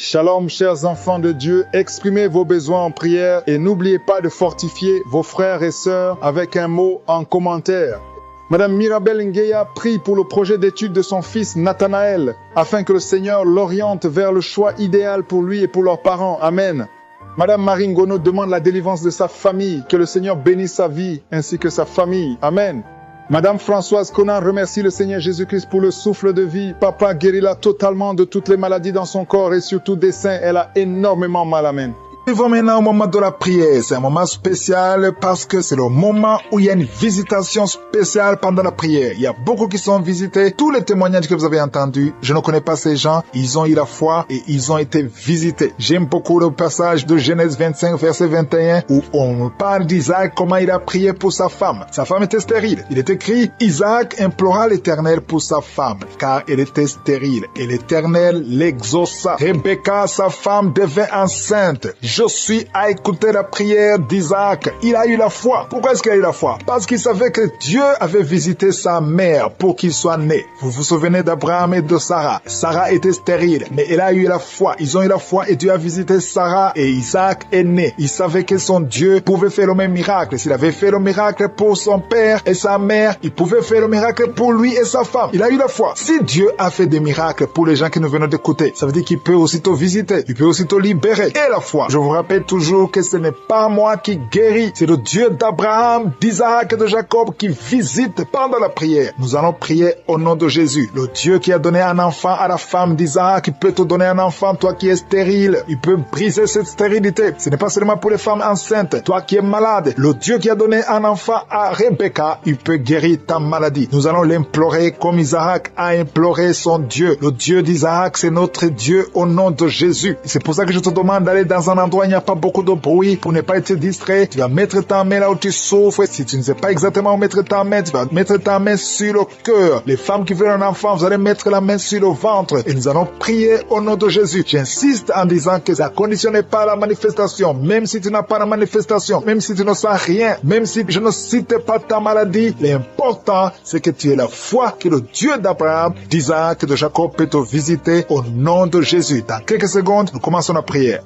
Shalom, chers enfants de Dieu, exprimez vos besoins en prière et n'oubliez pas de fortifier vos frères et sœurs avec un mot en commentaire. Madame Mirabel Ngueya prie pour le projet d'étude de son fils Nathanaël, afin que le Seigneur l'oriente vers le choix idéal pour lui et pour leurs parents. Amen. Madame Marine Gono demande la délivrance de sa famille, que le Seigneur bénisse sa vie ainsi que sa famille. Amen. Madame Françoise Conan remercie le Seigneur Jésus-Christ pour le souffle de vie. Papa guérit-la totalement de toutes les maladies dans son corps et surtout des seins. Elle a énormément mal. Amen. Nous vivons maintenant au moment de la prière. C'est un moment spécial parce que c'est le moment où il y a une visitation spéciale pendant la prière. Il y a beaucoup qui sont visités. Tous les témoignages que vous avez entendus, je ne connais pas ces gens. Ils ont eu la foi et ils ont été visités. J'aime beaucoup le passage de Genèse 25, verset 21, où on parle d'Isaac, comment il a prié pour sa femme. Sa femme était stérile. Il est écrit, Isaac implora l'Éternel pour sa femme, car elle était stérile. Et l'Éternel l'exauça. Rebecca, sa femme, devint enceinte. Josué a écouté la prière d'Isaac. Il a eu la foi. Pourquoi est-ce qu'il a eu la foi? Parce qu'il savait que Dieu avait visité sa mère pour qu'il soit né. Vous vous souvenez d'Abraham et de Sarah. Sarah était stérile, mais elle a eu la foi. Ils ont eu la foi et Dieu a visité Sarah et Isaac est né. Il savait que son Dieu pouvait faire le même miracle. S'il avait fait le miracle pour son père et sa mère, il pouvait faire le miracle pour lui et sa femme. Il a eu la foi. Si Dieu a fait des miracles pour les gens qui nous venons d'écouter, ça veut dire qu'il peut aussitôt visiter. Il peut aussitôt libérer. Et la foi. Je vous rappelle toujours que ce n'est pas moi qui guéris, c'est le Dieu d'Abraham, d'Isaac et de Jacob qui visite pendant la prière. Nous allons prier au nom de Jésus. Le Dieu qui a donné un enfant à la femme d'Isaac, il peut te donner un enfant, toi qui es stérile. Il peut briser cette stérilité. Ce n'est pas seulement pour les femmes enceintes. Toi qui es malade, le Dieu qui a donné un enfant à Rebecca, il peut guérir ta maladie. Nous allons l'implorer comme Isaac a imploré son Dieu. Le Dieu d'Isaac, c'est notre Dieu au nom de Jésus. C'est pour ça que je te demande d'aller dans un endroit où il n'y a pas beaucoup de bruit pour ne pas être distrait. Tu vas mettre ta main là où tu souffres. Si tu ne sais pas exactement où mettre ta main, tu vas mettre ta main sur le cœur. Les femmes qui veulent un enfant, vous allez mettre la main sur le ventre et nous allons prier au nom de Jésus. J'insiste en disant que ça ne conditionne pas la manifestation. Même si tu n'as pas la manifestation, même si tu ne sens rien, même si je ne cite pas ta maladie, l'important c'est que tu aies la foi que le Dieu d'Abraham, d'Isaac et de Jacob peut te visiter au nom de Jésus. Dans quelques secondes, nous commençons la prière.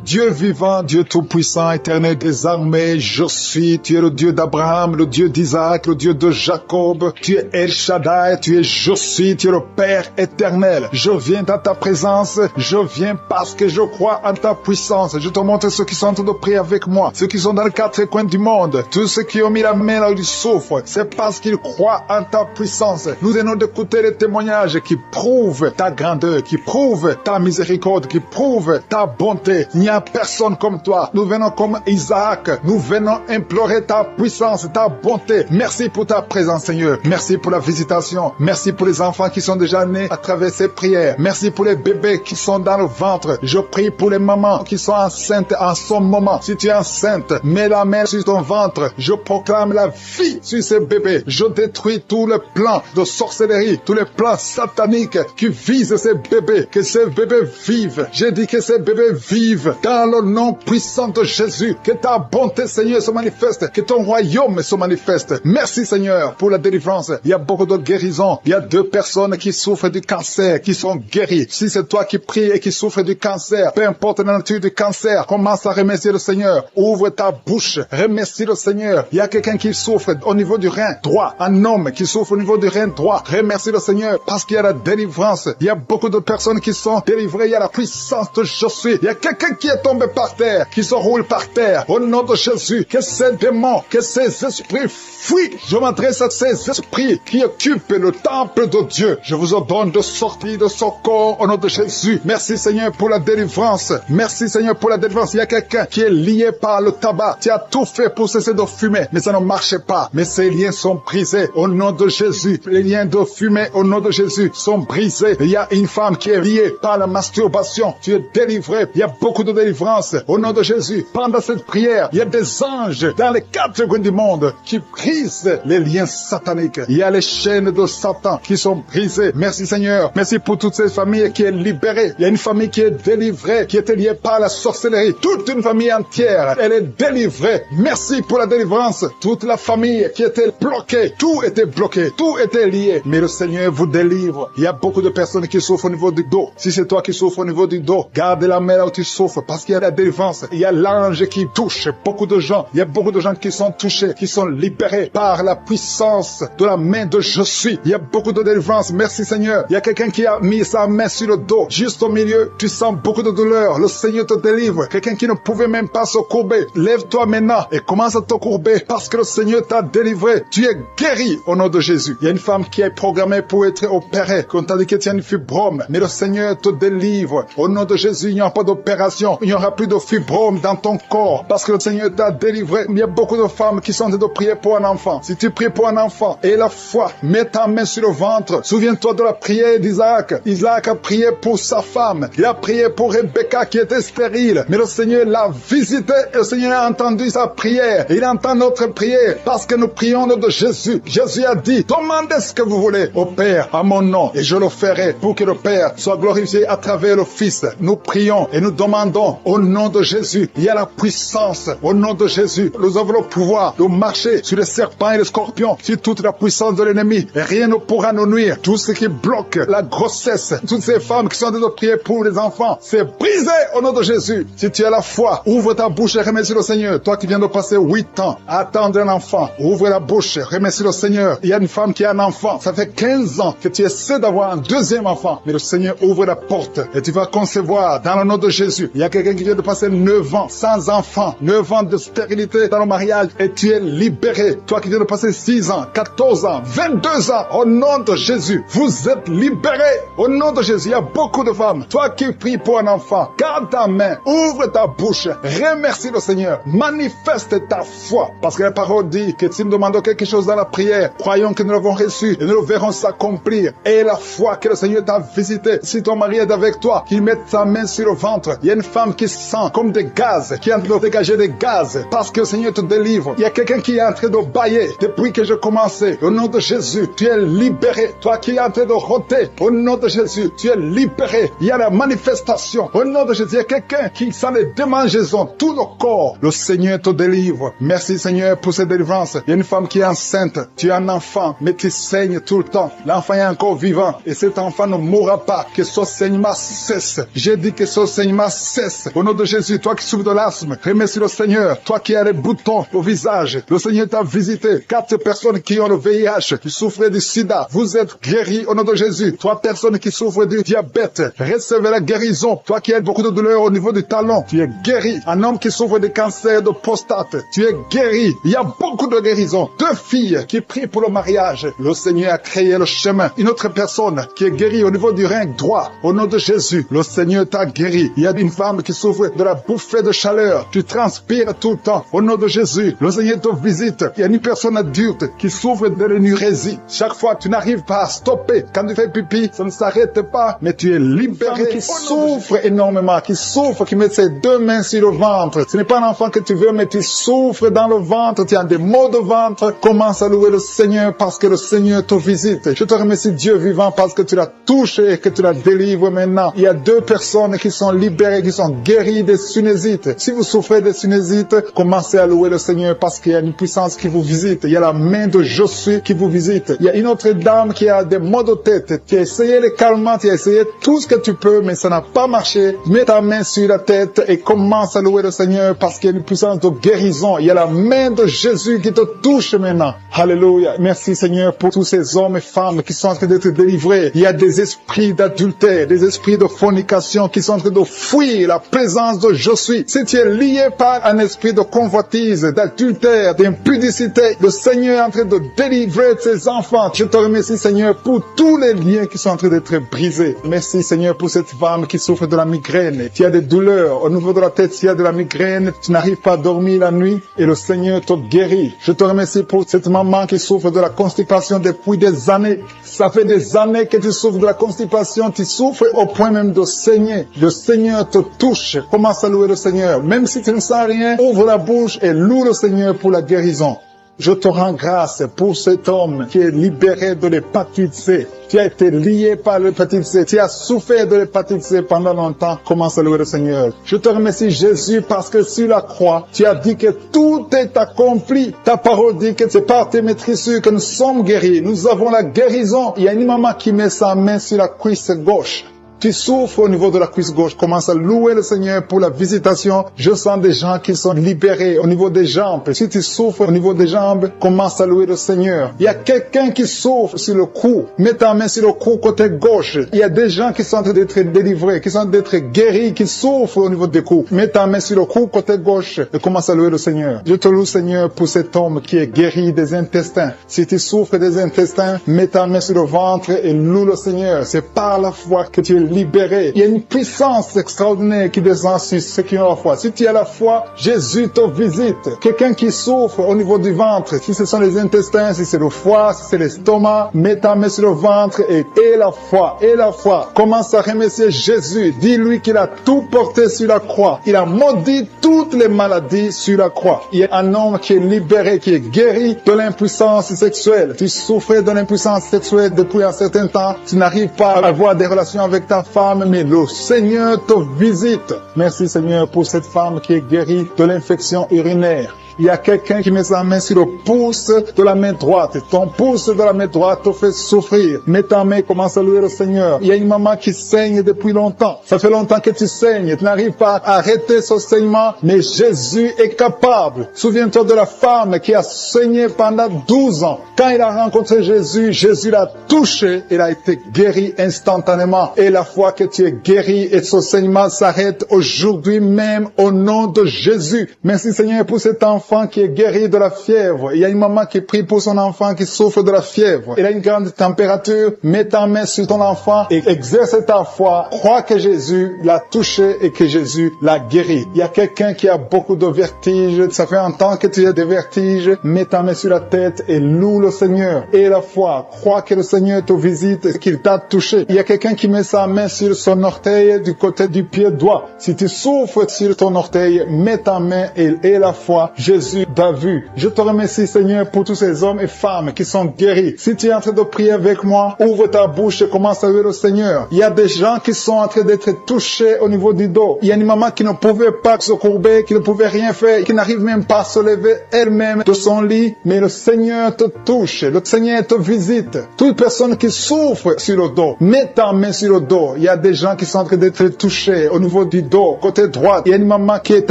Dieu vivant, Dieu tout-puissant, éternel des armées, je suis, tu es le Dieu d'Abraham, le Dieu d'Isaac, le Dieu de Jacob, tu es El Shaddai, tu es je suis, tu es le Père éternel. Je viens dans ta présence, je viens parce que je crois en ta puissance. Je te montre ceux qui sont en train de prier avec moi, ceux qui sont dans les quatre coins du monde, tous ceux qui ont mis la main là où ils souffrent, c'est parce qu'ils croient en ta puissance. Nous venons d'écouter les témoignages qui prouvent ta grandeur, qui prouvent ta miséricorde, qui prouvent ta bonté. Il n'y a personne comme toi. Nous venons comme Isaac. Nous venons implorer ta puissance, ta bonté. Merci pour ta présence, Seigneur. Merci pour la visitation. Merci pour les enfants qui sont déjà nés à travers ces prières. Merci pour les bébés qui sont dans le ventre. Je prie pour les mamans qui sont enceintes en ce moment. Si tu es enceinte, mets la main sur ton ventre. Je proclame la vie sur ces bébés. Je détruis tous les plans de sorcellerie, tous les plans sataniques qui visent ces bébés. Que ces bébés vivent. J'ai dit que ces bébés vivent dans le nom puissant de Jésus. Que ta bonté, Seigneur, se manifeste. Que ton royaume se manifeste. Merci, Seigneur, pour la délivrance. Il y a beaucoup de guérisons. Il y a 2 personnes qui souffrent du cancer, qui sont guéries. Si c'est toi qui pries et qui souffres du cancer, peu importe la nature du cancer, commence à remercier le Seigneur. Ouvre ta bouche. Remercie le Seigneur. Il y a quelqu'un qui souffre au niveau du rein droit. Un homme qui souffre au niveau du rein droit. Remercie le Seigneur parce qu'il y a la délivrance. Il y a beaucoup de personnes qui sont délivrées. Il y a la puissance de je suis. Il y a quelqu'un qui est tombé par terre, qui se roule par terre. Au nom de Jésus, que ces démons, que ces esprits fuient. Je m'adresse à ces esprits qui occupent le temple de Dieu. Je vous ordonne de sortir de ce corps au nom de Jésus. Merci Seigneur pour la délivrance. Merci Seigneur pour la délivrance. Il y a quelqu'un qui est lié par le tabac. Tu as tout fait pour cesser de fumer, mais ça ne marche pas. Mais ces liens sont brisés au nom de Jésus. Les liens de fumée au nom de Jésus sont brisés. Il y a une femme qui est liée par la masturbation. Tu es délivré. Il y a beaucoup de délivrance. Au nom de Jésus, pendant cette prière, il y a des anges dans les 4 coins du monde qui brisent les liens sataniques. Il y a les chaînes de Satan qui sont brisées. Merci Seigneur. Merci pour toute cette famille qui est libérée. Il y a une famille qui est délivrée, qui était liée par la sorcellerie. Toute une famille entière, elle est délivrée. Merci pour la délivrance. Toute la famille qui était bloquée, tout était bloqué, tout était lié. Mais le Seigneur vous délivre. Il y a beaucoup de personnes qui souffrent au niveau du dos. Si c'est toi qui souffres au niveau du dos, garde la main là où tu souffres parce qu'il y a la délivrance. Il y a l'ange qui touche beaucoup de gens. Il y a beaucoup de gens qui sont touchés, qui sont libérés par la puissance de la main de Je suis. Il y a beaucoup de délivrance. Merci Seigneur. Il y a quelqu'un qui a mis sa main sur le dos. Juste au milieu, tu sens beaucoup de douleur. Le Seigneur te délivre. Quelqu'un qui ne pouvait même pas se courber. Lève-toi maintenant et commence à te courber parce que le Seigneur t'a délivré. Tu es guéri au nom de Jésus. Il y a une femme qui est programmée pour être opérée. Quand on dit que tu as une fibrome, mais le Seigneur te délivre. Au nom de Jésus, il n'y aura pas d'opération. Il n'y aura plus de fibrome dans ton corps parce que le Seigneur t'a délivré. Il y a beaucoup de femmes qui sont en train de prier pour un enfant. Si tu pries pour un enfant et la foi, mets ta main sur le ventre. Souviens-toi de la prière d'Isaac. Isaac a prié pour sa femme. Il a prié pour Rebecca qui était stérile. Mais le Seigneur l'a visité et le Seigneur a entendu sa prière. Et il entend notre prière parce que nous prions au nom de Jésus. Jésus a dit, demandez ce que vous voulez au Père à mon nom et je le ferai pour que le Père soit glorifié à travers le Fils. Nous prions et nous demandons au nom de Jésus. Il y a la puissance au nom de Jésus. Nous avons le pouvoir de marcher sur les serpents et les scorpions, sur toute la puissance de l'ennemi. Et rien ne pourra nous nuire. Tout ce qui bloque la grossesse, toutes ces femmes qui sont en train de prier pour les enfants, c'est brisé au nom de Jésus. Si tu as la foi, ouvre ta bouche et remercie le Seigneur. Toi qui viens de passer 8 ans à attendre un enfant, ouvre la bouche, remercie le Seigneur. Il y a une femme qui a un enfant. Ça fait 15 ans que tu essaies d'avoir un deuxième enfant. Mais le Seigneur ouvre la porte et tu vas concevoir dans le nom de Jésus. Il y a quelqu'un qui vient de passer 9 ans sans enfant, 9 ans de stérilité dans le mariage et tu es libéré. Toi qui viens de passer 6 ans, 14 ans, 22 ans, au nom de Jésus, vous êtes libérés. Au nom de Jésus, il y a beaucoup de femmes. Toi qui pries pour un enfant, garde ta main, ouvre ta bouche, remercie le Seigneur, manifeste ta foi. Parce que la parole dit que si nous demandons quelque chose dans la prière, croyons que nous l'avons reçu et nous le verrons s'accomplir. Et la foi que le Seigneur t'a visité, si ton mari est avec toi, qu'il mette sa main sur le ventre. Il y a une femme qui sent comme des gaz, qui est en train de dégager des gaz, parce que le Seigneur te délivre. Il y a quelqu'un qui est en train de bailler depuis que je commençais. Au nom de Jésus, tu es libéré. Toi qui es en train de rôter, au nom de Jésus, tu es libéré. Il y a la manifestation. Au nom de Jésus, il y a quelqu'un qui sent les démangeaisons, tout le corps. Le Seigneur te délivre. Merci Seigneur pour cette délivrance. Il y a une femme qui est enceinte. Tu es un enfant, mais tu saignes tout le temps. L'enfant est encore vivant et cet enfant ne mourra pas. Que ce saignement cesse. J'ai dit que ce saignement cesse. Au nom de Jésus, toi qui souffres de l'asthme, remercie le Seigneur. Toi qui as les boutons au visage, le Seigneur t'a visité. 4 personnes qui ont le VIH, qui souffrent du sida, vous êtes guéris au nom de Jésus. 3 personnes qui souffrent du diabète, recevez la guérison. Toi qui as beaucoup de douleur au niveau du talon, tu es guéri. Un homme qui souffre de cancer de prostate, tu es guéri. Il y a beaucoup de guérisons. 2 filles qui prient pour le mariage, le Seigneur a créé le chemin. Une autre personne qui est guérie au niveau du rein droit, au nom de Jésus, le Seigneur t'a guéri. Il y a une femme qui souffre de la bouffée de chaleur, tu transpires tout le temps, au nom de Jésus, le Seigneur te visite. Il y a une personne adulte qui souffre de l'énurésie. Chaque fois, tu n'arrives pas à stopper. Quand tu fais pipi, ça ne s'arrête pas, mais tu es libéré. Qui souffre énormément, qui souffre, qui met ses 2 mains sur le ventre. Ce n'est pas un enfant que tu veux, mais tu souffres dans le ventre, tu as des maux de ventre. Commence à louer le Seigneur parce que le Seigneur te visite. Je te remercie Dieu vivant parce que tu l'as touché et que tu la délivres maintenant. Il y a 2 personnes qui sont libérées, qui sont guéries des sinusites. Si vous souffrez des sinusites, commencez à louer le Seigneur parce qu'il y a une puissance qui vous visite. Il y a la main de Je suis qui vous visite. Il y a une autre dame qui a des maux de tête. Tu as essayé les calmants, tu as essayé tout ce que tu peux, mais ça n'a pas marché. Mets ta main sur la tête et commence à louer le Seigneur parce qu'il y a une puissance de guérison. Il y a la main de Jésus qui te touche maintenant. Alléluia. Merci Seigneur pour tous ces hommes et femmes qui sont en train d'être délivrés. Il y a des esprits d'adultère, des esprits de fornication qui sont en train de fuir la présence de Je suis. Si tu es lié par un esprit de convoitise, d'adultère, d'impudicité, le Seigneur est en train de délivrer ses enfants. Je te remercie Seigneur pour tous les liens qui sont en train d'être brisés. Merci Seigneur pour cette femme qui souffre de la migraine. Tu as des douleurs au niveau de la tête, tu as de la migraine, tu n'arrives pas à dormir la nuit et le Seigneur te guérit. Je te remercie pour cette maman qui souffre de la constipation depuis des années. Ça fait des années que tu souffres de la constipation, tu souffres au point même de saigner. Le Seigneur te touche. touche. Commence à louer le Seigneur. Même si tu ne sens rien, ouvre la bouche et loue le Seigneur pour la guérison. Je te rends grâce pour cet homme qui est libéré de l'hépatite C. Tu as été lié par l'hépatite C. Tu as souffert de l'hépatite C pendant longtemps. Commence à louer le Seigneur. Je te remercie, Jésus, parce que sur la croix, tu as dit que tout est accompli. Ta parole dit que c'est par tes maîtrisures que nous sommes guéris. Nous avons la guérison. Il y a une maman qui met sa main sur la cuisse gauche. Tu souffres au niveau de la cuisse gauche. Commence à louer le Seigneur pour la visitation. Je sens des gens qui sont libérés au niveau des jambes. Si tu souffres au niveau des jambes, commence à louer le Seigneur. Il y a quelqu'un qui souffre sur le cou. Mets ta main sur le cou côté gauche. Il y a des gens qui sont en train d'être délivrés, qui sont en train d'être guéris, qui souffrent au niveau des coups. Mets ta main sur le cou côté gauche et commence à louer le Seigneur. Je te loue, Seigneur, pour cet homme qui est guéri des intestins. Si tu souffres des intestins, mets ta main sur le ventre et loue le Seigneur. C'est par la foi que tu es libéré. Il y a une puissance extraordinaire qui descend sur ceux qui ont la foi. Si tu as la foi, Jésus te visite. Quelqu'un qui souffre au niveau du ventre, si ce sont les intestins, si c'est le foie, si c'est l'estomac, mets ta main sur le ventre et la foi, et la foi. Commence à remercier Jésus. Dis-lui qu'il a tout porté sur la croix. Il a maudit toutes les maladies sur la croix. Il y a un homme qui est libéré, qui est guéri de l'impuissance sexuelle. Tu souffrais de l'impuissance sexuelle depuis un certain temps. Tu n'arrives pas à avoir des relations avec ta femme, mais le Seigneur te visite. Merci Seigneur pour cette femme qui est guérie de l'infection urinaire. Il y a quelqu'un qui met sa main sur le pouce de la main droite. Ton pouce de la main droite te fait souffrir. Mets ta main, commence à louer le Seigneur. Il y a une maman qui saigne depuis longtemps. Ça fait longtemps que tu saignes. Tu n'arrives pas à arrêter ce saignement, mais Jésus est capable. Souviens-toi de la femme qui a saigné pendant 12 ans. Quand il a rencontré Jésus, Jésus l'a touché. Il a été guéri instantanément. Et la fois que tu es guéri et ce saignement s'arrête aujourd'hui même au nom de Jésus. Merci Seigneur pour cet enfant qui est guéri de la fièvre. Il y a une maman qui prie pour son enfant qui souffre de la fièvre. Il a une grande température. Mets ta main sur ton enfant et exerce ta foi. Crois que Jésus l'a touché et que Jésus l'a guéri. Il y a quelqu'un qui a beaucoup de vertiges. Ça fait un temps que tu as des vertiges. Mets ta main sur la tête et loue le Seigneur. Et la foi. Crois que le Seigneur te visite et qu'il t'a touché. Il y a quelqu'un qui met sa main sur son orteil du côté du pied droit. Si tu souffres sur ton orteil, mets ta main et la foi. Jésus t'a vu. Je te remercie Seigneur pour tous ces hommes et femmes qui sont guéris. Si tu es en train de prier avec moi, ouvre ta bouche et commence à louer le Seigneur. Il y a des gens qui sont en train d'être touchés au niveau du dos. Il y a une maman qui ne pouvait pas se courber, qui ne pouvait rien faire, qui n'arrive même pas à se lever elle-même de son lit. Mais le Seigneur te touche. Le Seigneur te visite. Toute personne qui souffre sur le dos, mets ta main sur le dos. Il y a des gens qui sont en train d'être touchés au niveau du dos, côté droit. Il y a une maman qui est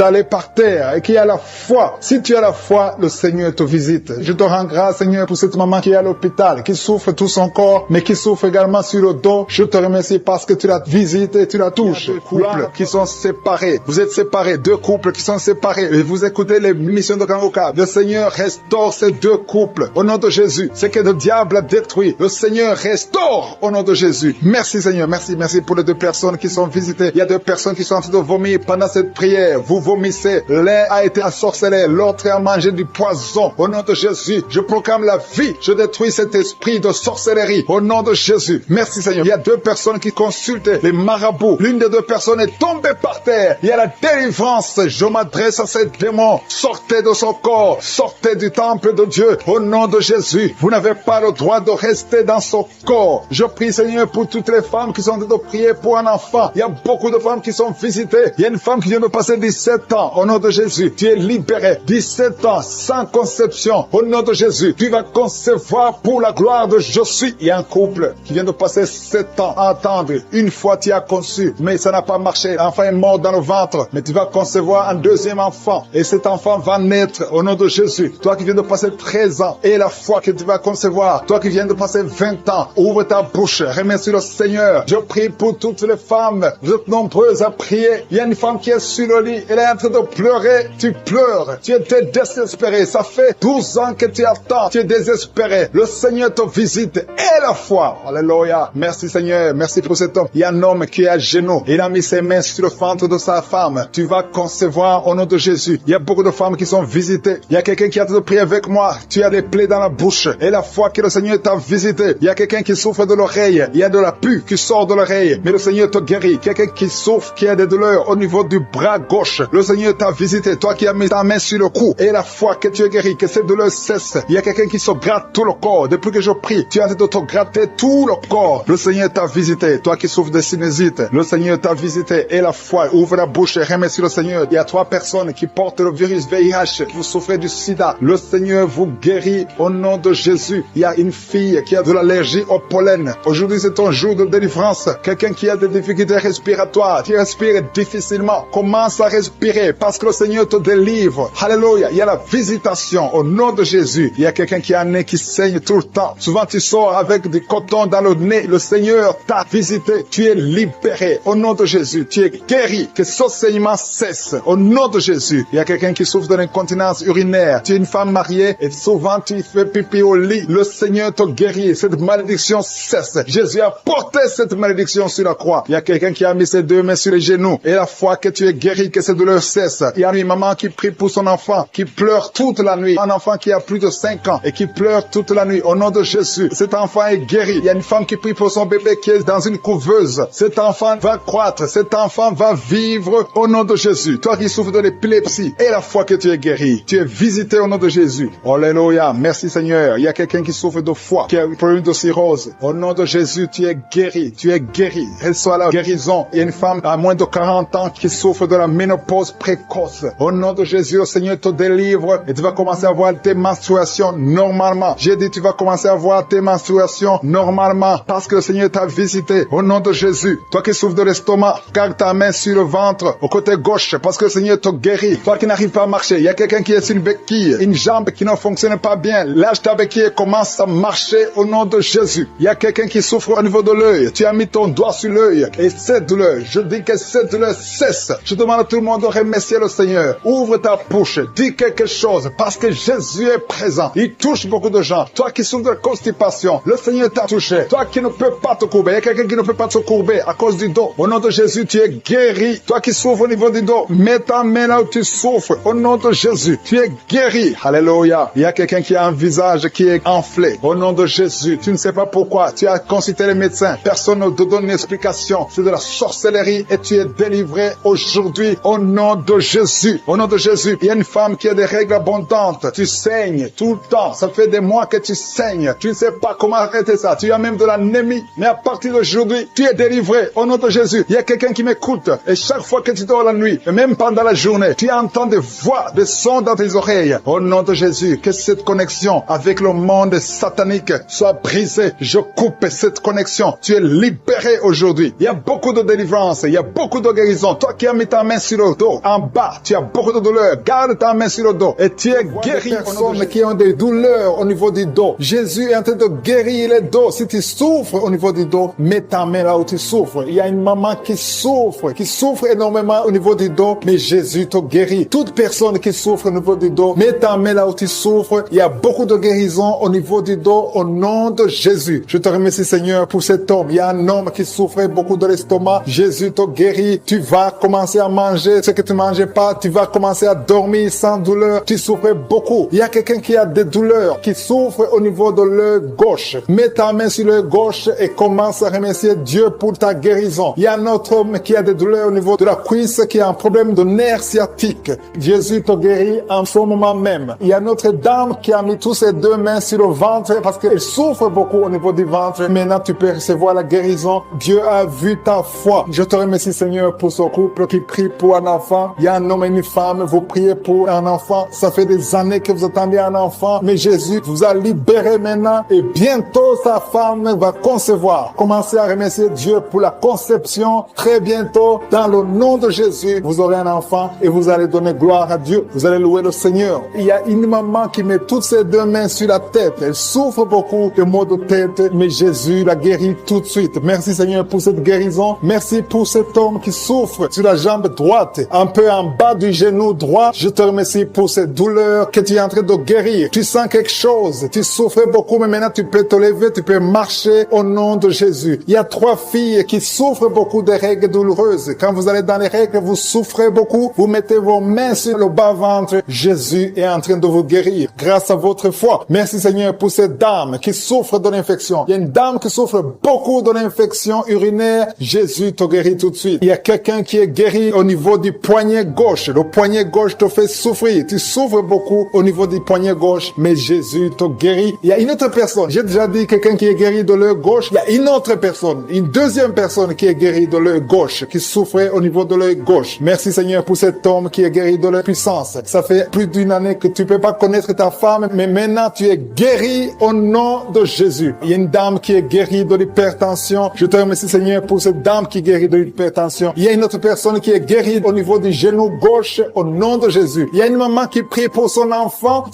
allée par terre et qui a la foi. Si tu as la foi, le Seigneur te visite. Je te rends grâce, Seigneur, pour cette maman qui est à l'hôpital, qui souffre tout son corps, mais qui souffre également sur le dos. Je te remercie parce que tu la visites et tu la touches. Deux couples qui sont séparés. Vous êtes séparés. Deux couples qui sont séparés. Et vous écoutez les missions de Kangoka. Le Seigneur restaure ces deux couples. Au nom de Jésus. Ce que le diable a détruit, le Seigneur restaure au nom de Jésus. Merci, Seigneur. Merci pour les deux personnes qui sont visitées. Il y a deux personnes qui sont en train de vomir pendant cette prière. Vous vomissez. L'un a été ensorcelé. L'autre a mangé du poison. Au nom de Jésus, je proclame la vie. Je détruis cet esprit de sorcellerie. Au nom de Jésus. Merci Seigneur. Il y a deux personnes qui consultent les marabouts. L'une des deux personnes est tombée par terre. Il y a la délivrance. Je m'adresse à ces démons. Sortez de son corps. Sortez du temple de Dieu. Au nom de Jésus. Vous n'avez pas le droit de rester dans son corps. Je prie Seigneur pour toutes les femmes qui sont en train de prier pour un enfant. Il y a beaucoup de femmes qui sont visitées. Il y a une femme qui vient de passer 17 ans. Au nom de Jésus. Tu es libéré. 17 ans sans conception. Au nom de Jésus, tu vas concevoir pour la gloire de Je suis. Il y a un couple qui vient de passer 7 ans à attendre. Une fois tu as conçu, mais ça n'a pas marché. L'enfant est mort dans le ventre, mais tu vas concevoir un deuxième enfant. Et cet enfant va naître au nom de Jésus. Toi qui viens de passer 13 ans, et la foi que tu vas concevoir. Toi qui viens de passer 20 ans, ouvre ta bouche, remercie le Seigneur. Je prie pour toutes les femmes. Vous êtes nombreuses à prier. Il y a une femme qui est sur le lit, elle est en train de pleurer. Tu pleures. Tu es tu es désespéré. Ça fait 12 ans que tu attends. Tu es désespéré. Le Seigneur te visite. Et la foi. Alléluia. Merci Seigneur. Merci pour cet homme. Il y a un homme qui est à genoux. Il a mis ses mains sur le ventre de sa femme. Tu vas concevoir au nom de Jésus. Il y a beaucoup de femmes qui sont visitées. Il y a quelqu'un qui a de prier avec moi. Tu as des plaies dans la bouche. Et la foi que le Seigneur t'a visité. Il y a quelqu'un qui souffre de l'oreille. Il y a de la pus qui sort de l'oreille. Mais le Seigneur te guérit. Quelqu'un qui souffre, qui a des douleurs au niveau du bras gauche. Le Seigneur t'a visité. Toi qui as mis ta main sur le cou. Et la foi que tu es guéri, que cette douleur cesse. Il y a quelqu'un qui se gratte tout le corps. Depuis que je prie, tu es en train de te gratter tout le corps. Le Seigneur t'a visité. Toi qui souffres de sinusite, le Seigneur t'a visité. Et la foi, ouvre la bouche et remercie le Seigneur. Il y a 3 personnes qui portent le virus VIH, qui vous souffrez du sida. Le Seigneur vous guérit au nom de Jésus. Il y a une fille qui a de l'allergie au pollen. Aujourd'hui, c'est ton jour de délivrance. Quelqu'un qui a des difficultés respiratoires, qui respire difficilement, commence à respirer parce que le Seigneur te délivre. Alléluia. Il y a la visitation au nom de Jésus. Il y a quelqu'un qui a un nez qui saigne tout le temps. Souvent, tu sors avec du coton dans le nez. Le Seigneur t'a visité. Tu es libéré au nom de Jésus. Tu es guéri. Que ce saignement cesse au nom de Jésus. Il y a quelqu'un qui souffre de l'incontinence urinaire. Tu es une femme mariée et souvent tu fais pipi au lit. Le Seigneur te guérit. Cette malédiction cesse. Jésus a porté cette malédiction sur la croix. Il y a quelqu'un qui a mis ses 2 mains sur les genoux. Et la foi que tu es guéri, que cette douleur cesse. Il y a une maman qui prie pour son enfant, qui pleure toute la nuit. Un enfant qui a plus de 5 ans et qui pleure toute la nuit. Au nom de Jésus, cet enfant est guéri. Il y a une femme qui prie pour son bébé qui est dans une couveuse. Cet enfant va croître. Cet enfant va vivre au nom de Jésus. Toi qui souffres de l'épilepsie, et la foi que tu es guéri. Tu es visité au nom de Jésus. Alléluia. Merci Seigneur. Il y a quelqu'un qui souffre de foie, qui a un problème de cirrhose. Au nom de Jésus, tu es guéri. Tu es guéri. Reçois la guérison. Il y a une femme à moins de 40 ans qui souffre de la ménopause précoce. Au nom de Jésus, le Seigneur te délivre et tu vas commencer à voir tes menstruations normalement. J'ai dit, tu vas commencer à voir tes menstruations normalement parce que le Seigneur t'a visité. Au nom de Jésus, toi qui souffres de l'estomac, garde ta main sur le ventre, au côté gauche, parce que le Seigneur te guérit. Toi qui n'arrives pas à marcher, il y a quelqu'un qui est sur une béquille, une jambe qui ne fonctionne pas bien. Lâche ta béquille et commence à marcher au nom de Jésus. Il y a quelqu'un qui souffre au niveau de l'œil. Tu as mis ton doigt sur l'œil et cette douleur, je dis que cette douleur cesse. Je demande à tout le monde de remercier le Seigneur. Ouvre ta bouche, dis quelque chose parce que Jésus est présent. Il touche beaucoup de gens. Toi qui souffres de constipation, le Seigneur t'a touché. Toi qui ne peux pas te courber, il y a quelqu'un qui ne peut pas te courber à cause du dos. Au nom de Jésus, tu es guéri. Toi qui souffres au niveau du dos, mets ta main là où tu souffres. Au nom de Jésus, tu es guéri. Alléluia. Il y a quelqu'un qui a un visage qui est enflé. Au nom de Jésus, tu ne sais pas pourquoi. Tu as consulté les médecins. Personne ne te donne une explication. C'est de la sorcellerie et tu es délivré aujourd'hui au nom de Jésus. Au nom de Jésus, il y a une femme qui a des règles abondantes. Tu saignes tout le temps. Ça fait des mois que tu saignes. Tu ne sais pas comment arrêter ça. Tu as même de l'anémie. Mais à partir d'aujourd'hui, tu es délivré au nom de Jésus. Il y a quelqu'un qui m'écoute et chaque fois que tu dors la nuit, et même pendant la journée, tu entends des voix, des sons dans tes oreilles. Au nom de Jésus, que cette connexion avec le monde satanique soit brisée. Je coupe cette connexion. Tu es libéré aujourd'hui. Il y a beaucoup de délivrance. Il y a beaucoup de guérison. Toi qui as mis ta main sur le dos, en bas, tu as beaucoup de douleur. Garde ta main sur le dos et tu es guéri. Des personnes qui ont des douleurs au niveau du dos. Jésus est en train de guérir les dos. Si tu souffres au niveau du dos, mets ta main là où tu souffres. Il y a une maman qui souffre énormément au niveau du dos, mais Jésus te guérit. Toute personne qui souffre au niveau du dos, mets ta main là où tu souffres. Il y a beaucoup de guérison au niveau du dos au nom de Jésus. Je te remercie Seigneur pour cet homme. Il y a un homme qui souffrait beaucoup de l'estomac. Jésus te guérit. Tu vas commencer à manger ce que tu ne mangeais pas. Tu vas commencer à dormir sans douleur. Tu souffrais beaucoup. Il y a quelqu'un qui a des douleurs, qui souffre au niveau de l'œil gauche. Mets ta main sur l'œil gauche et commence à remercier Dieu pour ta guérison. Il y a un autre homme qui a des douleurs au niveau de la cuisse, qui a un problème de nerf sciatique. Jésus te guérit en ce moment même. Il y a notre dame qui a mis tous ses 2 mains sur le ventre parce qu'elle souffre beaucoup au niveau du ventre. Maintenant, tu peux recevoir la guérison. Dieu a vu ta foi. Je te remercie Seigneur pour ce couple qui prie pour un enfant. Il y a un homme et une femme, vous priez pour un enfant. Ça fait des années que vous attendez un enfant, mais Jésus vous a libéré maintenant et bientôt sa femme va concevoir. Commencez à remercier Dieu pour la conception. Très bientôt, dans le nom de Jésus, vous aurez un enfant et vous allez donner gloire à Dieu. Vous allez louer le Seigneur. Il y a une maman qui met toutes ses 2 mains sur la tête. Elle souffre beaucoup de maux de tête, mais Jésus la guérit tout de suite. Merci Seigneur pour cette guérison. Merci pour cet homme qui souffre sur la jambe droite, un peu en bas du genou droit. Je te remercie pour ces douleurs que tu es en train de guérir. Tu sens quelque chose. Tu souffrais beaucoup, mais maintenant tu peux te lever, tu peux marcher au nom de Jésus. Il y a 3 filles qui souffrent beaucoup de règles douloureuses. Quand vous allez dans les règles, vous souffrez beaucoup. Vous mettez vos mains sur le bas-ventre. Jésus est en train de vous guérir grâce à votre foi. Merci Seigneur pour cette dame qui souffre de l'infection. Il y a une dame qui souffre beaucoup de l'infection urinaire. Jésus te guérit tout de suite. Il y a quelqu'un qui est guéri au niveau du poignet gauche. Le poignet gauche te fait souffrir. Tu souffres beaucoup au niveau du poignet gauche, mais Jésus te guérit. Il y a une autre personne. J'ai déjà dit quelqu'un qui est guéri de l'œil gauche. Il y a une autre personne, une deuxième personne qui est guérie de l'œil gauche, qui souffrait au niveau de l'œil gauche. Merci Seigneur pour cet homme qui est guéri de la puissance. Ça fait plus d'une année que tu peux pas connaître ta femme, mais maintenant tu es guéri au nom de Jésus. Il y a une dame qui est guérie de l'hypertension. Je te remercie Seigneur pour cette dame qui est guérie de l'hypertension. Il y a une autre personne qui est guérie au niveau du genou gauche au nom de Jésus. Il y a une maman qui prie pour son enfant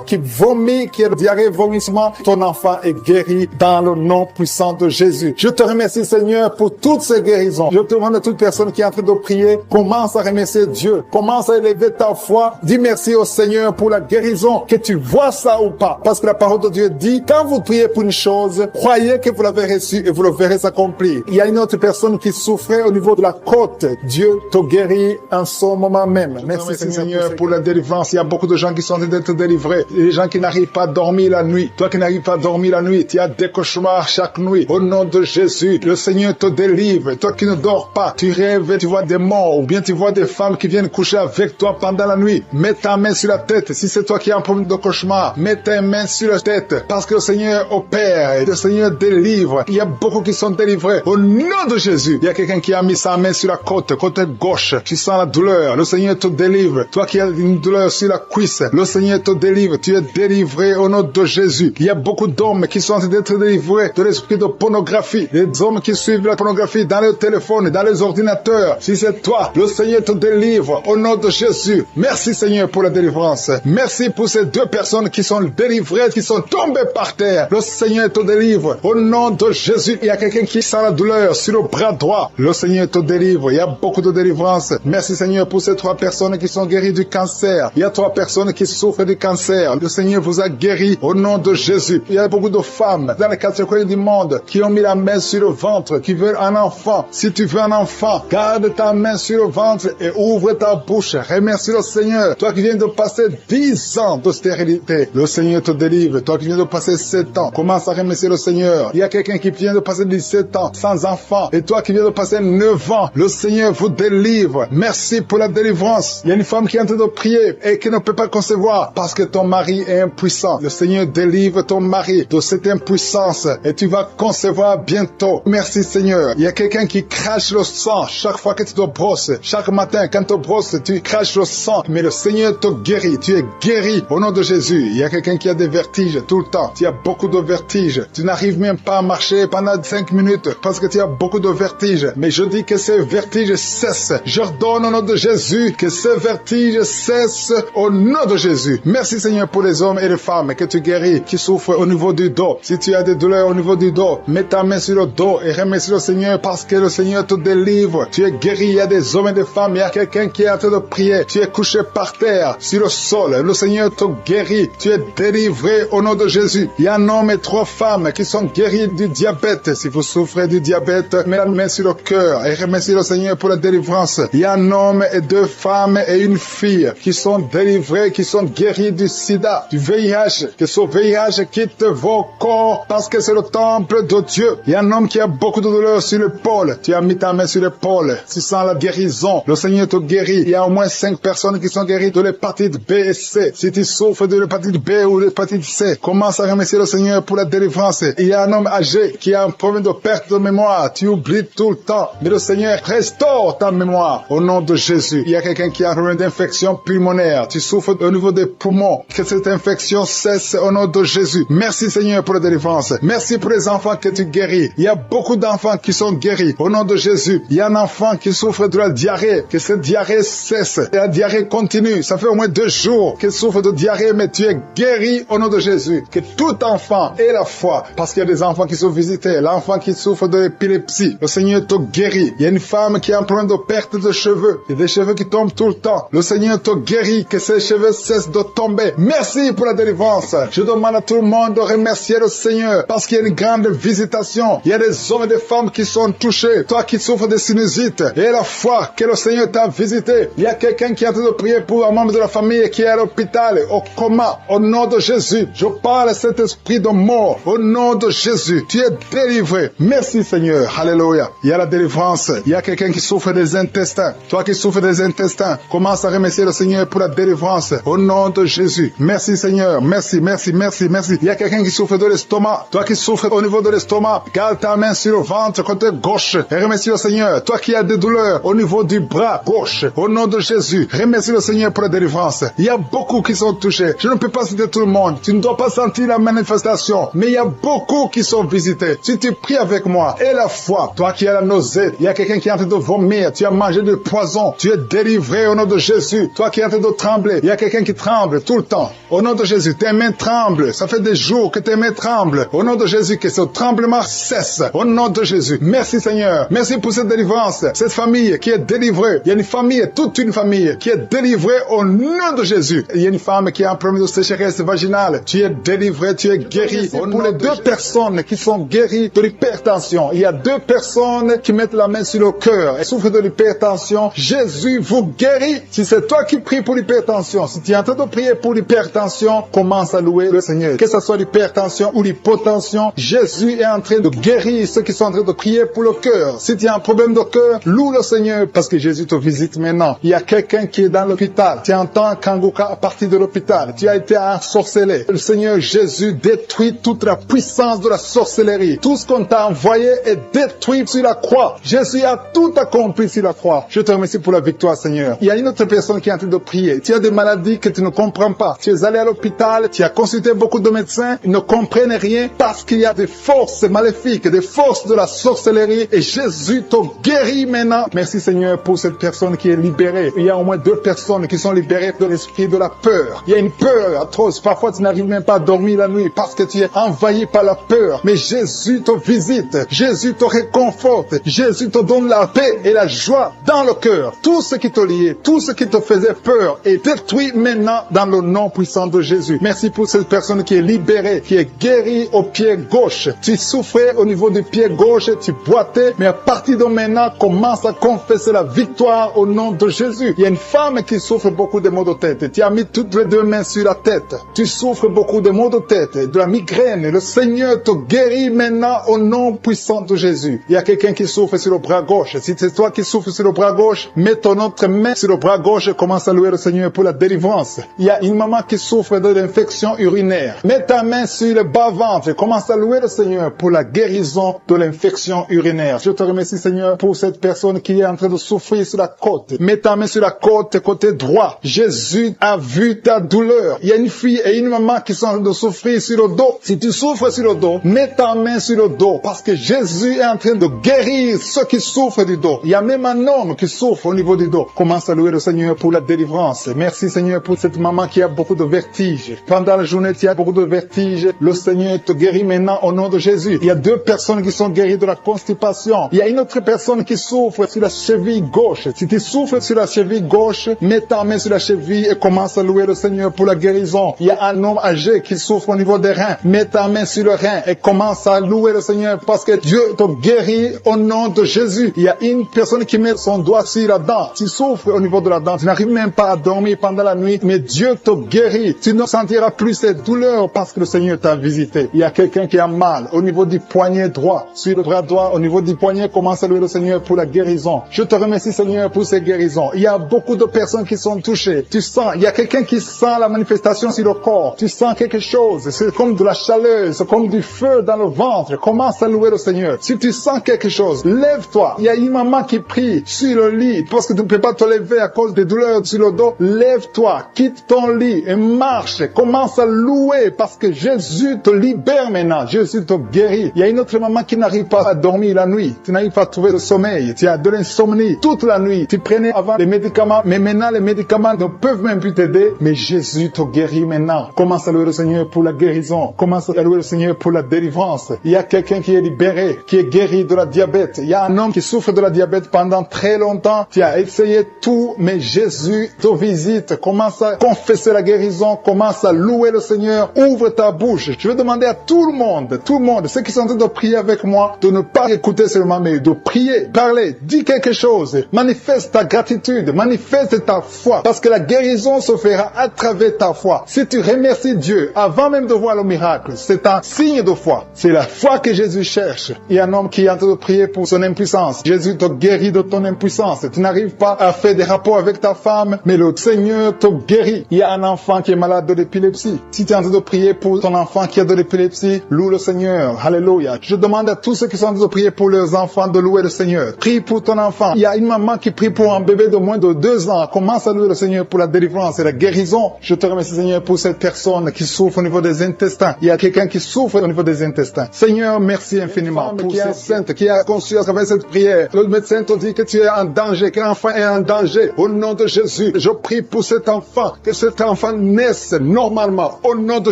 qui vomit, qui a diarrhée, vomissement. Ton enfant est guéri dans le nom puissant de Jésus. Je te remercie Seigneur pour toutes ces guérisons. Je te demande à toute personne qui est en train de prier, commence à remercier Dieu. Commence à élever ta foi. Dis merci au Seigneur pour la guérison, que tu vois ça ou pas. Parce que la parole de Dieu dit, quand vous priez pour une chose, croyez que vous l'avez reçue et vous le verrez s'accomplir. Il y a une autre personne qui souffrait au niveau de la côte. Dieu te guérit en ce moment même. Merci Seigneur pour la délivrance. Il y a beaucoup de gens qui sont en train d'être délivrés. Les gens qui n'arrivent pas à dormir la nuit. Toi qui n'arrives pas à dormir la nuit, tu as des cauchemars chaque nuit. Au nom de Jésus, le Seigneur te délivre. Toi qui ne dors pas, tu rêves, tu vois des morts ou bien tu vois des femmes qui viennent coucher avec toi pendant la nuit. Mets ta main sur la tête. Si c'est toi qui as un problème de cauchemar, mets ta main sur la tête parce que le Seigneur opère et le Seigneur délivre. Il y a beaucoup qui sont délivrés. Au nom de Jésus, il y a quelqu'un qui a mis sa main sur la côte gauche. Tu sens la douleur. Le Seigneur te délivre. Toi qui as une douleur sur la cuisse, le Seigneur te délivre. Tu es délivré au nom de Jésus. Il y a beaucoup d'hommes qui sont en train d'être délivrés de l'esprit de pornographie. Les hommes qui suivent la pornographie dans les téléphones, dans les ordinateurs. Si c'est toi, le Seigneur te délivre au nom de Jésus. Merci Seigneur pour la délivrance. Merci pour ces 2 personnes qui sont délivrées, qui sont tombées par terre. Le Seigneur te délivre au nom de Jésus. Il y a quelqu'un qui sent la douleur sur le bras droit. Le Seigneur te délivre. Il y a beaucoup de délivrance. Merci Seigneur pour ces 3 personnes qui sont guéries du cancer. Il y a 3 personnes qui souffrent du cancer. Le Seigneur vous a guéri au nom de Jésus. Il y a beaucoup de femmes dans les 4 coins du monde qui ont mis la main sur le ventre, qui veulent un enfant. Si tu veux un enfant, garde ta main sur le ventre et ouvre ta bouche. Remercie le Seigneur. Toi qui viens de passer 10 ans de stérilité, le Seigneur te délivre. Toi qui viens de passer 7 ans, commence à remercier le Seigneur. Il y a quelqu'un qui vient de passer 17 ans sans enfant et toi qui viens de passer 9 ans, le Seigneur vous délivre. Merci pour la délivrance. Il y a une femme qui est en train de prier et qui ne peut pas concevoir parce que ton mari est impuissant. Le Seigneur délivre ton mari de cette impuissance et tu vas concevoir bientôt. Merci Seigneur. Il y a quelqu'un qui crache le sang chaque fois que tu te brosses. Chaque matin quand tu te brosses, tu craches le sang. Mais le Seigneur te guérit. Tu es guéri au nom de Jésus. Il y a quelqu'un qui a des vertiges tout le temps. Tu as beaucoup de vertiges. Tu n'arrives même pas à marcher pendant 5 minutes parce que tu as beaucoup de vertiges. Mais je dis que ces vertiges cessent. J'ordonne au nom de Jésus que ces vertiges cessent au nom de Jésus. Merci Seigneur pour les hommes et les femmes que tu guéris, qui souffrent au niveau du dos. Si tu as des douleurs au niveau du dos, mets ta main sur le dos et remercie le Seigneur parce que le Seigneur te délivre. Tu es guéri. Il y a des hommes et des femmes. Il y a quelqu'un qui est en train de prier. Tu es couché par terre, sur le sol. Le Seigneur te guérit. Tu es délivré au nom de Jésus. Il y a un homme et 3 femmes qui sont guéris du diabète. Si vous souffrez du diabète, mets la main sur le cœur et remercie le Seigneur pour la délivrance. Il y a un homme et 2 femmes et une fille qui sont délivrés, qui sont guéris du sida, du VIH. Que ce VIH quitte vos corps parce que c'est le temple de Dieu. Il y a un homme qui a beaucoup de douleur sur l'épaule. Tu as mis ta main sur l'épaule. Tu sens la guérison. Le Seigneur te guérit. Il y a au moins 5 personnes qui sont guéries de l'hépatite B et C. Si tu souffres de l'hépatite B ou de l'hépatite C, commence à remercier le Seigneur pour la délivrance. Il y a un homme âgé qui a un problème de perte de mémoire. Tu oublies tout le temps. Mais le Seigneur restaure ta mémoire au nom de Jésus. Il y a quelqu'un qui a un problème d'infection pulmonaire. Tu souffres au niveau des poumons. Que cette infection cesse au nom de Jésus. Merci Seigneur pour la délivrance. Merci pour les enfants que tu guéris. Il y a beaucoup d'enfants qui sont guéris au nom de Jésus. Il y a un enfant qui souffre de la diarrhée. Que cette diarrhée cesse. Et la diarrhée continue. Ça fait au moins 2 jours qu'il souffre de diarrhée, mais tu es guéri au nom de Jésus. Que tout enfant ait la foi. Parce qu'il y a des enfants qui sont visités. L'enfant qui souffre de l'épilepsie. Le Seigneur te guérit. Il y a une femme qui a un problème de perte de cheveux. Il y a des cheveux qui tombent tout le temps. Le Seigneur Seigneur te guérit, que ses cheveux cessent de tomber. Merci pour la délivrance. Je demande à tout le monde de remercier le Seigneur parce qu'il y a une grande visitation. Il y a des hommes et des femmes qui sont touchés. Toi qui souffres de sinusite et la foi que le Seigneur t'a visité. Il y a quelqu'un qui est en train de prier pour un membre de la famille qui est à l'hôpital, au coma. Au nom de Jésus, je parle à cet esprit de mort. Au nom de Jésus, tu es délivré. Merci Seigneur. Alléluia. Il y a la délivrance. Il y a quelqu'un qui souffre des intestins. Toi qui souffres des intestins, commence à remercier le Seigneur pour la délivrance. Au nom de Jésus. Merci Seigneur. Merci. Il y a quelqu'un qui souffre de l'estomac. Toi qui souffres au niveau de l'estomac, garde ta main sur le ventre côté gauche et remercie le Seigneur. Toi qui as des douleurs au niveau du bras gauche, au nom de Jésus, remercie le Seigneur pour la délivrance. Il y a beaucoup qui sont touchés. Je ne peux pas citer tout le monde. Tu ne dois pas sentir la manifestation, mais il y a beaucoup qui sont visités. Si tu pries avec moi et la foi, toi qui as la nausée, il y a quelqu'un qui est en train de vomir, tu as mangé du poison, tu es délivré au nom de Jésus. Toi qui es en train de trembler, il y a quelqu'un qui tremble tout le temps. Au nom de Jésus, tes mains tremblent. Ça fait des jours que tes mains tremblent. Au nom de Jésus, que ce tremblement cesse. Au nom de Jésus. Merci Seigneur. Merci pour cette délivrance. Cette famille qui est délivrée. Il y a une famille, toute une famille qui est délivrée au nom de Jésus. Il y a une femme qui a un problème de sécheresse vaginale. Tu es délivré, tu es guéri. Pour les deux personnes qui sont guéries de l'hypertension, il y a deux personnes qui mettent la main sur le cœur et souffrent de l'hypertension. Jésus vous guérit. Si c'est toi qui pries pour l'hypertension, si tu es en train de prier pour l'hypertension, commence à louer le Seigneur. Que ce soit l'hypertension ou l'hypotension, Jésus est en train de guérir ceux qui sont en train de prier pour le cœur. Si tu as un problème de cœur, loue le Seigneur parce que Jésus te visite maintenant. Il y a quelqu'un qui est dans l'hôpital. Tu entends Kanguka à partir de l'hôpital. Tu as été ensorcelé. Le Seigneur Jésus détruit toute la puissance de la sorcellerie. Tout ce qu'on t'a envoyé est détruit sur la croix. Jésus a tout accompli sur la croix. Je te remercie pour la victoire, Seigneur. Il y a une autre personne qui est en train de prier. Tu as des maladies que tu ne comprends pas. Tu es allé à l'hôpital, tu as consulté beaucoup de médecins, ils ne comprennent rien parce qu'il y a des forces maléfiques, des forces de la sorcellerie et Jésus te guérit maintenant. Merci Seigneur pour cette personne qui est libérée. Il y a au moins deux personnes qui sont libérées de l'esprit de la peur. Il y a une peur atroce. Parfois tu n'arrives même pas à dormir la nuit parce que tu es envahi par la peur. Mais Jésus te visite. Jésus te réconforte. Jésus te donne la paix et la joie dans le cœur. Tout ce qui te liait, tout ce qui te faisait peur est détruit maintenant dans le nom puissant de Jésus. Merci pour cette personne qui est libérée, qui est guérie au pied gauche. Tu souffrais au niveau du pied gauche, tu boitais, mais à partir de maintenant, commence à confesser la victoire au nom de Jésus. Il y a une femme qui souffre beaucoup de maux de tête. Tu as mis toutes les deux mains sur la tête. Tu souffres beaucoup de maux de tête, de la migraine. Le Seigneur te guérit maintenant au nom puissant de Jésus. Il y a quelqu'un qui souffre sur le bras gauche. Si c'est toi qui souffres sur le bras gauche, mets ton autre main sur le bras gauche et commence à louer le Seigneur pour la délivrance. Il y a une maman qui souffre de l'infection urinaire. Mets ta main sur le bas-ventre et commence à louer le Seigneur pour la guérison de l'infection urinaire. Je te remercie Seigneur pour cette personne qui est en train de souffrir sur la côte. Mets ta main sur la côte côté droit. Jésus a vu ta douleur. Il y a une fille et une maman qui sont en train de souffrir sur le dos. Si tu souffres sur le dos, mets ta main sur le dos parce que Jésus est en train de guérir ceux qui souffrent du dos. Il y a même un homme qui souffre au niveau du dos. Commence à louer le Seigneur pour la délivrance. Merci Seigneur pour cette maman qui a beaucoup de vertiges. Pendant la journée, tu as beaucoup de vertiges. Le Seigneur te guérit maintenant au nom de Jésus. Il y a deux personnes qui sont guéries de la constipation. Il y a une autre personne qui souffre sur la cheville gauche. Si tu souffres sur la cheville gauche, mets ta main sur la cheville et commence à louer le Seigneur pour la guérison. Il y a un homme âgé qui souffre au niveau des reins. Mets ta main sur le rein et commence à louer le Seigneur parce que Dieu te guérit au nom de Jésus. Il y a une personne qui met son doigt sur la dent. Tu souffres au niveau de la dent. Tu n'arrives même pas à dormir pendant la nuit, mais Dieu te guérit. Tu ne sentiras plus cette douleur parce que le Seigneur t'a visité. Il y a quelqu'un qui a mal au niveau du poignet droit. Sur le bras droit, au niveau du poignet, commence à louer le Seigneur pour la guérison. Je te remercie Seigneur pour ces guérisons. Il y a beaucoup de personnes qui sont touchées. Tu sens, il y a quelqu'un qui sent la manifestation sur le corps. Tu sens quelque chose. C'est comme de la chaleur, c'est comme du feu dans le ventre. Commence à louer le Seigneur. Si tu sens quelque chose, lève-toi. Il y a une maman qui prie sur le lit parce que tu ne peux pas te lever à cause des douleurs sur le dos. Lève-toi, quitte ton lit et marche. Commence à louer parce que Jésus te libère maintenant. Jésus te guérit. Il y a une autre maman qui n'arrive pas à dormir la nuit. Tu n'arrives pas à trouver le sommeil. Tu as de l'insomnie toute la nuit. Tu prenais avant les médicaments, mais maintenant les médicaments ne peuvent même plus t'aider. Mais Jésus te guérit maintenant. Commence à louer le Seigneur pour la guérison. Commence à louer le Seigneur pour la délivrance. Il y a quelqu'un qui est libéré, qui est guéri de la diabète. Il y a un homme qui souffre de la diabète pendant très longtemps. Tu as essayé tout, mais Jésus Jésus te visite. Commence à confesser la guérison. Commence à louer le Seigneur. Ouvre ta bouche. Je vais demander à tout le monde, ceux qui sont en train de prier avec moi, de ne pas écouter seulement, mais de prier, parler, dis quelque chose. Manifeste ta gratitude. Manifeste ta foi. Parce que la guérison se fera à travers ta foi. Si tu remercies Dieu avant même de voir le miracle, c'est un signe de foi. C'est la foi que Jésus cherche. Il y a un homme qui est en train de prier pour son impuissance. Jésus te guérit de ton impuissance. Tu n'arrives pas à faire des rapports avec ta femme, mais le Seigneur te guérit. Il y a un enfant qui est malade de l'épilepsie. Si tu es en train de prier pour ton enfant qui a de l'épilepsie, loue le Seigneur. Alléluia. Je demande à tous ceux qui sont en train de prier pour leurs enfants de louer le Seigneur. Prie pour ton enfant. Il y a une maman qui prie pour un bébé de moins de 2 ans. Commence à louer le Seigneur pour la délivrance et la guérison. Je te remercie, Seigneur, pour cette personne qui souffre au niveau des intestins. Il y a quelqu'un qui souffre au niveau des intestins. Seigneur, merci infiniment pour cette sainte qui a conçu à travers cette prière. Le médecin te dit que tu es en danger, que l'enfant est en danger. Au nom de Jésus, je prie pour cet enfant, que cet enfant naisse normalement. Au nom de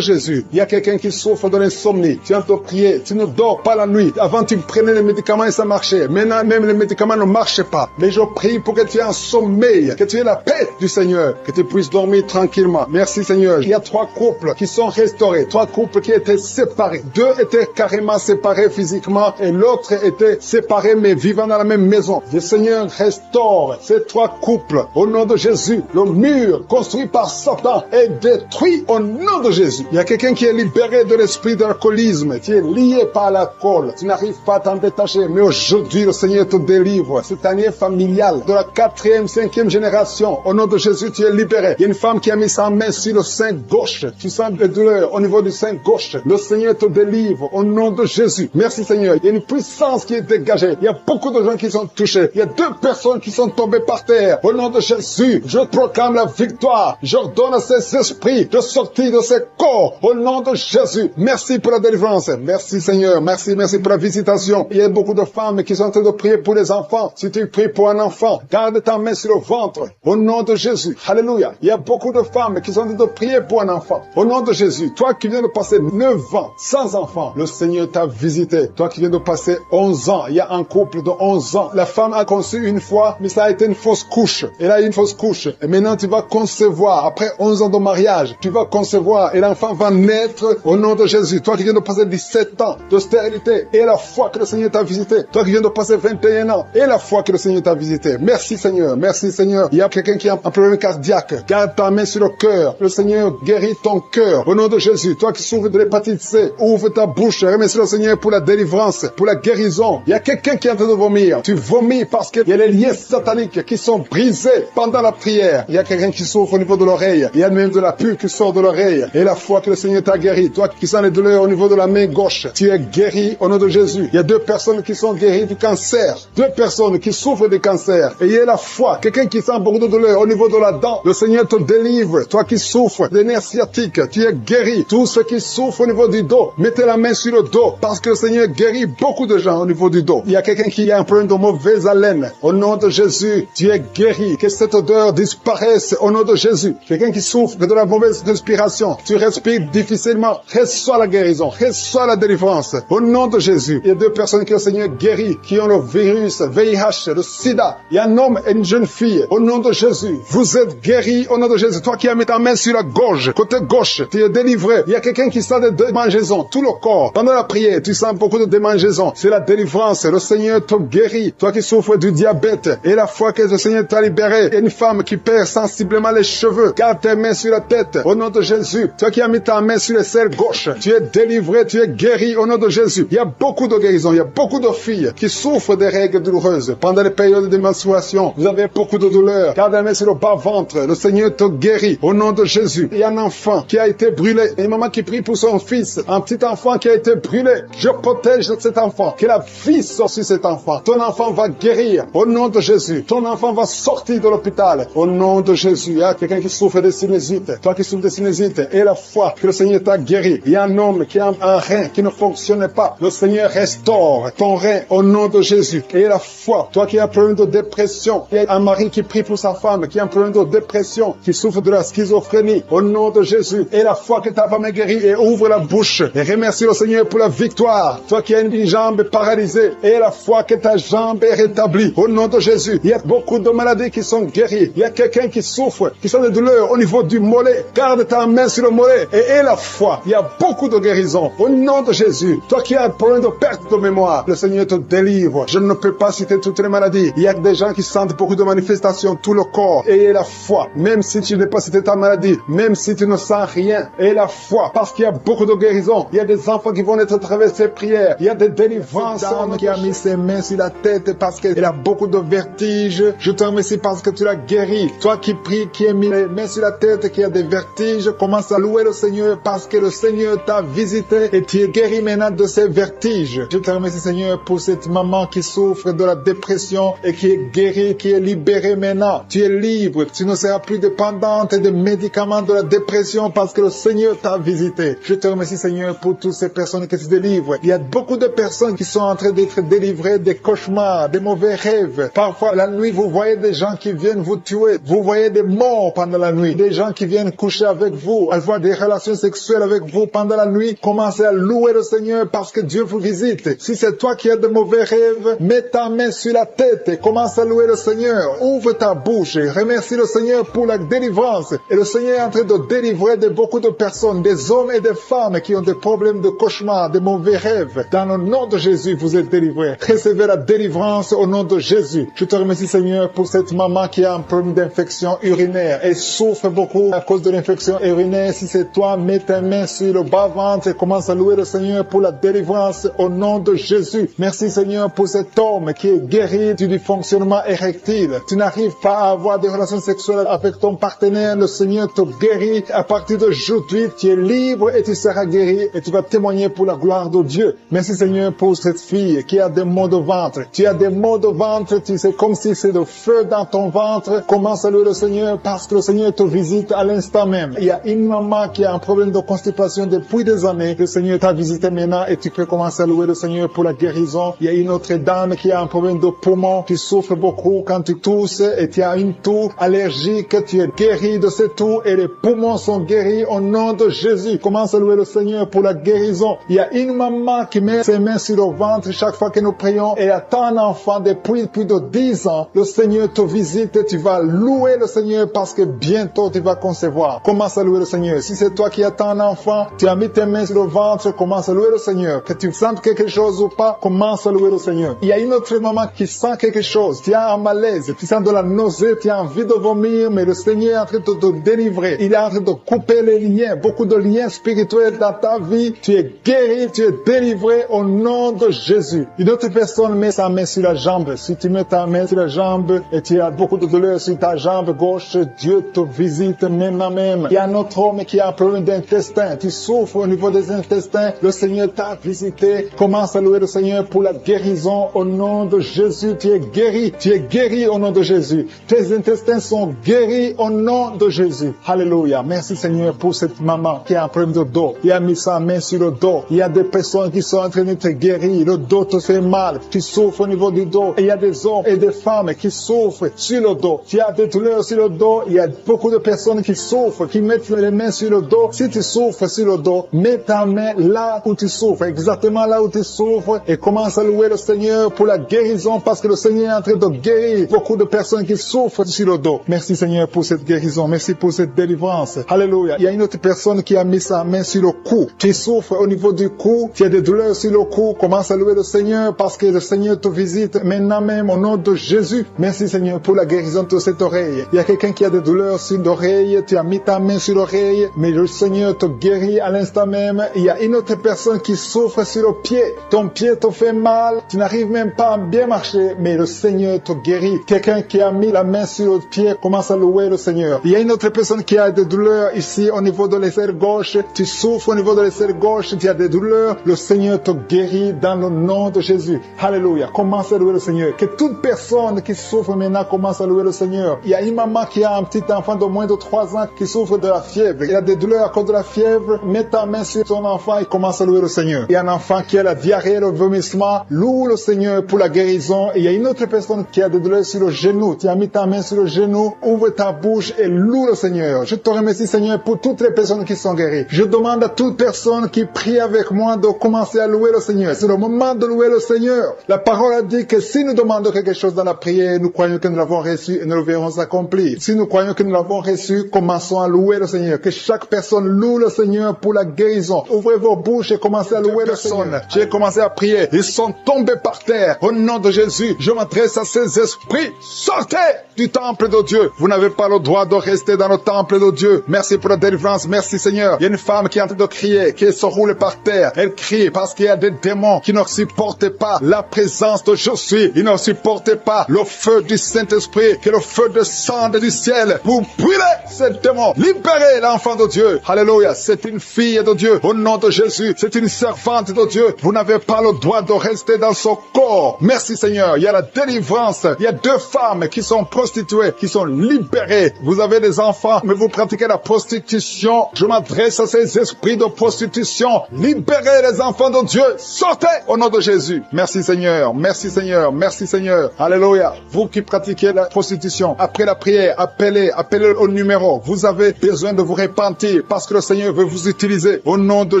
Jésus, il y a quelqu'un qui souffre de l'insomnie. Tu es en train de prier, tu ne dors pas la nuit. Avant, tu prenais les médicaments et ça marchait. Maintenant, même les médicaments ne marchent pas. Mais je prie pour que tu aies un sommeil, que tu aies la paix du Seigneur, que tu puisses dormir tranquillement. Merci Seigneur. Il y a 3 couples qui sont restaurés, 3 couples qui étaient séparés. 2 étaient carrément séparés physiquement et l'autre était séparé mais vivant dans la même maison. Le Seigneur restaure ces 3 couples. Au nom de Jésus, le mur construit par Satan est détruit au nom de Jésus. Il y a quelqu'un qui est libéré de l'esprit d'alcoolisme, qui est lié par l'alcool. Tu n'arrives pas à t'en détacher, mais aujourd'hui le Seigneur te délivre. Cette année familiale de la 4e, 5e génération, au nom de Jésus, tu es libéré. Il y a une femme qui a mis sa main sur le sein gauche. Tu sens des douleurs au niveau du sein gauche. Le Seigneur te délivre au nom de Jésus. Merci Seigneur. Il y a une puissance qui est dégagée. Il y a beaucoup de gens qui sont touchés. Il y a 2 personnes qui sont tombées par terre. Au nom de Jésus, je proclame la victoire. J'ordonne à ces esprits de sortir de ces corps. Au nom de Jésus. Merci pour la délivrance. Merci Seigneur. Merci pour la visitation. Il y a beaucoup de femmes qui sont en train de prier pour les enfants. Si tu pries pour un enfant, garde ta main sur le ventre. Au nom de Jésus. Alléluia. Il y a beaucoup de femmes qui sont en train de prier pour un enfant. Au nom de Jésus. Toi qui viens de passer 9 ans sans enfant, le Seigneur t'a visité. Toi qui viens de passer 11 ans, il y a un couple de 11 ans. La femme a conçu une fois, mais ça a été une fausse couche. Elle a eu une fausse couche. Et maintenant tu vas concevoir. Après 11 ans de mariage, tu vas concevoir et l'enfant va naître au nom de Jésus. Toi qui viens de passer 17 ans de stérilité et la foi que le Seigneur t'a visité. Toi qui viens de passer 21 ans et la foi que le Seigneur t'a visité. Merci Seigneur. Merci Seigneur. Il y a quelqu'un qui a un problème cardiaque. Garde ta main sur le cœur. Le Seigneur guérit ton cœur. Au nom de Jésus. Toi qui souffres de l'hépatite C, ouvre ta bouche. Remercie le Seigneur pour la délivrance, pour la guérison. Il y a quelqu'un qui est en train de vomir. Tu vomis parce qu'il y a les liens sataniques qui sont brisés pendant la prière. Il y a quelqu'un qui souffre au niveau de l'oreille. Il y a même de la pus qui sort de l'oreille. Et la foi que le Seigneur t'a guéri. Toi qui sens les douleurs au niveau de la main gauche, tu es guéri au nom de Jésus. Il y a 2 personnes qui sont guéries du cancer. 2 personnes qui souffrent du cancer. Et il y a la foi. Quelqu'un qui sent beaucoup de douleur au niveau de la dent. Le Seigneur te délivre. Toi qui souffres des nerfs sciatiques, tu es guéri. Tous ceux qui souffrent au niveau du dos, mettez la main sur le dos parce que le Seigneur guérit beaucoup de gens au niveau du dos. Il y a quelqu'un qui a un problème de mauvaise haleine. Au nom de Jésus, tu es guéri. Que cette odeur disparaisse au nom de Jésus. Quelqu'un qui souffre de la mauvaise respiration, tu respires difficilement. Reçois la guérison. Reçois la délivrance. Au nom de Jésus. Il y a 2 personnes que le Seigneur guérit, qui ont le virus, VIH, le sida. Il y a un homme et une jeune fille. Au nom de Jésus. Vous êtes guéris au nom de Jésus. Toi qui as mis ta main sur la gorge, côté gauche, tu es délivré. Il y a quelqu'un qui sent des démangeaisons, tout le corps. Pendant la prière, tu sens beaucoup de démangeaisons. C'est la délivrance. Le Seigneur te guérit. Toi qui souffres du diabète et la foi que le Seigneur t'a libéré. Il y a une femme qui perd sensiblement les cheveux. Garde tes mains sur la tête. Au nom de Jésus. Toi qui as mis ta main sur les selles gauche, tu es délivré, tu es guéri au nom de Jésus. Il y a beaucoup de guérisons. Il y a beaucoup de filles qui souffrent des règles douloureuses. Pendant les périodes de menstruation, vous avez beaucoup de douleurs. Garde la main sur le bas-ventre. Le Seigneur te guérit au nom de Jésus. Il y a un enfant qui a été brûlé. Une maman qui prie pour son fils. Un petit enfant qui a été brûlé. Je protège cet enfant. Que la vie sorte sur cet enfant. Ton enfant va guérir au nom de Jésus. Ton enfant va sortir de l'hôpital au nom de Jésus. Il y a quelqu'un qui souffre de sinusite. Toi qui souffres de sinusite et la foi que le Seigneur t'a guéri. Il y a un homme qui a un rein qui ne fonctionne pas. Le Seigneur restaure ton rein au nom de Jésus. Et la foi. Toi qui as un problème de dépression. Il y a un mari qui prie pour sa femme qui a un problème de dépression, qui souffre de la schizophrénie. Au nom de Jésus. Et la foi que ta femme est guérie et ouvre la bouche. Et remercie le Seigneur pour la victoire. Toi qui as une jambe paralysée. Et la foi que ta jambe est rétablie. Au nom de Jésus. Il y a beaucoup de maladies qui sont guéries. guéris. Il y a quelqu'un qui souffre, qui sent des douleurs au niveau du mollet. Garde ta main sur le mollet et aie la foi. Il y a beaucoup de guérison. Au nom de Jésus, toi qui as un problème de perte de mémoire, le Seigneur te délivre. Je ne peux pas citer toutes les maladies. Il y a des gens qui sentent beaucoup de manifestations, tout le corps. Ayez la foi. Même si tu n'es pas cité ta maladie, même si tu ne sens rien, ayez la foi. Parce qu'il y a beaucoup de guérison. Il y a des enfants qui vont être traversés prières. Il y a des délivrances. Dame qui a mis ses mains sur la tête parce qu'elle a beaucoup de vertiges. Je te remercie parce que tu l'as guéri. Toi qui pries, qui as mis les mains sur la tête, qui a des vertiges, commence à louer le Seigneur parce que le Seigneur t'a visité et tu es guéri maintenant de ces vertiges. Je te remercie Seigneur pour cette maman qui souffre de la dépression et qui est guérie, qui est libérée maintenant. Tu es libre. Tu ne seras plus dépendante des médicaments de la dépression parce que le Seigneur t'a visité. Je te remercie Seigneur pour toutes ces personnes qui se délivrent. Il y a beaucoup de personnes qui sont en train d'être délivrées des cauchemars, des mauvais rêves. Parfois, la nuit, vous voyez des gens qui viennent vous tuer. Vous voyez des morts pendant la nuit. Des gens qui viennent coucher avec vous, avoir des relations sexuelles avec vous pendant la nuit. Commencez à louer le Seigneur parce que Dieu vous visite. Si c'est toi qui as de mauvais rêves, mets ta main sur la tête et commence à louer le Seigneur. Ouvre ta bouche et remercie le Seigneur pour la délivrance. Et le Seigneur est en train de délivrer de beaucoup de personnes, des hommes et des femmes qui ont des problèmes de cauchemar, des mauvais rêves. Dans le nom de Jésus, vous êtes délivrés. Recevez la délivrance au nom de Jésus. Je te remercie Seigneur pour cette maman qui a un problème d'infection urinaire et souffre beaucoup à cause de l'infection urinaire. Si c'est toi, mets ta main sur le bas-ventre et commence à louer le Seigneur pour la délivrance au nom de Jésus. Merci Seigneur pour cet homme qui est guéri du dysfonctionnement érectile. Tu n'arrives pas à avoir des relations sexuelles avec ton partenaire. Le Seigneur te guérit. À partir d'aujourd'hui, tu es libre et tu seras guéri et tu vas témoigner pour la gloire de Dieu. Merci Seigneur pour cette fille qui a des maux de ventre. Tu as des maux de ventre, tu sais comme si c'est de feu dans ton ventre. Commence à louer le Seigneur parce que le Seigneur te visite à l'instant même. Il y a une maman qui a un problème de constipation depuis des années. Le Seigneur t'a visité maintenant et tu peux commencer à louer le Seigneur pour la guérison. Il y a une autre dame qui a un problème de poumon. Tu souffres beaucoup quand tu tousses et tu as une toux allergique. Tu es guéri de cette toux et les poumons sont guéris au nom de Jésus. Commence à louer le Seigneur pour la guérison. Il y a une maman qui met ses mains sur le ventre chaque fois que nous prions et attend un enfant depuis plus de 10 ans. Le Seigneur te visite et tu vas louer le Seigneur parce que bientôt tu vas concevoir. Commence à louer le Seigneur. Si c'est toi qui attends un enfant, tu as mis tes mains sur le ventre, commence à louer le Seigneur. Que tu sentes quelque chose ou pas, commence à louer le Seigneur. Il y a une autre maman qui sent quelque chose. Tu as un malaise, tu sens de la nausée, tu as envie de vomir, mais le Seigneur est en train de te délivrer. Il est en train de couper les liens, beaucoup de liens spirituels dans ta vie. Tu es guéri, tu es délivré au nom de Jésus. Une autre personne met sa main sur la jambe. Si tu mets ta main sur la jambe et tu as beaucoup de douleur sur ta jambe gauche, Dieu te visite maintenant même. Il y a un autre homme qui a un problème d'intestin. Tu souffres au niveau des intestins. Le Seigneur t'a visité. Commence à louer le Seigneur pour la guérison au nom de Jésus. Tu es guéri. Tu es guéri au nom de Jésus. Tes intestins sont guéris au nom de Jésus. Alléluia. Merci Seigneur pour cette maman qui a un problème de dos. Il a mis sa main sur le dos. Il y a des personnes qui sont en train d'être guéries. Le dos te fait mal. Tu souffres au niveau du dos. Et il y a des hommes et des femmes qui souffrent sur le dos. Tu as des douleurs sur le dos. Il y a beaucoup de personnes qui souffrent, qui mettent les mains sur le dos. Si tu souffres sur le dos, mets ta main là où tu souffres, exactement là où tu souffres, et commence à louer le Seigneur pour la guérison parce que le Seigneur est en train de guérir beaucoup de personnes qui souffrent sur le dos. Merci Seigneur pour cette guérison. Merci pour cette délivrance. Alléluia. Il y a une autre personne qui a mis sa main sur le cou. Tu souffres au niveau du cou. Tu as des douleurs sur le cou. Commence à louer le Seigneur parce que le Seigneur te visite maintenant même au nom de Jésus. Merci Seigneur pour la guérison de cette oreille. Il y a quelqu'un qui a des douleurs sur l'oreille. Tu as mis ta main sur l'oreille, mais le Seigneur te guérit à l'instant même. Il y a une autre personne qui souffre sur le pied. Ton pied te fait mal. Tu n'arrives même pas à bien marcher, mais le Seigneur te guérit. Quelqu'un qui a mis la main sur le pied, commence à louer le Seigneur. Il y a une autre personne qui a des douleurs ici au niveau de l'aisselle gauche. Tu souffres au niveau de l'aisselle gauche. Tu as des douleurs. Le Seigneur te guérit dans le nom de Jésus. Alléluia. Commence à louer le Seigneur. Que toute personne qui souffre maintenant commence à louer le Seigneur. Il y a une maman qui a un petit enfant de moins de 3 ans qui souffre de la fièvre. Il a des douleurs à cause de la fièvre. Mets ta main sur ton enfant et commence à louer le Seigneur. Il y a un enfant qui a la diarrhée, le vomissement. Loue le Seigneur pour la guérison. Et il y a une autre personne qui a des douleurs sur le genou. Tu as mis ta main sur le genou. Ouvre ta bouche et loue le Seigneur. Je te remercie Seigneur pour toutes les personnes qui sont guéries. Je demande à toute personne qui prie avec moi de commencer à louer le Seigneur. C'est le moment de louer le Seigneur. La parole a dit que si nous demandons quelque chose dans la prière, nous croyons que nous l'avons reçu et nous le verrons s'accomplir. Si nous croyons que nous l'avons reçu, commençons à louer le Seigneur. Que chaque personne loue le Seigneur pour la guérison. Ouvrez vos bouches et commencez à louer le Seigneur. J'ai commencé à prier. Ils sont tombés par terre. Au nom de Jésus, je m'adresse à ces esprits. Sortez du temple de Dieu. Vous n'avez pas le droit de rester dans le temple de Dieu. Merci pour la délivrance. Merci Seigneur. Il y a une femme qui est en train de crier, qui se roule par terre. Elle crie parce qu'il y a des démons qui ne supportent pas la présence de je suis. Ils ne supportent pas le feu du Saint-Esprit, que le feu descende du ciel pour brûler ces démons. Libérez l'enfant de Dieu. Alléluia. C'est une fille de Dieu. Au nom de Jésus, c'est une servante de Dieu. Vous n'avez pas le droit de rester dans son corps. Merci Seigneur. Il y a la délivrance. Il y a 2 femmes qui sont prostituées, qui sont libérées. Vous avez des enfants, mais vous pratiquez la prostitution. Je m'adresse à ces esprits de prostitution. Libérez les enfants de Dieu. Sortez au nom de Jésus. Merci Seigneur. Merci Seigneur. Merci Seigneur. Alléluia. Vous qui pratiquez la prostitution, après la prière, appelez au numéro. Vous avez besoin de vous repentir parce que le Seigneur veut vous utiliser. Au nom de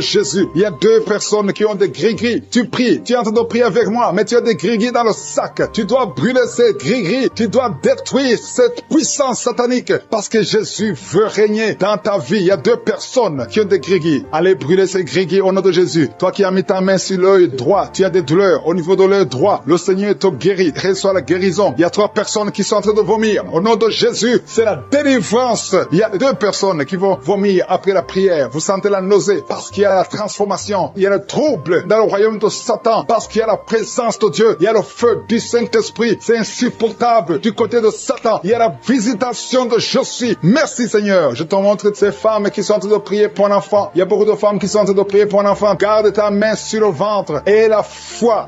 Jésus. Il y a 2 personnes qui ont des gris-gris. Tu pries. Tu es en train de prier avec moi, mais tu as des gris-gris dans le sac. Tu dois brûler ces gris-gris. Tu dois détruire cette puissance satanique parce que Jésus veut régner dans ta vie. Il y a 2 personnes qui ont des gris-gris. Allez brûler ces gris-gris au nom de Jésus. Toi qui as mis ta main sur l'œil droit, tu as des douleurs au niveau de l'œil droit. Le Seigneur te guérit. Reçois la guérison. Il y a 3 personnes qui sont en train de vomir. Au nom de Jésus, c'est la délivrance. Il y a 2 personnes qui vont vomir après la prière. Vous sentez la nausée parce qu'il y a la transformation. Il y a le trouble dans le royaume de Satan parce qu'il y a la présence de Dieu. Il y a le feu du Saint-Esprit. C'est insupportable du côté de Satan. Il y a la visitation de je suis. Merci Seigneur. Je te montre ces femmes qui sont en train de prier pour un enfant. Il y a beaucoup de femmes qui sont en train de prier pour un enfant. Garde ta main sur le ventre et la foi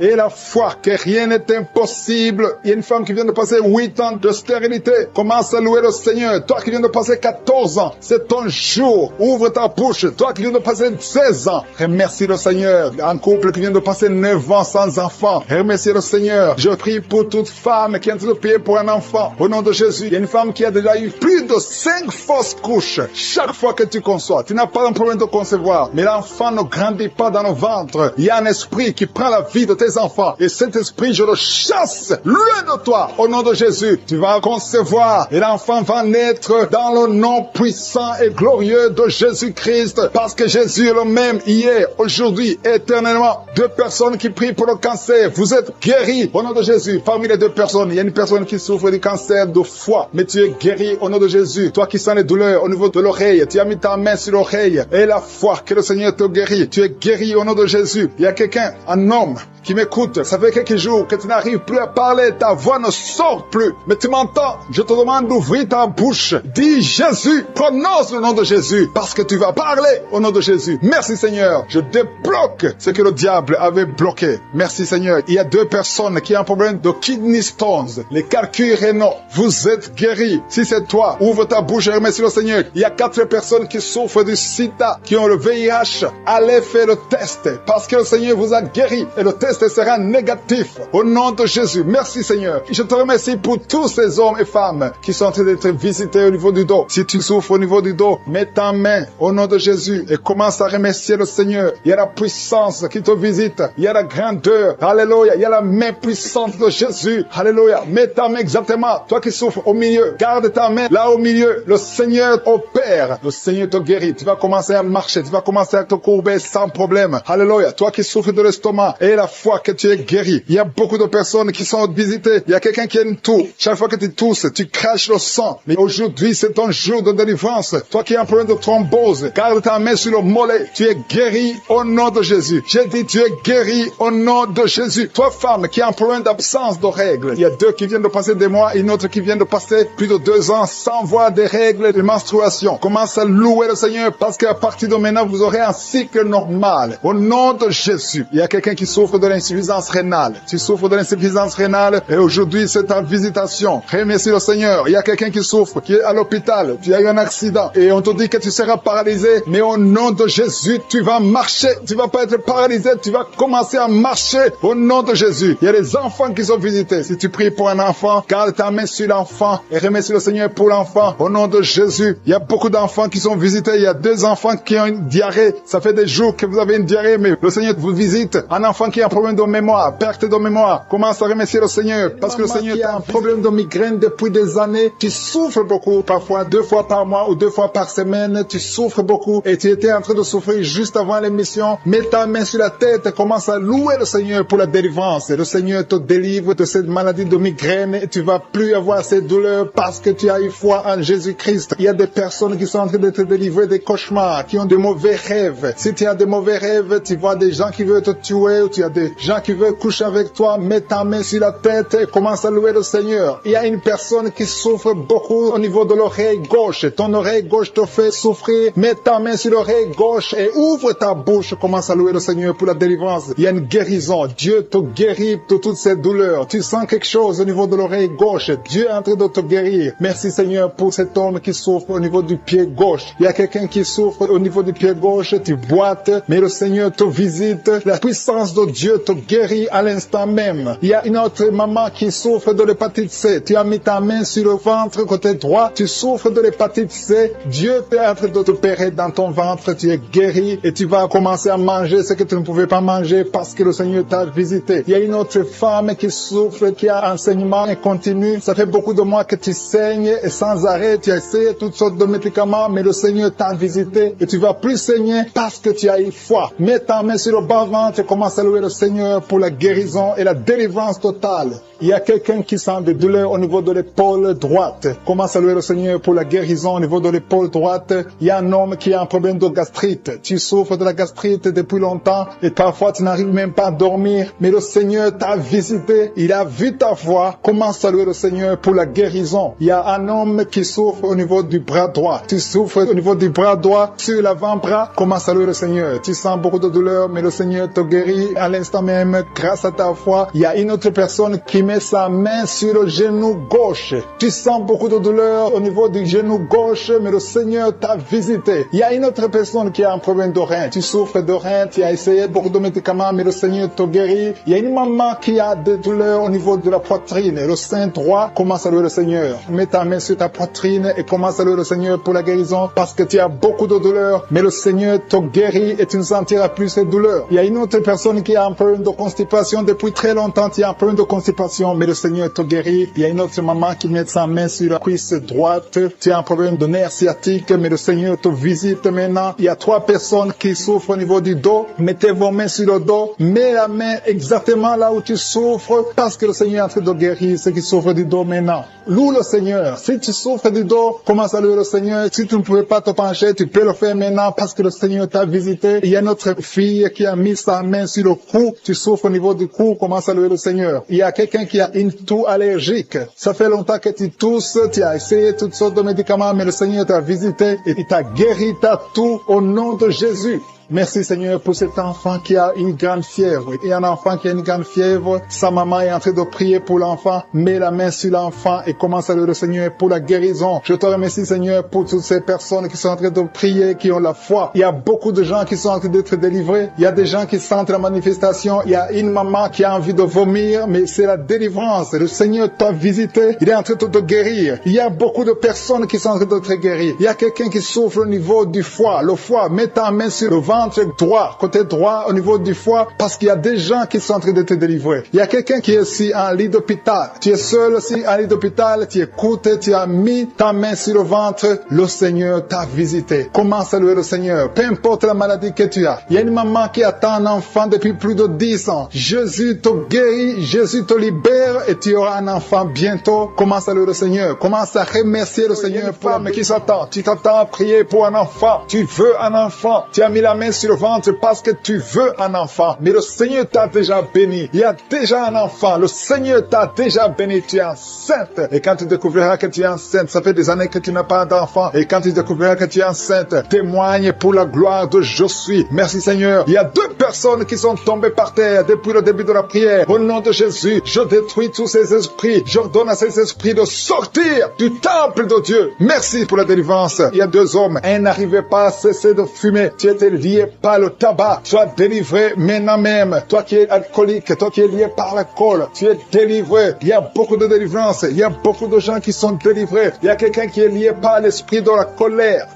que rien n'est impossible. Il y a une femme qui vient de passer 8 ans de stérilité. Commence à louer le Seigneur. Toi qui viens de passer 14 ans, c'est ton jour. Ouvre ta bouche. Toi qui viens de passer 16 ans, remercie le Seigneur. Un couple qui vient de passer 9 ans sans enfant, remercie le Seigneur. Je prie pour toute femme qui est en train de prier pour un enfant. Au nom de Jésus, il y a une femme qui a déjà eu plus de 5 fausses couches. Chaque fois que tu conçois, tu n'as pas un problème de concevoir, mais l'enfant ne grandit pas dans le ventre. Il y a un esprit qui prend la vie de tes enfants. Et cet esprit, je le chasse loin de toi. Au nom de Jésus, tu vas concevoir et l'enfant va naître dans le nom puissant et glorieux de Jésus-Christ. Parce que Jésus est le même hier, aujourd'hui, éternellement. 2 personnes qui prient pour le cancer. Vous êtes guéris au nom de Jésus. Parmi les 2 personnes, il y a une personne qui souffre du cancer de foie. Mais tu es guéri au nom de Jésus. Toi qui sens les douleurs au niveau de l'oreille, tu as mis ta main sur l'oreille. Et la foi que le Seigneur te guérit. Tu es guéri au nom de Jésus. Il y a quelqu'un, un homme, qui m'écoute. Ça fait quelques jours que tu n'arrives plus à parler. Ta voix ne sort plus. Mais tu m'entends. Je te demande d'ouvrir ta bouche. Dis Jésus. Prononce le nom de Jésus. Parce que tu vas parler au nom de Jésus. Merci Seigneur. Je débloque ce que le diable avait bloqué. Merci Seigneur. Il y a 2 personnes qui ont un problème de kidney stones. Les calculs rénaux. Vous êtes guéris. Si c'est toi, ouvre ta bouche et remercie le Seigneur. Il y a 4 personnes qui souffrent du sida, qui ont le VIH. Allez faire le test. Parce que le Seigneur vous a guéri. Et le test sera négatif. Au nom de Jésus. Merci Seigneur. Je te remercie pour tous ces hommes et femmes qui sont en train d'être visités au niveau du dos. Si tu souffres au niveau du dos, mets ta main au nom de Jésus et commence à remercier le Seigneur. Il y a la puissance qui te visite. Il y a la grandeur. Alléluia. Il y a la main puissante de Jésus. Alléluia. Mets ta main exactement. Toi qui souffres au milieu, garde ta main là au milieu. Le Seigneur opère. Le Seigneur te guérit. Tu vas commencer à marcher. Tu vas commencer à te courber sans problème. Alléluia. Toi qui souffres de l'estomac et la foi que tu es guéri. Il y a beaucoup de personnes qui sont visitées. Il y a quelqu'un qui a une toux. Chaque fois que tu tousses, tu craches le sang. Mais aujourd'hui, c'est ton jour de délivrance. Toi qui as un problème de thrombose, garde ta main sur le mollet. Tu es guéri au nom de Jésus. J'ai dit, tu es guéri au nom de Jésus. Toi, femme, qui a un problème d'absence de règles. Il y a 2 qui viennent de passer des mois et une autre qui vient de passer plus de 2 ans sans voir des règles de menstruation. Commence à louer le Seigneur parce qu'à partir de maintenant, vous aurez un cycle normal. Au nom de Jésus. Il y a quelqu'un qui souffre de l'insuffisance rénale. Tu souffres de l'insuffisance rénale et aujourd'hui, c'est ta visitation. Remercie le Seigneur. Il y a quelqu'un qui souffre, qui est à l'hôpital. Tu as eu un accident et on te dit que tu seras paralysé. Mais au nom de Jésus, tu vas marcher. Tu vas pas être paralysé. Tu vas commencer à marcher au nom de Jésus. Il y a des enfants qui sont visités. Si tu pries pour un enfant, garde ta main sur l'enfant et remercie le Seigneur pour l'enfant. Au nom de Jésus, il y a beaucoup d'enfants qui sont visités. Il y a 2 enfants qui ont une diarrhée. Ça fait des jours que vous avez une diarrhée, mais le Seigneur vous visite. Un enfant qui a un problème de mémoire, perte de mémoire. Commence à remercier le Seigneur parce que le Seigneur a un problème de migraine. migraine depuis des années. Tu souffres beaucoup, parfois 2 fois par mois ou 2 fois par semaine. Tu souffres beaucoup et tu étais en train de souffrir juste avant l'émission. Mets ta main sur la tête et commence à louer le Seigneur pour la délivrance. Et le Seigneur te délivre de cette maladie de migraine et tu vas plus avoir ces douleurs parce que tu as eu foi en Jésus-Christ. Il y a des personnes qui sont en train de te délivrer des cauchemars, qui ont de mauvais rêves. Si tu as de mauvais rêves, tu vois des gens qui veulent te tuer ou tu as des gens qui veulent coucher avec toi, mets ta main sur la tête et commence à louer le Seigneur. Il y a une personne qui souffre beaucoup au niveau de l'oreille gauche. Ton oreille gauche te fait souffrir. Mets ta main sur l'oreille gauche et ouvre ta bouche. Commence à louer le Seigneur pour la délivrance. Il y a une guérison. Dieu te guérit de toutes ces douleurs. Tu sens quelque chose au niveau de l'oreille gauche. Dieu est en train de te guérir. Merci Seigneur pour cet homme qui souffre au niveau du pied gauche. Il y a quelqu'un qui souffre au niveau du pied gauche. Tu boites, mais le Seigneur te visite. La puissance de Dieu te guérit à l'instant même. Il y a une autre maman qui souffre de l'hépatite C. Tu as mis ta main sur le ventre côté droit. Tu souffres de l'hépatite C. Dieu est en train de t'opérer dans ton ventre. Tu es guéri et tu vas commencer à manger ce que tu ne pouvais pas manger parce que le Seigneur t'a visité. Il y a une autre femme qui souffre, qui a un saignement continu. Ça fait beaucoup de mois que tu saignes et sans arrêt. Tu as essayé toutes sortes de médicaments, mais le Seigneur t'a visité et tu vas plus saigner parce que tu as eu foi. Mets ta main sur le bas-ventre et commence à louer le Seigneur pour la guérison et la délivrance totale. Il y a quelqu'un qui sent des douleurs au niveau de l'épaule droite. Commence à louer le Seigneur pour la guérison au niveau de l'épaule droite. Il y a un homme qui a un problème de gastrite. Tu souffres de la gastrite depuis longtemps et parfois tu n'arrives même pas à dormir. Mais le Seigneur t'a visité. Il a vu ta foi. Commence à louer le Seigneur pour la guérison. Il y a un homme qui souffre au niveau du bras droit. Tu souffres au niveau du bras droit, sur l'avant-bras. Commence à louer le Seigneur. Tu sens beaucoup de douleur, mais le Seigneur te guérit à l'instant même grâce à ta foi. Il y a une autre personne qui met sa main sur le genou gauche. Tu sens beaucoup de douleur au niveau du genou gauche, mais le Seigneur t'a visité. Il y a une autre personne qui a un problème de rein. Tu souffres de rein, tu as essayé beaucoup de médicaments, mais le Seigneur te guérit. Il y a une maman qui a des douleurs au niveau de la poitrine. Le sein droit, commence à louer le Seigneur. Mets ta main sur ta poitrine et commence à louer le Seigneur pour la guérison parce que tu as beaucoup de douleurs, mais le Seigneur te guérit et tu ne sentiras plus ces douleurs. Il y a une autre personne qui a un problème de constipation depuis très longtemps. Tu as un problème de constipation, mais le Seigneur te guérit. Il y a une autre maman qui met sa main sur la cuisse droite. Tu as un problème de nerf sciatique, mais le Seigneur te visite maintenant. Il y a 3 personnes qui souffrent au niveau du dos. Mettez vos mains sur le dos. Mets la main exactement là où tu souffres parce que le Seigneur est en train de guérir ceux qui souffrent du dos maintenant. Loue le Seigneur. Si tu souffres du dos, commence à louer le Seigneur. Si tu ne pouvais pas te pencher, tu peux le faire maintenant parce que le Seigneur t'a visité. Il y a notre fille qui a mis sa main sur le cou. Tu souffres au niveau du cou, commence à louer le Seigneur. Il y a quelqu'un qui a une toux allergique. Ça fait longtemps que tu tousses, tu as essayé toutes sortes de médicaments, mais le Seigneur t'a visité et il t'a guéri ta toux au nom de Jésus. Merci Seigneur pour cet enfant qui a une grande fièvre. Il y a un enfant qui a une grande fièvre. Sa maman est en train de prier pour l'enfant. Mets la main sur l'enfant et commence à louer le Seigneur pour la guérison. Je te remercie Seigneur pour toutes ces personnes qui sont en train de prier, qui ont la foi. Il y a beaucoup de gens qui sont en train d'être délivrés. Il y a des gens qui sentent la manifestation. Il y a une maman qui a envie de vomir, mais c'est la délivrance. Le Seigneur t'a visité. Il est en train de te guérir. Il y a beaucoup de personnes qui sont en train de te guérir. Il y a quelqu'un qui souffre au niveau du foie. Le foie, mets ta main sur le ventre droit, côté droit au niveau du foie, parce qu'il y a des gens qui sont en train de te délivrer. Il y a quelqu'un qui est aussi en lit d'hôpital. Tu es seul aussi en lit d'hôpital, tu écoutes, tu as mis ta main sur le ventre, le Seigneur t'a visité. Commence à louer le Seigneur, peu importe la maladie que tu as. Il y a une maman qui attend un enfant depuis plus de 10 ans. Jésus te guérit, Jésus te libère et tu auras un enfant bientôt. Commence à louer le Seigneur. Commence à remercier le Seigneur pour l'homme qui s'attend. Tu t'attends à prier pour un enfant. Tu veux un enfant. Tu as mis la main sur le ventre parce que tu veux un enfant. Mais le Seigneur t'a déjà béni. Il y a déjà un enfant. Le Seigneur t'a déjà béni. Tu es enceinte. Et quand tu découvriras que tu es enceinte, ça fait des années que tu n'as pas d'enfant. Et quand tu découvriras que tu es enceinte, témoigne pour la gloire de Je suis. Merci Seigneur. Il y a 2 personnes qui sont tombées par terre depuis le début de la prière. Au nom de Jésus, je détruis tous ces esprits. J'ordonne à ces esprits de sortir du temple de Dieu. Merci pour la délivrance. Il y a 2 hommes. Un n'arrivait pas à cesser de fumer. Tu étais lié lié par le tabac, sois délivré maintenant même. Toi qui es alcoolique, toi qui es lié par l'alcool, tu es délivré. Il y a beaucoup de délivrance. Il y a beaucoup de gens qui sont délivrés. Il y a quelqu'un qui est lié par l'esprit de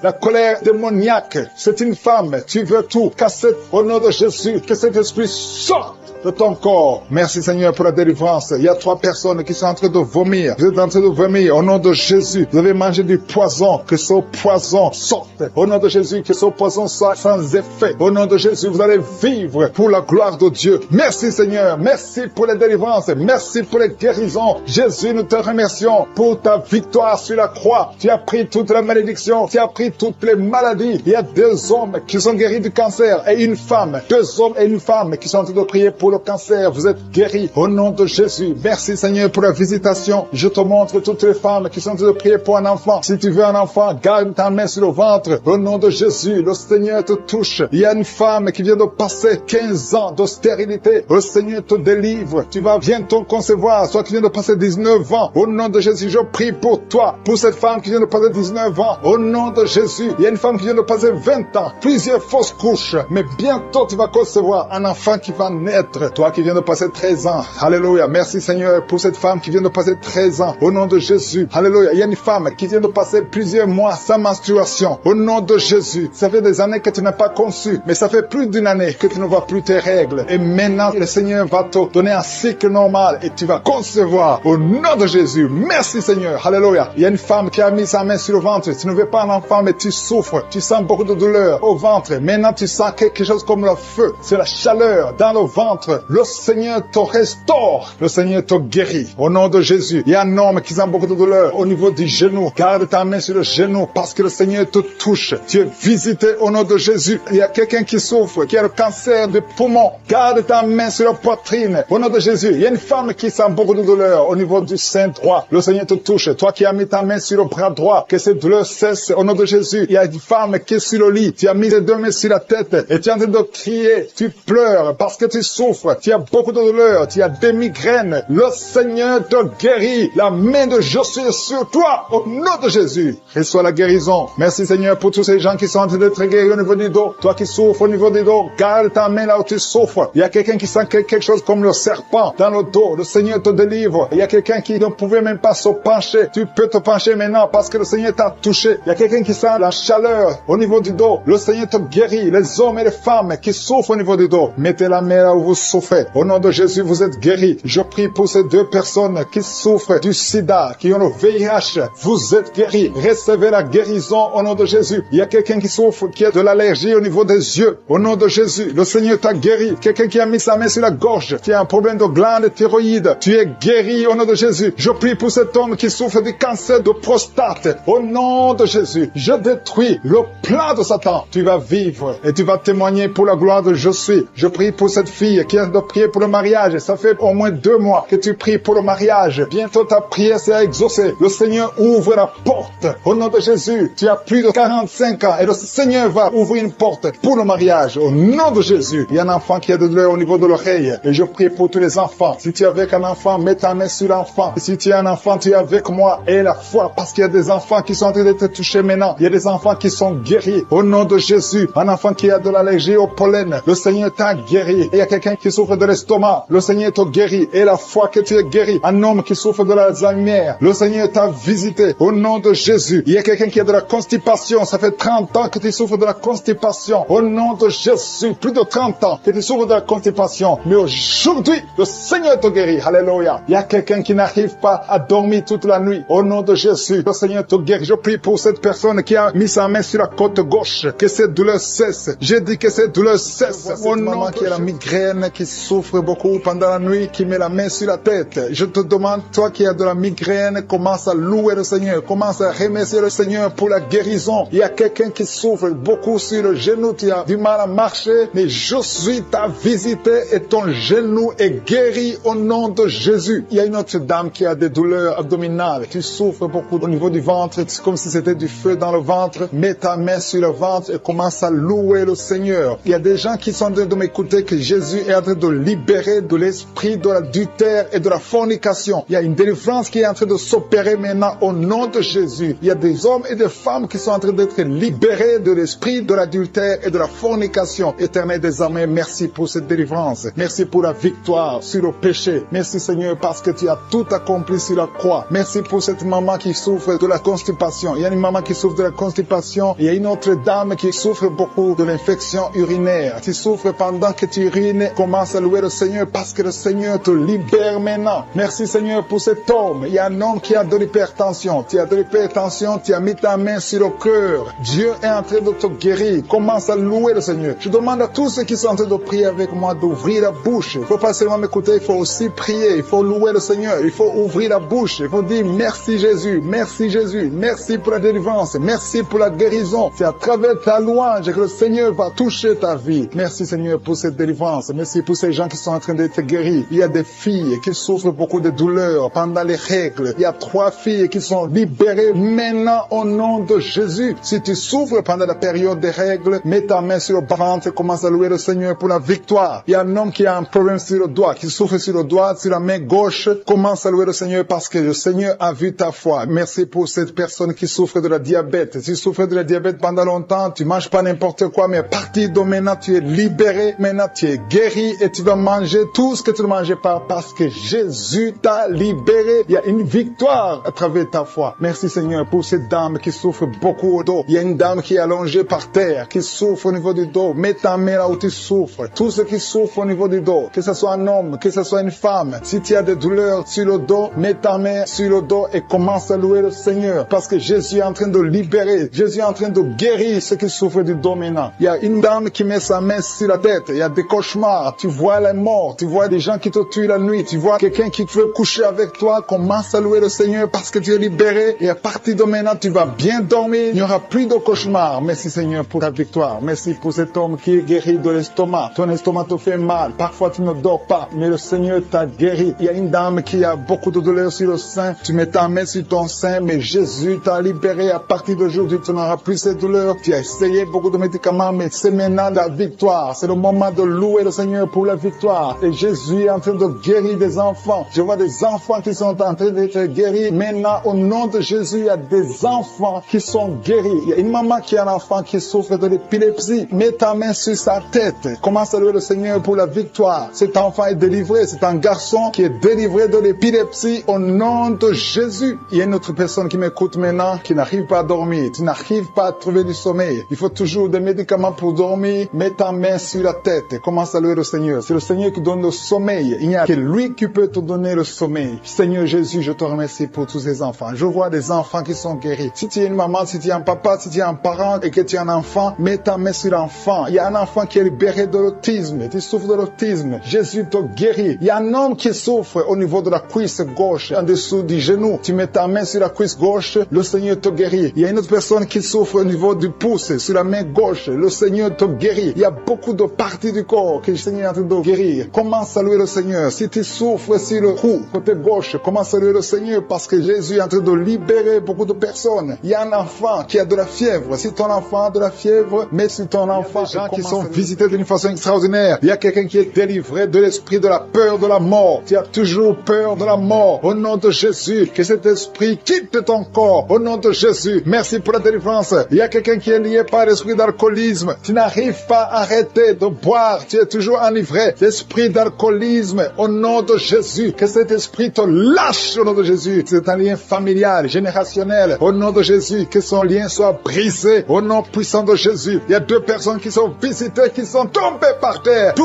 la colère démoniaque. C'est une femme. Tu veux tout casser au nom de Jésus. Que cet esprit sorte de ton corps. Merci Seigneur pour la délivrance. Il y a 3 personnes qui sont en train de vomir. Vous êtes en train de vomir au nom de Jésus. Vous avez mangé du poison. Que ce poison sorte. Au nom de Jésus, que ce poison soit sans effet. Au nom de Jésus, vous allez vivre pour la gloire de Dieu. Merci Seigneur. Merci pour les délivrances. Merci pour les guérisons. Jésus, nous te remercions pour ta victoire sur la croix. Tu as pris toute la malédiction. Tu as pris toutes les maladies. Il y a 2 hommes qui sont guéris du cancer et une femme. 2 hommes et une femme qui sont en train de prier pour le cancer. Vous êtes guéris au nom de Jésus. Merci Seigneur pour la visitation. Je te montre toutes les femmes qui sont en train de prier pour un enfant. Si tu veux un enfant, garde ta main sur le ventre. Au nom de Jésus, le Seigneur te touche. Il y a une femme qui vient de passer 15 ans de stérilité. Le Seigneur te délivre. Tu vas bientôt concevoir. Soit qui vient de passer 19 ans. Au nom de Jésus, je prie pour toi. Pour cette femme qui vient de passer 19 ans. Au nom de Jésus. Il y a une femme qui vient de passer 20 ans. Plusieurs fausses couches. Mais bientôt tu vas concevoir un enfant qui va naître. Toi qui viens de passer 13 ans. Alléluia. Merci Seigneur pour cette femme qui vient de passer 13 ans. Au nom de Jésus. Alléluia. Il y a une femme qui vient de passer plusieurs mois sans menstruation. Au nom de Jésus. Ça fait des années que tu n'as pas conçu. Mais ça fait plus d'une année que tu ne vois plus tes règles. Et maintenant, le Seigneur va te donner un cycle normal et tu vas concevoir. Au nom de Jésus. Merci Seigneur. Alléluia. Il y a une femme qui a mis sa main sur le ventre. Tu ne veux pas un enfant, mais tu souffres. Tu sens beaucoup de douleur au ventre. Maintenant, tu sens quelque chose comme le feu. C'est la chaleur dans le ventre. Le Seigneur te restaure. Le Seigneur te guérit. Au nom de Jésus. Il y a un homme qui sent beaucoup de douleur au niveau du genou. Garde ta main sur le genou parce que le Seigneur te touche. Tu es visité au nom de Jésus. Il y a quelqu'un qui souffre, qui a le cancer du poumon. Garde ta main sur la poitrine. Au nom de Jésus. Il y a une femme qui sent beaucoup de douleur au niveau du sein droit. Le Seigneur te touche. Toi qui as mis ta main sur le bras droit, que cette douleur cesse au nom de Jésus. Il y a une femme qui est sur le lit. Tu as mis tes 2 mains sur la tête et tu es en train de crier. Tu pleures parce que tu souffres. Tu as beaucoup de douleur. Tu as des migraines. Le Seigneur te guérit. La main de Jésus est sur toi. Au nom de Jésus. Reçois la guérison. Merci Seigneur pour tous ces gens qui sont en train d'être guéris au niveau du dos. Toi qui souffres au niveau du dos, garde ta main là où tu souffres. Il y a quelqu'un qui sent quelque chose comme le serpent dans le dos. Le Seigneur te délivre. Il y a quelqu'un qui ne pouvait même pas se pencher. Tu peux te pencher maintenant parce que le Seigneur t'a touché. Il y a quelqu'un qui sent la chaleur au niveau du dos. Le Seigneur te guérit. Les hommes et les femmes qui souffrent au niveau du dos, mettez la main là où vous souffrez. Au nom de Jésus, vous êtes guéris. Je prie pour ces 2 personnes qui souffrent du sida, qui ont le VIH. Vous êtes guéris. Recevez la guérison au nom de Jésus. Il y a quelqu'un qui souffre, qui a de l'allergie au niveau des yeux. Au nom de Jésus, le Seigneur t'a guéri. Quelqu'un qui a mis sa main sur la gorge, qui a un problème de glande thyroïde. Tu es guéri au nom de Jésus. Je prie pour cet homme qui souffre du cancer de prostate. Au nom de Jésus, je détruis le plan de Satan. Tu vas vivre et tu vas témoigner pour la gloire de Je suis. Je prie pour cette fille qui a de prier pour le mariage. Ça fait au moins 2 mois que tu pries pour le mariage. Bientôt ta prière sera exaucée. Le Seigneur ouvre la porte. Au nom de Jésus, tu as plus de 45 ans et le Seigneur va ouvrir une porte pour le mariage. Au nom de Jésus, il y a un enfant qui a de douleur au niveau de l'oreille. Et je prie pour tous les enfants. Si tu es avec un enfant, mets ta main sur l'enfant. Si tu es un enfant, tu es avec moi. Et la foi, parce qu'il y a des enfants qui sont en train d'être touchés maintenant. Il y a des enfants qui sont guéris. Au nom de Jésus, un enfant qui a de l'allergie au pollen, le Seigneur t'a guéri. Et il y a quelqu'un qui souffre de l'estomac, le Seigneur t'a guéri. Et la foi que tu es guéri. Un homme qui souffre de l'Alzheimer, le Seigneur t'a visité. Au nom de Jésus, il y a quelqu'un qui a de la constipation. Ça fait 30 ans que tu souffres de la constipation. Au nom de Jésus, plus de 30 ans que tu souffres de la constipation. Mais aujourd'hui, le Seigneur te guérit. Alléluia. Il y a quelqu'un qui n'arrive pas à dormir toute la nuit. Au nom de Jésus, le Seigneur te guérit. Je prie pour cette personne qui a mis sa main sur la côte gauche. Que cette douleur cesse. J'ai dit que cette douleur cesse. Au nom qui a la migraine, qui souffre beaucoup pendant la nuit, qui met la main sur la tête. Je te demande, toi qui as de la migraine, commence à louer le Seigneur. Commence à remercier le Seigneur pour la guérison. Il y a quelqu'un qui souffre beaucoup sur le genou. Tu as du mal à marcher, mais je suis ta visité et ton genou est guéri au nom de Jésus. Il y a une autre dame qui a des douleurs abdominales. Tu souffres beaucoup au niveau du ventre. C'est comme si c'était du feu dans le ventre. Mets ta main sur le ventre et commence à louer le Seigneur. Il y a des gens qui sont en train de m'écouter que Jésus est en train de libérer de l'esprit de l'adultère et de la fornication. Il y a une délivrance qui est en train de s'opérer maintenant au nom de Jésus. Il y a des hommes et des femmes qui sont en train d'être libérés de l'esprit de l'adultère l'adultère et de la fornication. Éternel des armées, merci pour cette délivrance. Merci pour la victoire sur le péché. Merci Seigneur parce que tu as tout accompli sur la croix. Merci pour cette maman qui souffre de la constipation. Il y a une maman qui souffre de la constipation. Il y a une autre dame qui souffre beaucoup de l'infection urinaire. Tu souffres pendant que tu urines. Commence à louer le Seigneur parce que le Seigneur te libère maintenant. Merci Seigneur pour cet homme. Il y a un homme qui a de l'hypertension. Tu as de l'hypertension, tu as mis ta main sur le cœur. Dieu est en train de te guérir. Commence à louer le Seigneur. Je demande à tous ceux qui sont en train de prier avec moi d'ouvrir la bouche. Il ne faut pas seulement m'écouter, il faut aussi prier. Il faut louer le Seigneur. Il faut ouvrir la bouche. Il faut dire merci Jésus, merci Jésus, merci pour la délivrance, merci pour la guérison. C'est à travers ta louange que le Seigneur va toucher ta vie. Merci Seigneur pour cette délivrance. Merci pour ces gens qui sont en train d'être guéris. Il y a des filles qui souffrent beaucoup de douleurs pendant les règles. Il y a 3 filles qui sont libérées maintenant au nom de Jésus. Si tu souffres pendant la période des règles, mets ta main sur le ventre et commence à louer le Seigneur pour la victoire. Il y a un homme qui a un problème sur le doigt, qui souffre sur le doigt, sur la main gauche. Commence à louer le Seigneur parce que le Seigneur a vu ta foi. Merci pour cette personne qui souffre de la diabète. Si tu souffres de la diabète pendant longtemps, tu manges pas n'importe quoi, mais à partir de maintenant, tu es libéré. Maintenant, tu es guéri et tu vas manger tout ce que tu ne mangeais pas parce que Jésus t'a libéré. Il y a une victoire à travers ta foi. Merci Seigneur pour cette dame qui souffre beaucoup au dos. Il y a une dame qui est allongée par terre, qui souffre au niveau du dos. Mets ta main là où tu souffres. Tous ceux qui souffrent au niveau du dos, que ce soit un homme, que ce soit une femme, si tu as des douleurs sur le dos, mets ta main sur le dos et commence à louer le Seigneur parce que Jésus est en train de libérer. Jésus est en train de guérir ceux qui souffrent du dos maintenant. Il y a une dame qui met sa main sur la tête. Il y a des cauchemars. Tu vois les morts. Tu vois des gens qui te tuent la nuit. Tu vois quelqu'un qui veut coucher avec toi. Commence à louer le Seigneur parce que tu es libéré. Et à partir de maintenant, tu vas bien dormir. Il n'y aura plus de cauchemars. Merci Seigneur pour ta victoire. Merci pour cet homme qui est guéri de l'estomac. Ton estomac te fait mal. Parfois, tu ne dors pas. Mais le Seigneur t'a guéri. Il y a une dame qui a beaucoup de douleurs sur le sein. Tu mets ta main sur ton sein. Mais Jésus t'a libéré. À partir d'aujourd'hui, tu n'auras plus ces douleurs. Tu as essayé beaucoup de médicaments. Mais c'est maintenant la victoire. C'est le moment de louer le Seigneur pour la victoire. Et Jésus est en train de guérir des enfants. Je vois des enfants qui sont en train d'être guéris. Maintenant, au nom de Jésus, il y a des enfants qui sont guéris. Il y a une maman qui a un enfant qui souffre de l'épilepsie. Mets ta main sur sa tête. Commence à louer le Seigneur pour la victoire. Cet enfant est délivré. C'est un garçon qui est délivré de l'épilepsie au nom de Jésus. Il y a une autre personne qui m'écoute maintenant qui n'arrive pas à dormir. Tu n'arrives pas à trouver du sommeil. Il faut toujours des médicaments pour dormir. Mets ta main sur la tête. Commence à louer le Seigneur. C'est le Seigneur qui donne le sommeil. Il n'y a que lui qui peut te donner le sommeil. Seigneur Jésus, je te remercie pour tous ces enfants. Je vois des enfants qui sont guéris. Si tu es une maman, si tu es un papa, si tu es un parent et que tu es un enfant, mets ta main sur l'enfant. Il y a un enfant qui est libéré de l'autisme. Tu souffres de l'autisme. Jésus te guérit. Il y a un homme qui souffre au niveau de la cuisse gauche, en dessous du genou. Tu mets ta main sur la cuisse gauche, le Seigneur te guérit. Il y a une autre personne qui souffre au niveau du pouce, sur la main gauche, le Seigneur te guérit. Il y a beaucoup de parties du corps que le Seigneur est en train de guérir. Commence à louer le Seigneur. Si tu souffres sur le cou, côté gauche, commence à louer le Seigneur parce que Jésus est en train de libérer beaucoup de personnes. Il y a un enfant qui a de la fièvre. Si ton enfant a de la fièvre, mets sur ton enfant. Il y a des gens qui sont visités d'une façon extraordinaire. Il y a quelqu'un qui est délivré de l'esprit de la peur de la mort. Tu as toujours peur de la mort. Au nom de Jésus, que cet esprit quitte ton corps. Au nom de Jésus, merci pour la délivrance. Il y a quelqu'un qui est lié par l'esprit d'alcoolisme. Tu n'arrives pas à arrêter de boire. Tu es toujours enivré. L'esprit d'alcoolisme, au nom de Jésus, que cet esprit te lâche au nom de Jésus. C'est un lien familial, générationnel. Au nom de Jésus, que son lien soit brisé. Au nom puissant de Jésus. Il y a 2 personnes qui sont visitées, qui sont tombées par terre. 2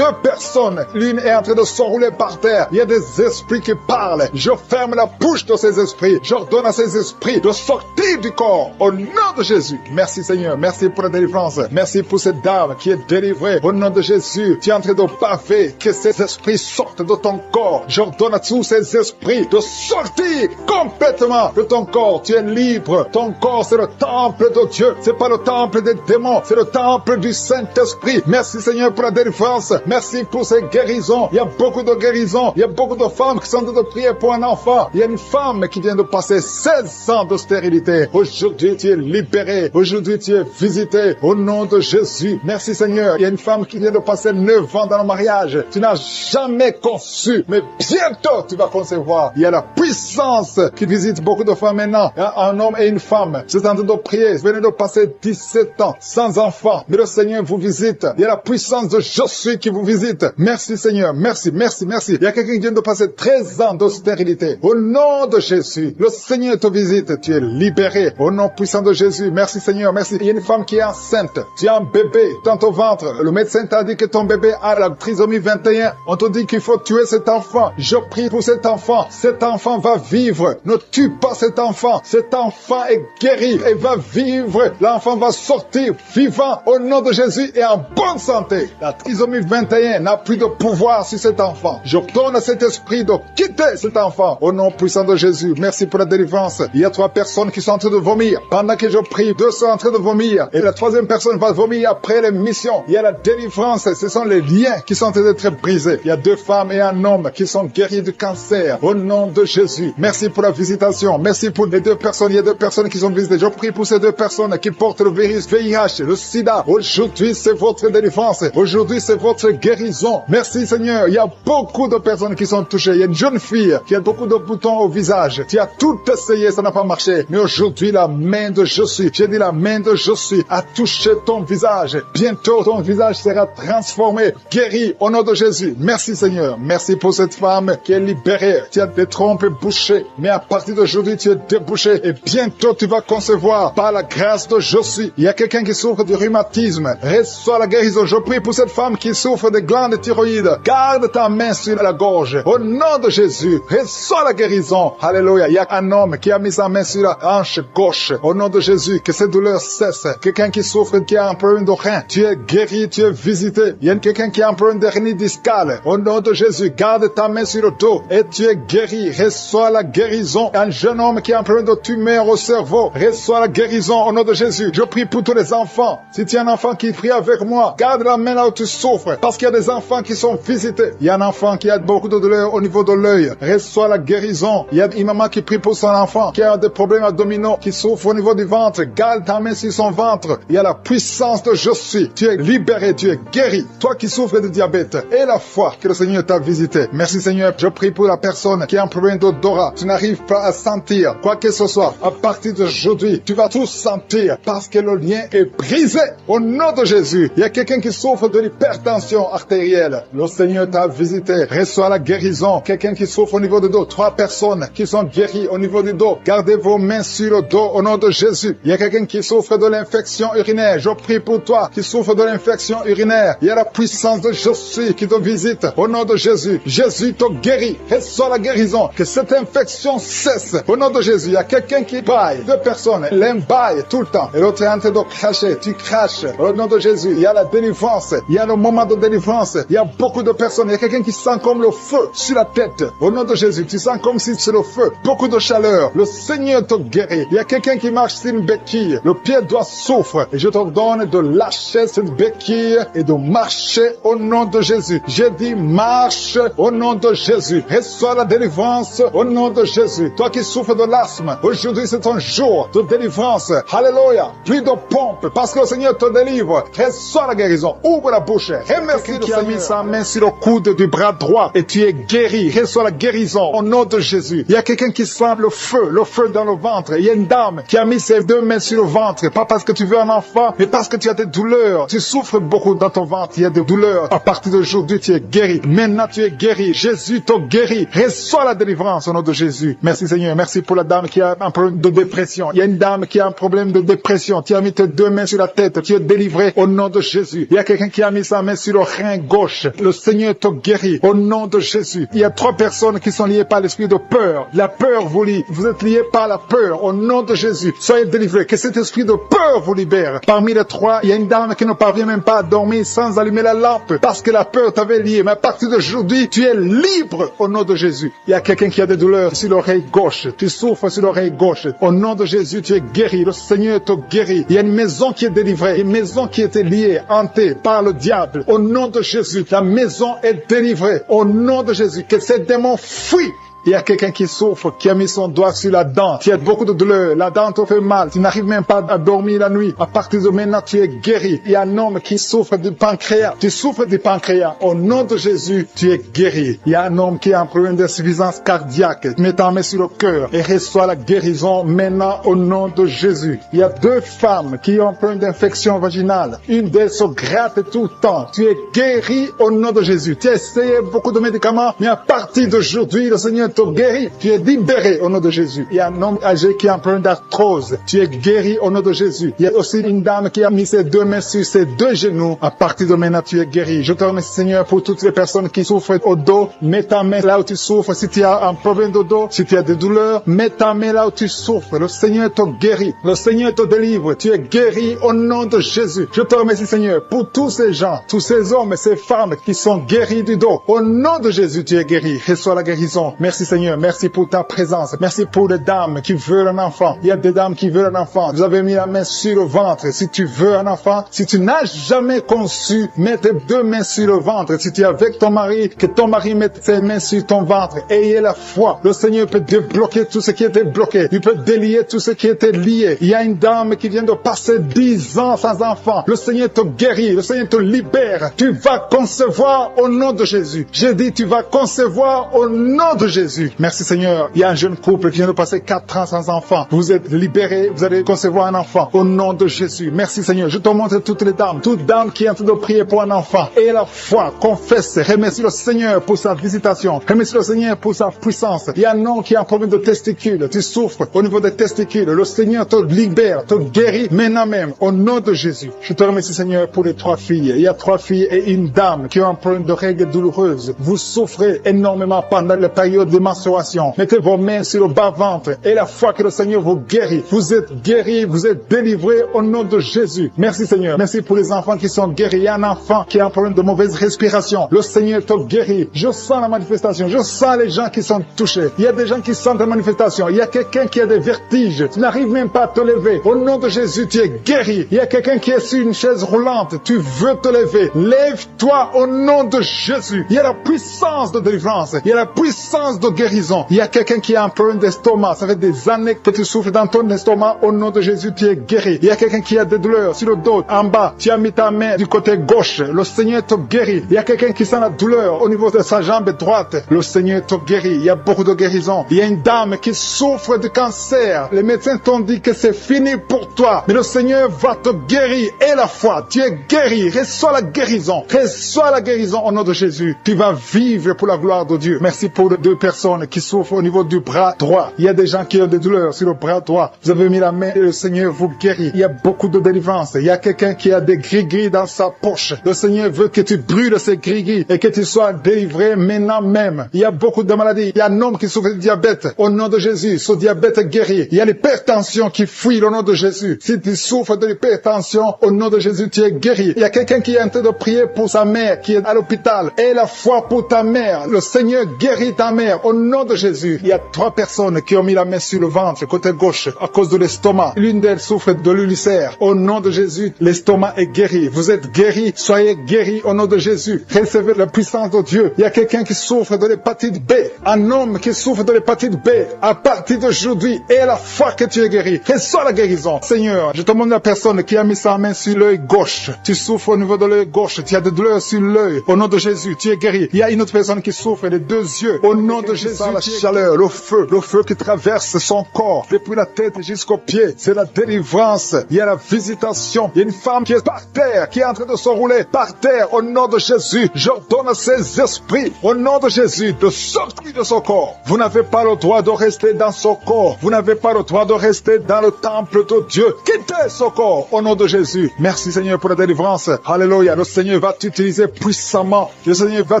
personnes. L'une est en train de s'enrouler par terre. Il y a des esprits qui parlent. Je ferme la bouche de ces esprits. J'ordonne à ces esprits de sortir du corps. Au nom de Jésus. Merci Seigneur. Merci pour la délivrance. Merci pour cette dame qui est délivrée. Au nom de Jésus, tu es en train de baver. Que ces esprits sortent de ton corps. J'ordonne à tous ces esprits de sortir complètement de ton corps. Tu es libre. Ton corps, c'est le temple de Dieu. C'est pas le temple des démons. C'est le temple du Saint-Esprit. Merci Seigneur pour la délivrance. Merci pour ces guérisons. Il y a beaucoup de guérisons. Il y a beaucoup de femmes qui sont en train de prier pour un enfant. Il y a une femme qui vient de passer 16 ans de stérilité. Aujourd'hui, tu es libéré. Aujourd'hui, tu es visité. Au nom de Jésus. Merci Seigneur. Il y a une femme qui vient de passer 9 ans dans le mariage. Tu n'as jamais conçu. Mais bientôt, tu vas concevoir. Il y a la puissance qui visite beaucoup de femmes maintenant. Un homme et une femme. C'est en train de prier. Venez de passer 17 ans sans sans enfant, mais le Seigneur vous visite. Il y a la puissance de Je suis qui vous visite. Merci Seigneur, merci, merci, merci. Il y a quelqu'un qui vient de passer 13 ans de stérilité. Au nom de Jésus, le Seigneur te visite, tu es libéré. Au nom puissant de Jésus, merci Seigneur, merci. Il y a une femme qui est enceinte, tu as un bébé dans ton ventre. Le médecin t'a dit que ton bébé a la trisomie 21. On te dit qu'il faut tuer cet enfant. Je prie pour cet enfant. Cet enfant va vivre. Ne tue pas cet enfant. Cet enfant est guéri et va vivre. L'enfant va sortir vivant au nom de Jésus et en bonne santé. La trisomie 21 n'a plus de pouvoir sur cet enfant. Je donne à cet esprit de quitter cet enfant au nom puissant de Jésus. Merci pour la délivrance. Il y a 3 personnes qui sont en train de vomir. Pendant que je prie, 2 sont en train de vomir. Et la 3e personne va vomir après l'émission. Il y a la délivrance. Ce sont les liens qui sont en train d'être brisés. Il y a 2 femmes et un homme qui sont guéris du cancer au nom de Jésus. Merci pour la visitation. Merci pour les 2 personnes. Il y a 2 personnes qui sont visitées. Je prie pour ces 2 personnes qui portent le virus VIH, le sida. Aujourd'hui, c'est votre délivrance. Aujourd'hui, c'est votre guérison. Merci Seigneur. Il y a beaucoup de personnes qui sont touchées. Il y a une jeune fille qui a beaucoup de boutons au visage. Tu as tout essayé, ça n'a pas marché. Mais aujourd'hui, la main de Je suis, j'ai dit la main de Je suis, a touché ton visage. Bientôt, ton visage sera transformé, guéri au nom de Jésus. Merci Seigneur. Merci pour cette femme qui est libérée. Tu as des trompes bouchées. Mais à partir d'aujourd'hui, tu es débouché. Et bientôt, tu vas concevoir par la grâce de Je suis. Il y a quelqu'un qui souffre du rhumatisme. Reçois la guérison. Je prie pour cette femme qui souffre de glandes thyroïdes. Garde ta main sur la gorge. Au nom de Jésus, reçois la guérison. Alléluia. Il y a un homme qui a mis sa main sur la hanche gauche. Au nom de Jésus, que cette douleur cesse. Quelqu'un qui souffre, qui a un problème de rein. Tu es guéri, tu es visité. Il y a quelqu'un qui a un problème de hernie discale. Au nom de Jésus, garde ta main sur le dos et tu es guéri. Reçois la guérison. Un jeune homme qui a un problème de tumeur au cerveau. Reçois la guérison au nom de Jésus. Je prie pour tous les enfants. Si tu as un enfant qui prie avec moi, garde la main là où tu souffres. Parce qu'il y a des enfants qui sont visités. Il y a un enfant qui a beaucoup de douleur au niveau de l'œil. Reçois la guérison. Il y a une maman qui prie pour son enfant qui a des problèmes abdominaux, qui souffre au niveau du ventre. Garde ta main sur son ventre. Il y a la puissance de Je suis. Tu es libéré, tu es guéri. Toi qui souffres de diabète et la foi que le Seigneur t'a visité. Merci Seigneur. Je prie pour la personne qui a un problème d'odorat. Tu n'arrives pas à sentir quoi que ce soit. À partir d'aujourd'hui, tu vas tout sentir parce que le lien est brisé au nom de Jésus. Il y a quelqu'un qui souffre de l'hypertension artérielle. Le Seigneur t'a visité. Reçois la guérison. Quelqu'un qui souffre au niveau du dos. 3 personnes qui sont guéries au niveau du dos. Gardez vos mains sur le dos au nom de Jésus. Il y a quelqu'un qui souffre de l'infection urinaire. Je prie pour toi qui souffre de l'infection urinaire. Il y a la puissance de Je suis qui te visite au nom de Jésus. Jésus te guérit. Reçois la guérison. Que cette infection cesse au nom de Jésus. Il y a quelqu'un qui baille. 2 personnes. L'un baille tout le temps. Et l'autre est en train de cracher. Tu craches au nom de Jésus. Il y a la délivrance. Il y a le moment de délivrance. Il y a beaucoup de personnes. Il y a quelqu'un qui sent comme le feu sur la tête. Au nom de Jésus. Tu sens comme si c'est le feu. Beaucoup de chaleur. Le Seigneur te guérit. Il y a quelqu'un qui marche sur une béquille. Le pied doit souffrir. Et je te donne de lâcher cette béquille et de marcher au nom de Jésus. J'ai dit marche au nom de Jésus. Reçois la délivrance au nom de Jésus. Toi qui souffres de l'asthme, aujourd'hui c'est ton jour de délivrance. Alléluia. Plus de pompe parce que le Seigneur te délivre. Reçois la guérison. Ouvre la bouche. Remercie le Seigneur. Qui a mis sa main sur le coude du bras droit et tu es guéri. Reçois la guérison au nom de Jésus. Il y a quelqu'un qui sent le feu dans le ventre. Il y a une dame qui a mis ses 2 mains sur le ventre. Pas parce que tu veux un enfant, mais parce que tu as des douleurs. Tu souffres beaucoup dans ton ventre. Il y a des douleurs. À partir d'aujourd'hui, tu es guéri. Maintenant, tu es guéri. Jésus te guérit. Reçois la délivrance au nom de Jésus. Merci Seigneur. Merci pour la dame qui a un problème de dépression. Il y a une dame qui a un problème de dépression. Tu as mis tes 2 mains sur la tête. Tu es délivré au nom de Jésus. Il y a quelqu'un qui a mis sa main sur le rein gauche. Le Seigneur te guérit au nom de Jésus. Il y a 3 personnes qui sont liées par l'esprit de peur. La peur vous lie. Vous êtes liés par la peur au nom de Jésus. Soyez délivrés. Que cet esprit de peur vous libère. Parmi les 3, il y a une dame qui ne parvient même pas à dormir sans allumer la lampe parce que la peur t'avait lié. Mais à partir d'aujourd'hui, tu es libre au nom de Jésus. Il y a quelqu'un qui a des douleurs sur l'oreille gauche. Tu souffres sur l'oreille gauche. Au nom de Jésus, tu es guéri. Le Seigneur te guérit. Il y a une maison qui est délivrée. Une maison qui était liée, hantée par le diable. Au nom de Jésus, la maison est délivrée. Au nom de Jésus, que ces démons fuient Il y a quelqu'un qui souffre, qui a mis son doigt sur la dent. Tu as beaucoup de douleur. La dent te fait mal. Tu n'arrives même pas à dormir la nuit. À partir de maintenant, tu es guéri. Il y a un homme qui souffre du pancréas. Tu souffres du pancréas. Au nom de Jésus, tu es guéri. Il y a un homme qui a un problème d'insuffisance cardiaque. Mets ta main sur le cœur et reçois la guérison maintenant au nom de Jésus. Il y a 2 femmes qui ont un problème d'infection vaginale. Une d'elles se gratte tout le temps. Tu es guéri au nom de Jésus. Tu as essayé beaucoup de médicaments, mais à partir d'aujourd'hui, le Seigneur te guérit. Tu es libéré au nom de Jésus. Il y a un homme âgé qui a un problème d'arthrose. Tu es guéri au nom de Jésus. Il y a aussi une dame qui a mis ses 2 mains sur ses 2 genoux. À partir de maintenant, tu es guéri. Je te remercie, Seigneur, pour toutes les personnes qui souffrent au dos. Mets ta main là où tu souffres. Si tu as un problème de dos, si tu as des douleurs, mets ta main là où tu souffres. Le Seigneur te guérit. Le Seigneur te délivre. Tu es guéri au nom de Jésus. Je te remercie, Seigneur, pour tous ces gens, tous ces hommes et ces femmes qui sont guéris du dos. Au nom de Jésus, tu es guéri. Reçois la guérison. Merci, Seigneur. Merci pour ta présence. Merci pour les dames qui veulent un enfant. Il y a des dames qui veulent un enfant. Vous avez mis la main sur le ventre. Si tu veux un enfant, si tu n'as jamais conçu, mets tes 2 mains sur le ventre. Si tu es avec ton mari, que ton mari mette ses mains sur ton ventre. Ayez la foi. Le Seigneur peut débloquer tout ce qui était bloqué. Il peut délier tout ce qui était lié. Il y a une dame qui vient de passer 10 ans sans enfant. Le Seigneur te guérit. Le Seigneur te libère. Tu vas concevoir au nom de Jésus. J'ai dit, tu vas concevoir au nom de Jésus. Merci, Seigneur. Il y a un jeune couple qui vient de passer 4 ans sans enfant. Vous êtes libérés. Vous allez concevoir un enfant au nom de Jésus. Merci, Seigneur. Je te montre toutes les dames. Toute dame qui est en train de prier pour un enfant. Et la foi, confesse. Remercie le Seigneur pour sa visitation. Remercie le Seigneur pour sa puissance. Il y a un homme qui a un problème de testicules. Tu souffres au niveau des testicules. Le Seigneur te libère, te guérit maintenant même au nom de Jésus. Je te remercie, Seigneur, pour les 3 filles. Il y a 3 filles et une dame qui ont un problème de règles douloureuses. Vous souffrez énormément pendant la période de menstruation. Mettez vos mains sur le bas-ventre et la foi que le Seigneur vous guérit. Vous êtes guéris, vous êtes délivrés au nom de Jésus. Merci, Seigneur. Merci pour les enfants qui sont guéris. Il y a un enfant qui a un problème de mauvaise respiration. Le Seigneur te guérit. Je sens la manifestation. Je sens les gens qui sont touchés. Il y a des gens qui sentent la manifestation. Il y a quelqu'un qui a des vertiges. Tu n'arrives même pas à te lever. Au nom de Jésus, tu es guéri. Il y a quelqu'un qui est sur une chaise roulante. Tu veux te lever. Lève-toi au nom de Jésus. Il y a la puissance de délivrance. Il y a la puissance de guérison. Il y a quelqu'un qui a un problème d'estomac. Ça fait des années que tu souffres dans ton estomac. Au nom de Jésus, tu es guéri. Il y a quelqu'un qui a des douleurs sur le dos, en bas. Tu as mis ta main du côté gauche. Le Seigneur te guérit. Il y a quelqu'un qui sent la douleur au niveau de sa jambe droite. Le Seigneur te guérit. Il y a beaucoup de guérison. Il y a une dame qui souffre de cancer. Les médecins t'ont dit que c'est fini pour toi. Mais le Seigneur va te guérir. Et la foi, tu es guéri. Reçois la guérison. Reçois la guérison au nom de Jésus. Tu vas vivre pour la gloire de Dieu. Merci pour les 2 personnes qui souffrent au niveau du bras droit. Il y a des gens qui ont des douleurs sur le bras droit. Vous avez mis la main et le Seigneur vous guérit. Il y a beaucoup de délivrance. Il y a quelqu'un qui a des gris-gris dans sa poche. Le Seigneur veut que tu brûles ces gris-gris et que tu sois délivré maintenant même. Il y a beaucoup de maladies. Il y a un homme qui souffre de diabète. Au nom de Jésus, ce diabète est guéri. Il y a l'hypertension qui fuit au nom de Jésus. Si tu souffres de l'hypertension, au nom de Jésus, tu es guéri. Il y a quelqu'un qui est en train de prier pour sa mère qui est à l'hôpital. Et la foi pour ta mère. Le Seigneur guérit ta mère. Au nom de Jésus. Il y a 3 personnes qui ont mis la main sur le ventre, côté gauche, à cause de l'estomac. L'une d'elles souffre de l'ulcère. Au nom de Jésus, l'estomac est guéri. Vous êtes guéris. Soyez guéris au nom de Jésus. Recevez la puissance de Dieu. Il y a quelqu'un qui souffre de l'hépatite B. Un homme qui souffre de l'hépatite B. À partir d'aujourd'hui, et la foi que tu es guéri. Reçois la guérison. Seigneur, je te demande la personne qui a mis sa main sur l'œil gauche. Tu souffres au niveau de l'œil gauche. Tu as des douleurs sur l'œil. Au nom de Jésus, tu es guéri. Il y a une autre personne qui souffre des 2 yeux. Au nom de Jésus, la chaleur, le feu qui traverse son corps, depuis la tête jusqu'aux pieds. C'est la délivrance. Il y a la visitation. Il y a une femme qui est par terre, qui est en train de se rouler par terre. Au nom de Jésus, j'ordonne à ces esprits, au nom de Jésus, de sortir de son corps. Vous n'avez pas le droit de rester dans son corps. Vous n'avez pas le droit de rester dans le temple de Dieu. Quittez son corps, au nom de Jésus. Merci, Seigneur, pour la délivrance. Alléluia. Le Seigneur va t'utiliser puissamment. Le Seigneur va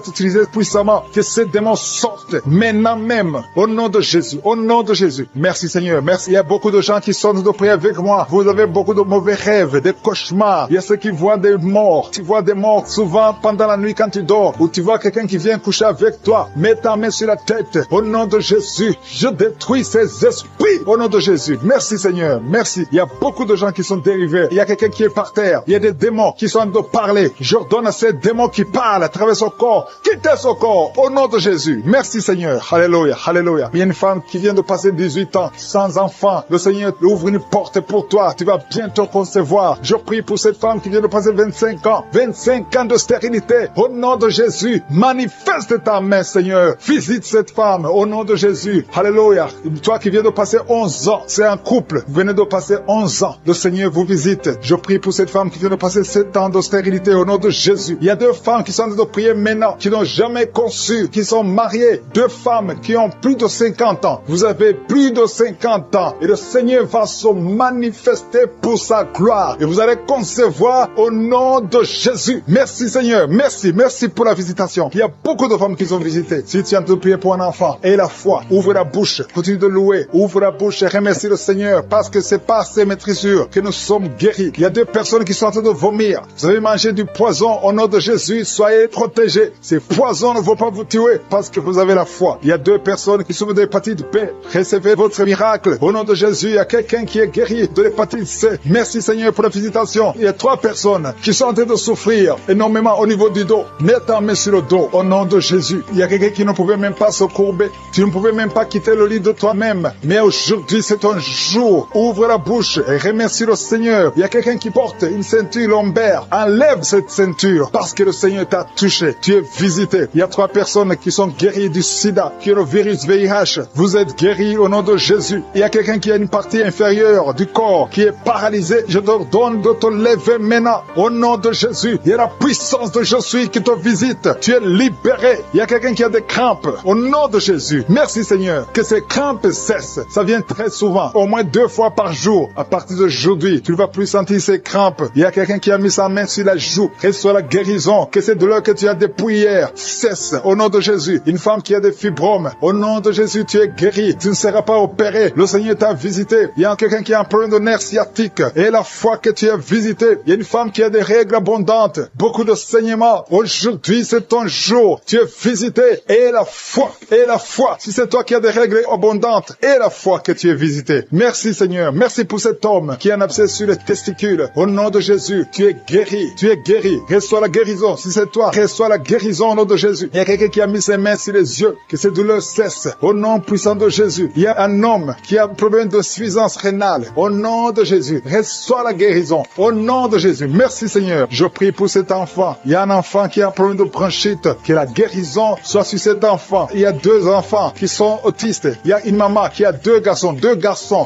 t'utiliser puissamment. Que ces démons sortent maintenant même, au nom de Jésus. Au nom de Jésus. Merci, Seigneur. Merci. Il y a beaucoup de gens qui sont de prier avec moi. Vous avez beaucoup de mauvais rêves, des cauchemars. Il y a ceux qui voient des morts. Tu vois des morts souvent pendant la nuit quand tu dors. Ou tu vois quelqu'un qui vient coucher avec toi. Mets ta main sur la tête. Au nom de Jésus, je détruis ces esprits. Au nom de Jésus. Merci, Seigneur. Merci. Il y a beaucoup de gens qui sont dérivés. Il y a quelqu'un qui est par terre. Il y a des démons qui sont en train de parler. J'ordonne à ces démons qui parlent à travers son corps. Quittez son corps. Au nom de Jésus. Merci, Seigneur. Seigneur. Alléluia, alléluia. Il y a une femme qui vient de passer 18 ans sans enfant. Le Seigneur ouvre une porte pour toi. Tu vas bientôt concevoir. Je prie pour cette femme qui vient de passer 25 ans. 25 ans de stérilité. Au nom de Jésus, manifeste ta main, Seigneur. Visite cette femme au nom de Jésus. Alléluia. Toi qui viens de passer 11 ans, c'est un couple. Vous venez de passer 11 ans. Le Seigneur vous visite. Je prie pour cette femme qui vient de passer 7 ans de stérilité au nom de Jésus. Il y a 2 femmes qui sont en train de prier maintenant, qui n'ont jamais conçu, qui sont mariées. 2 femmes qui ont plus de 50 ans. Vous avez plus de 50 ans. Et le Seigneur va se manifester pour sa gloire. Et vous allez concevoir au nom de Jésus. Merci Seigneur. Merci. Merci pour la visitation. Il y a beaucoup de femmes qui sont visitées. Si tu es en train de prier pour un enfant, aie la foi. Ouvre la bouche. Continue de louer. Ouvre la bouche et remercie le Seigneur. Parce que c'est par ces maîtrisures que nous sommes guéris. Il y a 2 personnes qui sont en train de vomir. Vous avez mangé du poison au nom de Jésus. Soyez protégés. Ces poisons ne vont pas vous tuer parce que vous avez la foi. Il y a 2 personnes qui souffrent de l'hépatite B. Recevez votre miracle. Au nom de Jésus, il y a quelqu'un qui est guéri de l'hépatite C. Merci Seigneur pour la visitation. Il y a 3 personnes qui sont en train de souffrir énormément au niveau du dos. Mets ta main sur le dos au nom de Jésus. Il y a quelqu'un qui ne pouvait même pas se courber. Tu ne pouvais même pas quitter le lit de toi-même. Mais aujourd'hui, c'est ton jour. Ouvre la bouche et remercie le Seigneur. Il y a quelqu'un qui porte une ceinture lombaire. Enlève cette ceinture parce que le Seigneur t'a touché. Tu es visité. Il y a 3 personnes qui sont guéries du sida, qui ont le virus VIH. Vous êtes guéris au nom de Jésus. Il y a quelqu'un qui a une partie inférieure du corps qui est paralysée. Je te donne de te lever maintenant au nom de Jésus. Il y a la puissance de je suis qui te visite. Tu es libéré. Il y a quelqu'un qui a des crampes au nom de Jésus. Merci Seigneur. Que ces crampes cessent. Ça vient très souvent, au moins 2 fois par jour. À partir d'aujourd'hui, tu ne vas plus sentir ces crampes. Il y a quelqu'un qui a mis sa main sur la joue. Reçois la guérison. Que ces douleurs que tu as depuis hier cessent au nom de Jésus. Une femme qui a des fibromes, au nom de Jésus, tu es guéri. Tu ne seras pas opéré. Le Seigneur t'a visité. Il y a quelqu'un qui a un problème de nerf sciatique. Et la fois que tu es visité, il y a une femme qui a des règles abondantes. Beaucoup de saignements. Aujourd'hui, c'est ton jour. Tu es visité. Et la foi. Et la foi. Si c'est toi qui as des règles abondantes, et la foi que tu es visité. Merci Seigneur. Merci pour cet homme qui a un abcès sur les testicules. Au nom de Jésus, tu es guéri. Tu es guéri. Reçois la guérison. Si c'est toi, reçois la guérison au nom de Jésus. Il y a quelqu'un qui a mis ses mains sur les yeux. Que ces douleurs cessent. Au nom puissant de Jésus. Il y a un homme qui a un problème de suffisance rénale. Au nom de Jésus. Reçois la guérison. Au nom de Jésus. Merci Seigneur. Je prie pour cet enfant. Il y a un enfant qui a un problème de bronchite. Que la guérison soit sur cet enfant. Il y a 2 enfants qui sont autistes. Il y a une maman qui a 2 garçons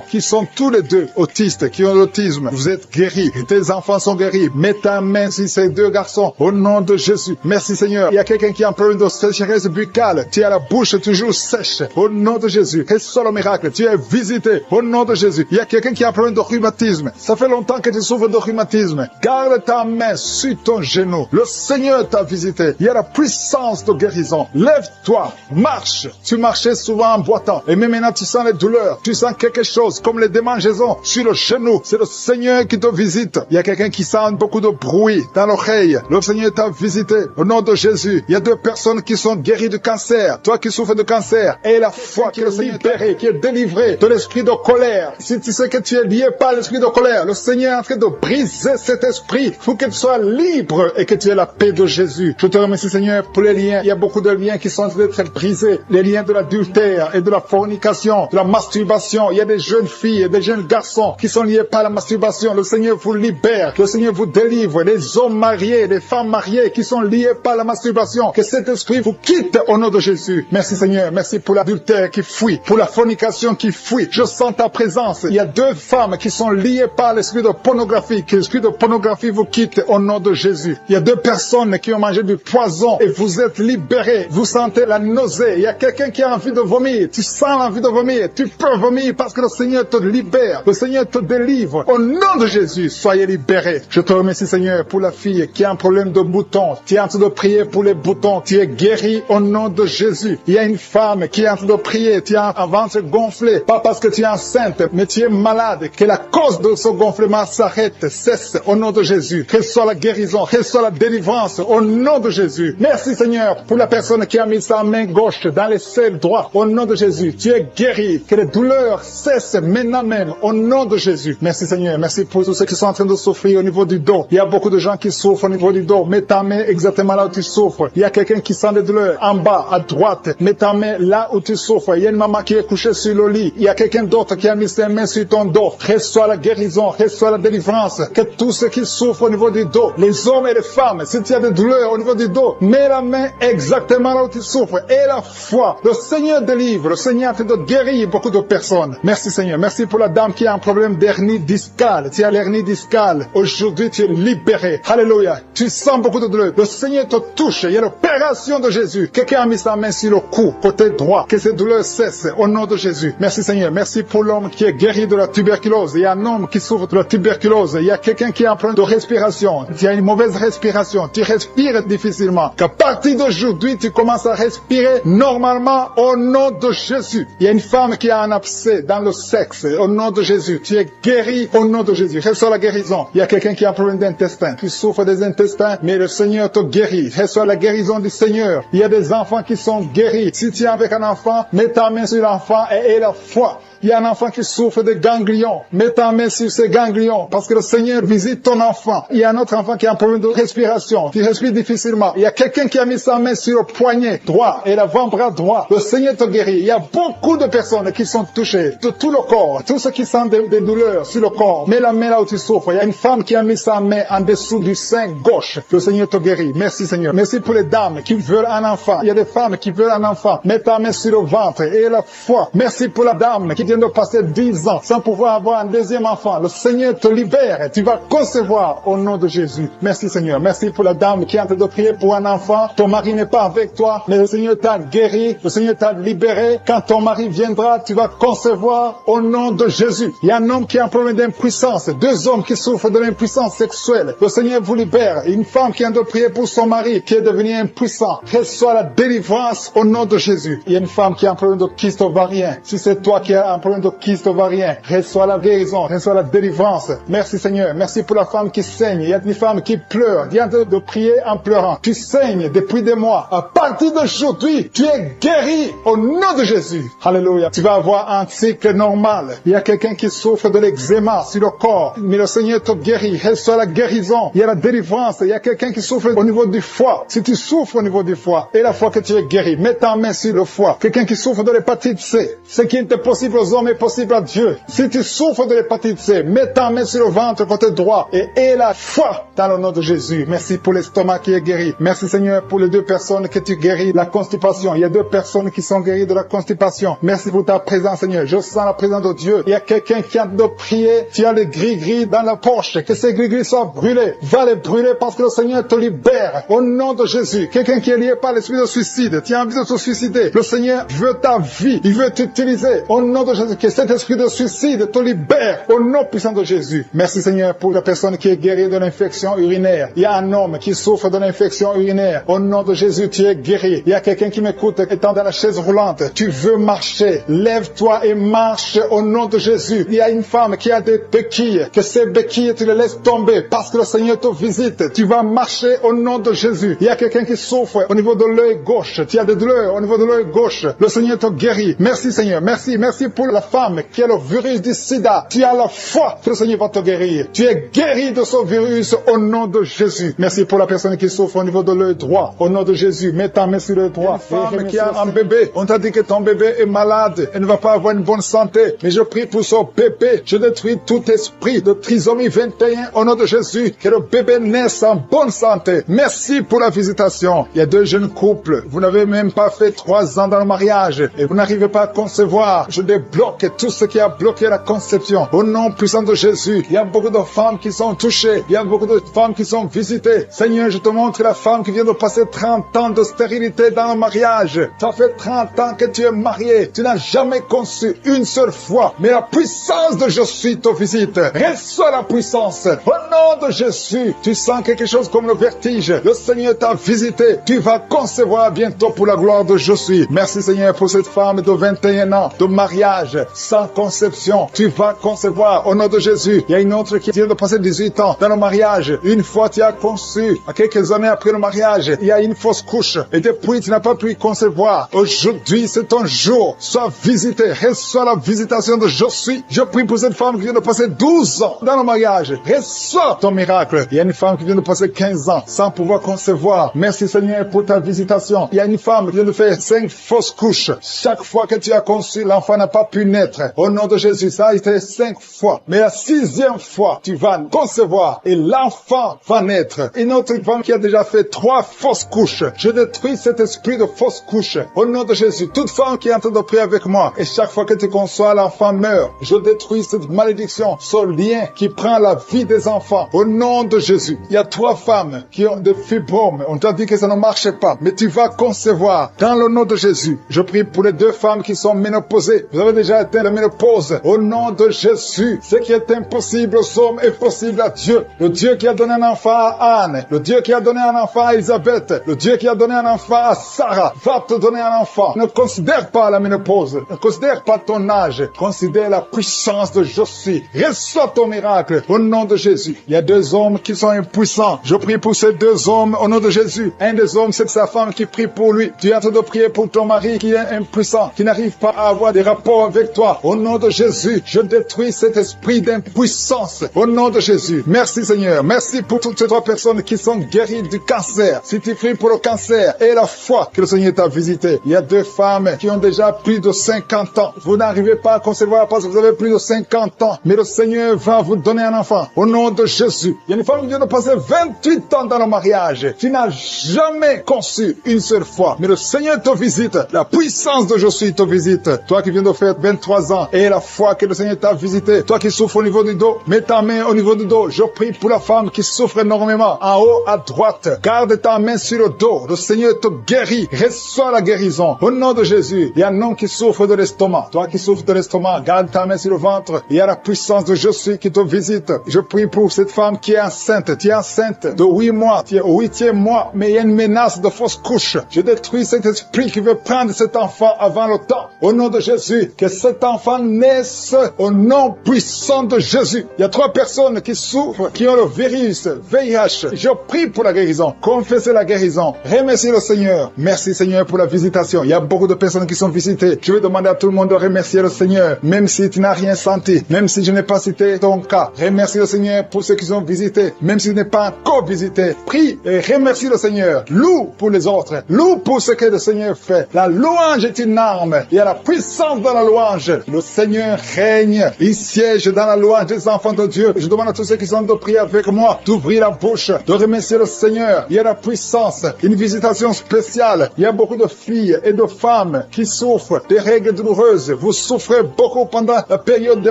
qui sont tous les 2 autistes, qui ont l'autisme. Vous êtes guéris. Et tes enfants sont guéris. Mets ta main sur ces 2 garçons. Au nom de Jésus. Merci Seigneur. Il y a quelqu'un qui a un problème de sécheresse buccale. Tu as la bouche toujours sèche. Au nom de Jésus. Reçois le miracle. Tu es visité. Au nom de Jésus. Il y a quelqu'un qui a un problème de rhumatisme. Ça fait longtemps que tu souffres de rhumatisme. Garde ta main sur ton genou. Le Seigneur t'a visité. Il y a la puissance de guérison. Lève-toi. Marche. Tu marchais souvent en boitant. Et même maintenant tu sens les douleurs. Tu sens quelque chose comme les démangeaisons sur le genou. C'est le Seigneur qui te visite. Il y a quelqu'un qui sent beaucoup de bruit dans l'oreille. Le Seigneur t'a visité. Au nom de Jésus. Il y a 2 personnes qui sont guéries du cancer. Toi qui souffres de cancer. Et la foi qui est libérée, qui est délivrée de l'esprit de colère. Si tu sais que tu es lié par l'esprit de colère, le Seigneur est en train de briser cet esprit pour que tu sois libre et que tu aies la paix de Jésus. Je te remercie Seigneur pour les liens. Il y a beaucoup de liens qui sont en train d'être brisés. Les liens de l'adultère et de la fornication, de la masturbation. Il y a des jeunes filles et des jeunes garçons qui sont liés par la masturbation. Le Seigneur vous libère. Le Seigneur vous délivre. Les hommes mariés, les femmes mariées qui sont liés par la masturbation. Que cet esprit vous quitte au nom de Jésus. Merci Seigneur. Merci pour l'adultère qui fuit. Pour la fornication qui fuit. Je sens ta présence. Il y a 2 femmes qui sont liées par l'esprit de pornographie. Que l'esprit de pornographie vous quitte au nom de Jésus. Il y a 2 personnes qui ont mangé du poison et vous êtes libérés. Vous sentez la nausée. Il y a quelqu'un qui a envie de vomir. Tu sens l'envie de vomir. Tu peux vomir parce que le Seigneur te libère. Le Seigneur te délivre. Au nom de Jésus, soyez libérés. Je te remercie Seigneur pour la fille qui a un problème de boutons. Tu es en train de prier pour les boutons. Tu es guéri au nom de Jésus. Il y a une femme qui est en train de prier. Tu as un ventre gonflé. Pas parce que tu es enceinte, mais tu es malade. Que la cause de ce gonflement s'arrête, cesse au nom de Jésus. Reçois la guérison. Reçois la délivrance au nom de Jésus. Merci Seigneur pour la personne qui a mis sa main gauche dans les selles droits. Au nom de Jésus, tu es guéri. Que les douleurs cessent maintenant même au nom de Jésus. Merci Seigneur. Merci pour tous ceux qui sont en train de souffrir au niveau du dos. Il y a beaucoup de gens qui souffrent au niveau du dos. Mets ta main exactement là où tu souffres. Il y a quelqu'un qui sent des douleurs en bas, à droite. Mets ta main là où tu souffres. Il y a une maman qui est couchée sur le lit. Il y a quelqu'un d'autre qui a mis ses mains sur ton dos. Reçois la guérison, reçois la délivrance. Que tous ceux qui souffrent au niveau du dos, les hommes et les femmes, si tu as des douleurs au niveau du dos, mets la main exactement là où tu souffres. Et la foi, le Seigneur délivre. Le Seigneur te guérit beaucoup de personnes. Merci Seigneur. Merci pour la dame qui a un problème d'hernie discale. Tu as l'hernie discale. Aujourd'hui, tu es libéré. Alléluia. Tu sens beaucoup de douleur. Le Seigneur te touche. Il y a l'opération de Jésus. Quelqu'un a mis sa main sur le cou, côté droit. Que ces douleurs cessent au nom de Jésus. Merci Seigneur. Merci pour l'homme qui est guéri de la tuberculose. Il y a un homme qui souffre de la tuberculose. Il y a quelqu'un qui a un problème de respiration. Tu as une mauvaise respiration. Tu respires difficilement. Qu'à partir d'aujourd'hui, tu commences à respirer normalement au nom de Jésus. Il y a une femme qui a un abcès dans le sexe. Au nom de Jésus. Tu es guéri au nom de Jésus. Reçois la guérison. Il y a quelqu'un qui a un problème d'intestin. Tu souffres des intestins, mais le Seigneur te guérit. Reçois la guérison du Seigneur. Il y a des enfants qui sont guéris. Si tu es avec un enfant, mets ta main sur l'enfant et aie la foi. Il y a un enfant qui souffre de ganglions. Mets ta main sur ces ganglions parce que le Seigneur visite ton enfant. Il y a un autre enfant qui a un problème de respiration. Tu respires difficilement. Il y a quelqu'un qui a mis sa main sur le poignet droit et l'avant-bras droit. Le Seigneur te guérit. Il y a beaucoup de personnes qui sont touchées de tout le corps. Tous ceux qui sentent des douleurs sur le corps. Mets la main là où tu souffres. Il y a une femme qui a mis sa main en dessous du sein gauche. Le Seigneur te guérit. Merci Seigneur. Merci pour les dames qui veulent un enfant. Il y a des femmes qui veulent un enfant. Mets ta main sur le ventre et la foi. Merci pour la dame qui vient de passer 10 ans sans pouvoir avoir un deuxième enfant. Le Seigneur te libère. Tu vas concevoir au nom de Jésus. Merci Seigneur. Merci pour la dame qui est en train de prier pour un enfant. Ton mari n'est pas avec toi, mais le Seigneur t'a guéri. Le Seigneur t'a libéré. Quand ton mari viendra, tu vas concevoir au nom de Jésus. Il y a un homme qui a un problème d'impuissance. 2 hommes qui souffrent de l'impuissance sexuelle. Le Seigneur vous libère. Une femme qui a de prier pour son mari qui est devenu impuissant. Reçois la délivrance au nom de Jésus. Il y a une femme qui a un problème de kyste ovarien. Si c'est toi qui as un problème de kyste ovarien, reçois la guérison, reçois la délivrance. Merci Seigneur. Merci pour la femme qui saigne. Il y a une femme qui pleure. Viens de prier en pleurant. Tu saignes depuis des mois. À partir d'aujourd'hui, tu es guéri au nom de Jésus. Alléluia. Tu vas avoir un cycle normal. Il y a quelqu'un qui souffre de l'eczéma sur le corps. Mais le Seigneur te guérit. Reçois la guérison. Il y a la délivrance. Il y a quelqu'un qui souffre au niveau du foie. Si tu souffres au niveau du foie, et la fois que tu es guéri, mets ta main sur le foie. Quelqu'un qui souffre de l'hépatite C. Ce qui est possible aux hommes est possible à Dieu. Si tu souffres de l'hépatite C, mets ta main sur le ventre côté droit et aie la foi dans le nom de Jésus. Merci pour l'estomac qui est guéri. Merci Seigneur pour les 2 personnes que tu guéris la constipation. Il y a 2 personnes qui sont guéries de la constipation. Merci pour ta présence Seigneur. Je sens la présence de Dieu. Il y a quelqu'un qui a de prier. Tu as les gris-gris dans la poche. Que ces gris-gris soient brûlés. Va les brûler parce que le Seigneur te libère. Au nom de Jésus. Quelqu'un qui est lié par l'esprit de suicide. Tu as envie de te suicider. Le Seigneur veut ta vie. Il veut t'utiliser. Au nom de Jésus. Que cet esprit de suicide te libère au nom puissant de Jésus. Merci Seigneur pour la personne qui est guérie de l'infection urinaire. Il y a un homme qui souffre de l'infection urinaire. Au nom de Jésus, tu es guéri. Il y a quelqu'un qui m'écoute étant dans la chaise roulante. Tu veux marcher. Lève-toi et marche au nom de Jésus. Il y a une femme qui a des béquilles. Que ces béquilles, tu les laisses tomber parce que le Seigneur te visite. Tu vas marcher au nom de Jésus. Il y a quelqu'un qui souffre au niveau de l'œil gauche. Tu as des douleurs au niveau de l'œil gauche. Le Seigneur te guérit. Merci Seigneur. Merci. Merci pour la femme qui a le virus du sida. Tu as la foi que le Seigneur va te guérir. Tu es guéri de ce virus au nom de Jésus. Merci pour la personne qui souffre au niveau de l'œil droit. Au nom de Jésus, mets ta main sur l'œil droit. Une femme qui a un bébé. On t'a dit que ton bébé est malade. Elle ne va pas avoir une bonne santé. Mais je prie pour son bébé. Je détruis tout esprit de trisomie 21 au nom de Jésus. Que le bébé naisse en bonne santé. Merci pour la visitation. Il y a 2 jeunes couples. Vous n'avez même pas fait 3 ans dans le mariage. Et vous n'arrivez pas à concevoir. Je débloque tout ce qui a bloqué la conception. Au nom puissant de Jésus, il y a beaucoup de femmes qui sont touchées. Il y a beaucoup de femmes qui sont visitées. Seigneur, je te montre la femme qui vient de passer 30 ans de stérilité dans le mariage. Ça fait 30 ans que tu es marié. Tu n'as jamais conçu une seule fois. Mais la puissance de je suis te visite. Reçois la puissance. Au nom de Jésus, tu sens quelque chose comme le vertige. Le Seigneur t'a visité. Tu vas concevoir bientôt pour la gloire de je suis. Merci Seigneur pour cette femme de 21 ans de mariage sans conception. Tu vas concevoir au nom de Jésus. Il y a une autre qui vient de passer 18 ans dans le mariage. Une fois tu as conçu, à quelques années après le mariage, il y a une fausse couche. Et depuis tu n'as pas pu concevoir. Aujourd'hui c'est ton jour. Sois visité. Reçois la visitation de je suis. Je prie pour cette femme qui vient de passer 12 ans dans le mariage. Reçois ton miracle. Il y a une femme qui vient de passer 15 ans sans pouvoir concevoir. Merci Seigneur pour ta visitation. Il y a une femme qui vient viens de faire 5 fausses couches. Chaque fois que tu as conçu, l'enfant n'a pas pu naître. Au nom de Jésus, ça a été 5 fois. Mais la 6e fois, tu vas concevoir et l'enfant va naître. Une autre femme qui a déjà fait 3 fausses couches. Je détruis cet esprit de fausses couches. Au nom de Jésus, toute femme qui est en train de prier avec moi, et chaque fois que tu conçois, l'enfant meurt. Je détruis cette malédiction, ce lien qui prend la vie des enfants. Au nom de Jésus, il y a 3 femmes qui ont des fibromes. On t'a dit que ça ne marchait pas, mais tu vas concevoir. Dans le nom de Jésus, je prie pour les 2 femmes qui sont ménopausées. Vous avez déjà atteint la ménopause. Au nom de Jésus, ce qui est impossible aux hommes est possible à Dieu. Le Dieu qui a donné un enfant à Anne, le Dieu qui a donné un enfant à Elisabeth, le Dieu qui a donné un enfant à Sarah, va te donner un enfant. Ne considère pas la ménopause, ne considère pas ton âge, considère la puissance de Je suis. Reçois ton miracle au nom de Jésus. Il y a 2 hommes qui sont impuissants. Je prie pour ces 2 hommes au nom de Jésus. Un des hommes, c'est sa femme qui prie pour lui. Tu es en train de prier pour ton mari qui est impuissant, qui n'arrive pas à avoir des rapports avec toi. Au nom de Jésus, je détruis cet esprit d'impuissance. Au nom de Jésus. Merci Seigneur. Merci pour toutes ces 3 personnes qui sont guéries du cancer. Si tu pries pour le cancer et la foi que le Seigneur t'a visité. Il y a 2 femmes qui ont déjà plus de 50 ans. Vous n'arrivez pas à concevoir parce que vous avez plus de 50 ans. Mais le Seigneur va vous donner un enfant. Au nom de Jésus. Il y a une femme qui vient de passer 28 ans dans le mariage. Tu n'as jamais conçu une seule fois. Mais le Seigneur te visite. La puissance de Je suis te visite. Toi qui viens de faire 23 ans et la foi que le Seigneur t'a visité. Toi qui souffres au niveau du dos. Mets ta main au niveau du dos. Je prie pour la femme qui souffre énormément. En haut à droite. Garde ta main sur le dos. Le Seigneur te guérit. Reçois la guérison. Au nom de Jésus. Il y a un homme qui souffre de l'estomac. Toi qui souffres de l'estomac. Garde ta main sur le ventre. Il y a la puissance de Je suis qui te visite. Je prie pour cette femme qui est enceinte. Tu es enceinte de 8 mois. Tu es au 8e mois. Mais il y a une menace de fausse couche. Je détruis cet esprit qui veut prendre cet enfant avant le temps. Au nom de Jésus. Que cet enfant naisse au nom puissant de Jésus. Il y a 3 personnes qui souffrent, qui ont le virus VIH. Je prie pour la guérison. Confessez la guérison. Remerciez le Seigneur. Merci Seigneur pour la visitation. Il y a beaucoup de personnes qui sont visitées. Je vais demander à tout le monde de remercier le Seigneur. Même si tu n'as rien senti. Même si je n'ai pas cité ton cas. Remercie le Seigneur pour ceux qui sont visités. Même si tu n'es pas encore visité. Prie et remercie le Seigneur. Loue pour les autres. Loue pour ce que le Seigneur fait. La louange est une arme. Il y a la puissance dans la louange. Le Seigneur règne. Il siège dans la louange des enfants de Dieu. Je demande à tous ceux qui sont de prier avec moi d'ouvrir la bouche, de remercier le Seigneur. Il y a la puissance, une visitation spéciale. Il y a beaucoup de filles et de femmes qui souffrent des règles douloureuses. Vous souffrez beaucoup pendant la période de